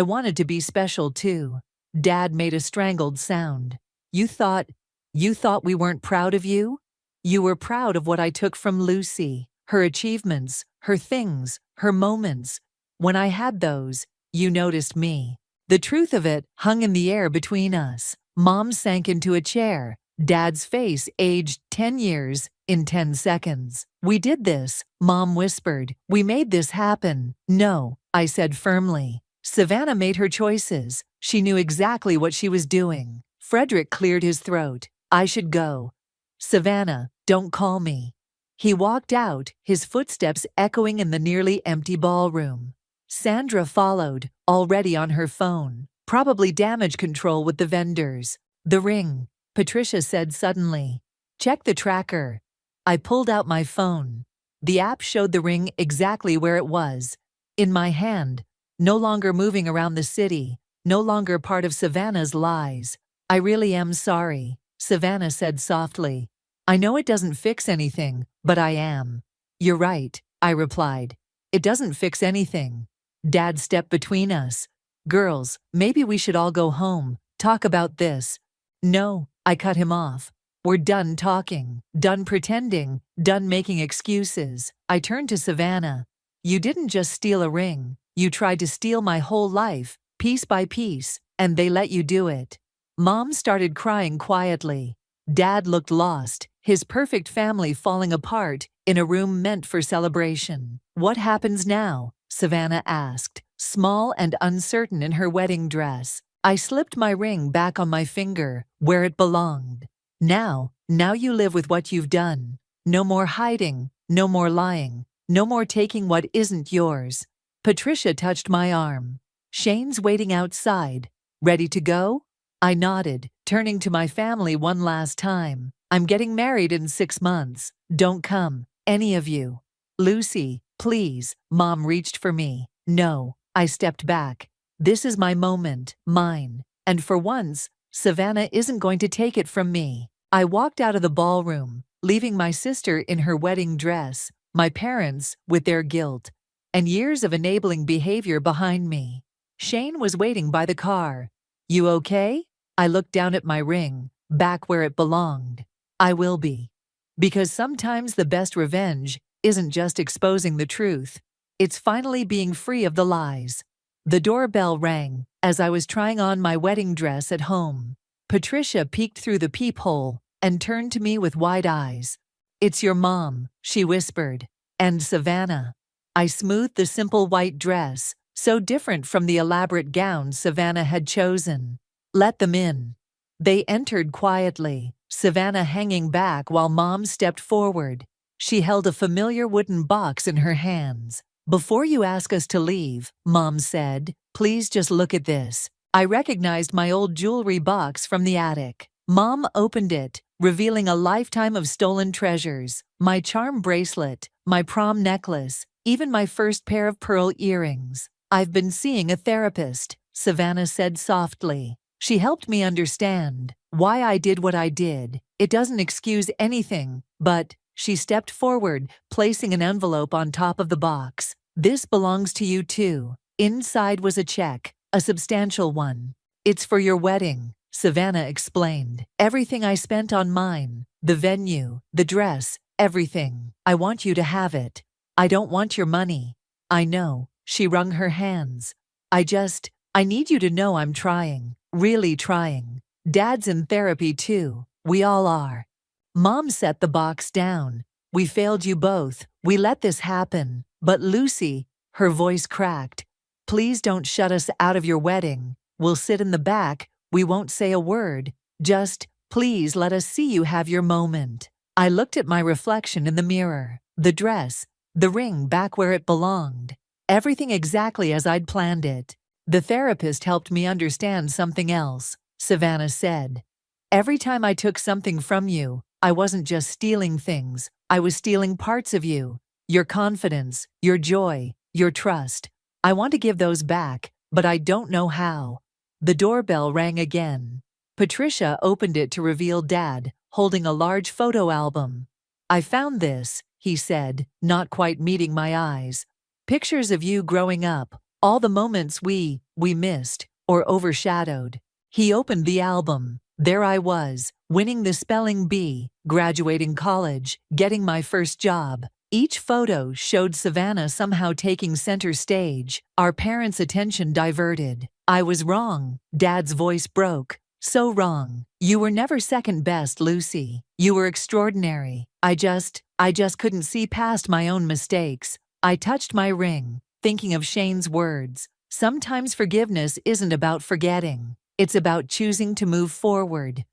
wanted to be special too. Dad made a strangled sound. You thought we weren't proud of you? You were proud of what I took from Lucy, her achievements, her things, her moments. When I had those, you noticed me. The truth of it hung in the air between us. Mom sank into a chair. Dad's face aged 10 years in 10 seconds. We did this, Mom whispered. We made this happen. No, I said firmly. Savannah made her choices. She knew exactly what she was doing. Frederick cleared his throat. I should go. Savannah, don't call me. He walked out, his footsteps echoing in the nearly empty ballroom. Sandra followed, already on her phone. Probably damage control with the vendors. The ring, Patricia said suddenly. Check the tracker. I pulled out my phone. The app showed the ring exactly where it was. In my hand, no longer moving around the city, no longer part of Savannah's lies. I really am sorry, Savannah said softly. I know it doesn't fix anything, but I am. You're right, I replied. It doesn't fix anything. Dad stepped between us. Girls, maybe we should all go home, talk about this." "No," I cut him off. "We're done talking, done pretending, done making excuses." I turned to Savannah. "You didn't just steal a ring. You tried to steal my whole life, piece by piece, and they let you do it." Mom started crying quietly. Dad looked lost, his perfect family falling apart in a room meant for celebration. "What happens now?" Savannah asked, small and uncertain in her wedding dress. I slipped my ring back on my finger, where it belonged. Now you live with what you've done. No more hiding, no more lying, no more taking what isn't yours." Patricia touched my arm. "Shane's waiting outside. Ready to go?" I nodded, turning to my family one last time. "I'm getting married in 6 months. Don't come, any of you." "Lucy, please." Mom reached for me. "No." I stepped back. "This is my moment, mine. And for once, Savannah isn't going to take it from me." I walked out of the ballroom, leaving my sister in her wedding dress, my parents with their guilt, and years of enabling behavior behind me. Shane was waiting by the car. "You okay?" I looked down at my ring, back where it belonged. "I will be." Because sometimes the best revenge isn't just exposing the truth. It's finally being free of the lies. The doorbell rang as I was trying on my wedding dress at home. Patricia peeked through the peephole and turned to me with wide eyes. "It's your mom," she whispered. "And Savannah." I smoothed the simple white dress, so different from the elaborate gown Savannah had chosen. "Let them in." They entered quietly, Savannah hanging back while Mom stepped forward. She held a familiar wooden box in her hands. "Before you ask us to leave," Mom said, "please just look at this." I recognized my old jewelry box from the attic. Mom opened it, revealing a lifetime of stolen treasures: my charm bracelet, my prom necklace, even my first pair of pearl earrings. "I've been seeing a therapist," Savannah said softly. "She helped me understand why I did what I did. It doesn't excuse anything, but..." She stepped forward, placing an envelope on top of the box. "This belongs to you too." Inside was a check, a substantial one. "It's for your wedding," Savannah explained. "Everything I spent on mine, the venue, the dress, everything. I want you to have it. I don't want your money." "I know." She wrung her hands. I need you to know I'm trying, really trying. Dad's in therapy too. We all are." Mom set the box down. "We failed you both. We let this happen. But Lucy," her voice cracked, "please don't shut us out of your wedding. We'll sit in the back. We won't say a word. Just, please let us see you have your moment." I looked at my reflection in the mirror. The dress, the ring back where it belonged. Everything exactly as I'd planned it. "The therapist helped me understand something else," Savannah said. "Every time I took something from you, I wasn't just stealing things. I was stealing parts of you. Your confidence, your joy, your trust. I want to give those back, but I don't know how." The doorbell rang again. Patricia opened it to reveal Dad, holding a large photo album. "I found this," he said, not quite meeting my eyes. "Pictures of you growing up, all the moments we missed or overshadowed." He opened the album. There I was, winning the spelling bee, graduating college, getting my first job. Each photo showed Savannah somehow taking center stage, our parents' attention diverted. "I was wrong," Dad's voice broke. "So wrong. You were never second best, Lucy. You were extraordinary. I just couldn't see past my own mistakes." I touched my ring, thinking of Shane's words. Sometimes forgiveness isn't about forgetting. It's about choosing to move forward.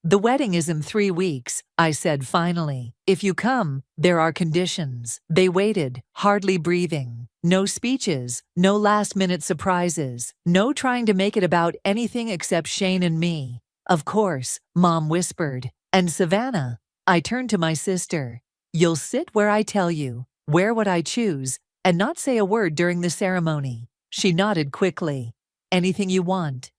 "The wedding is in 3 weeks," I said finally. "If you come, there are conditions." They waited, hardly breathing. No speeches, no last-minute surprises, no trying to make it about anything except Shane and me. "Of course," Mom whispered. "And Savannah," I turned to my sister, "you'll sit where I tell you, wear what I choose, and not say a word during the ceremony." She nodded quickly. "Anything you want."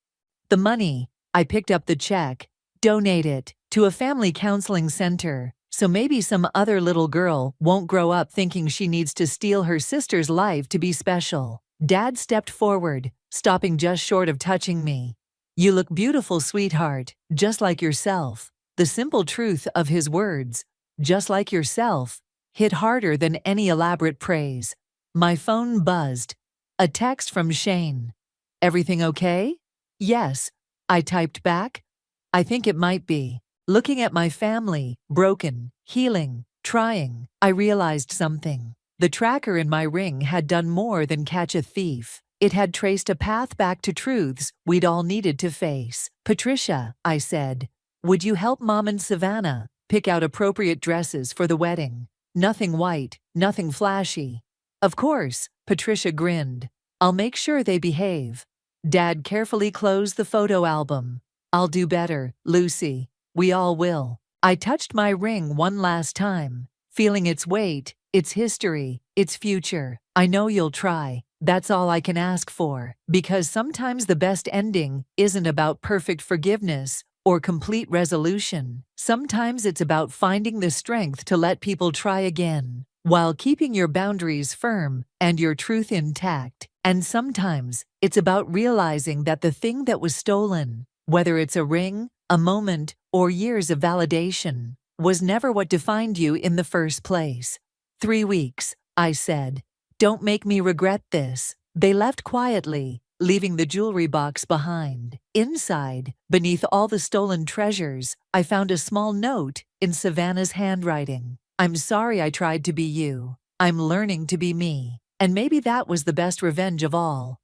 "The money," I picked up the check. "Donate it to a family counseling center, so maybe some other little girl won't grow up thinking she needs to steal her sister's life to be special." Dad stepped forward, stopping just short of touching me. "You look beautiful, sweetheart, just like yourself." The simple truth of his words, "just like yourself," hit harder than any elaborate praise. My phone buzzed. A text from Shane. "Everything okay?" "Yes," I typed back. "I think it might be." Looking at my family, broken, healing, trying, I realized something. The tracker in my ring had done more than catch a thief. It had traced a path back to truths we'd all needed to face. "Patricia," I said, "would you help Mom and Savannah pick out appropriate dresses for the wedding? Nothing white, nothing flashy." "Of course," Patricia grinned. "I'll make sure they behave." Dad carefully closed the photo album. "I'll do better, Lucy. We all will." I touched my ring one last time, feeling its weight, its history, its future. "I know you'll try. That's all I can ask for." Because sometimes the best ending isn't about perfect forgiveness or complete resolution. Sometimes it's about finding the strength to let people try again, while keeping your boundaries firm and your truth intact. And sometimes it's about realizing that the thing that was stolen, whether it's a ring, a moment, or years of validation, was never what defined you in the first place. 3 weeks, I said. "Don't make me regret this." They left quietly, leaving the jewelry box behind. Inside, beneath all the stolen treasures, I found a small note in Savannah's handwriting. "I'm sorry I tried to be you. I'm learning to be me." And maybe that was the best revenge of all.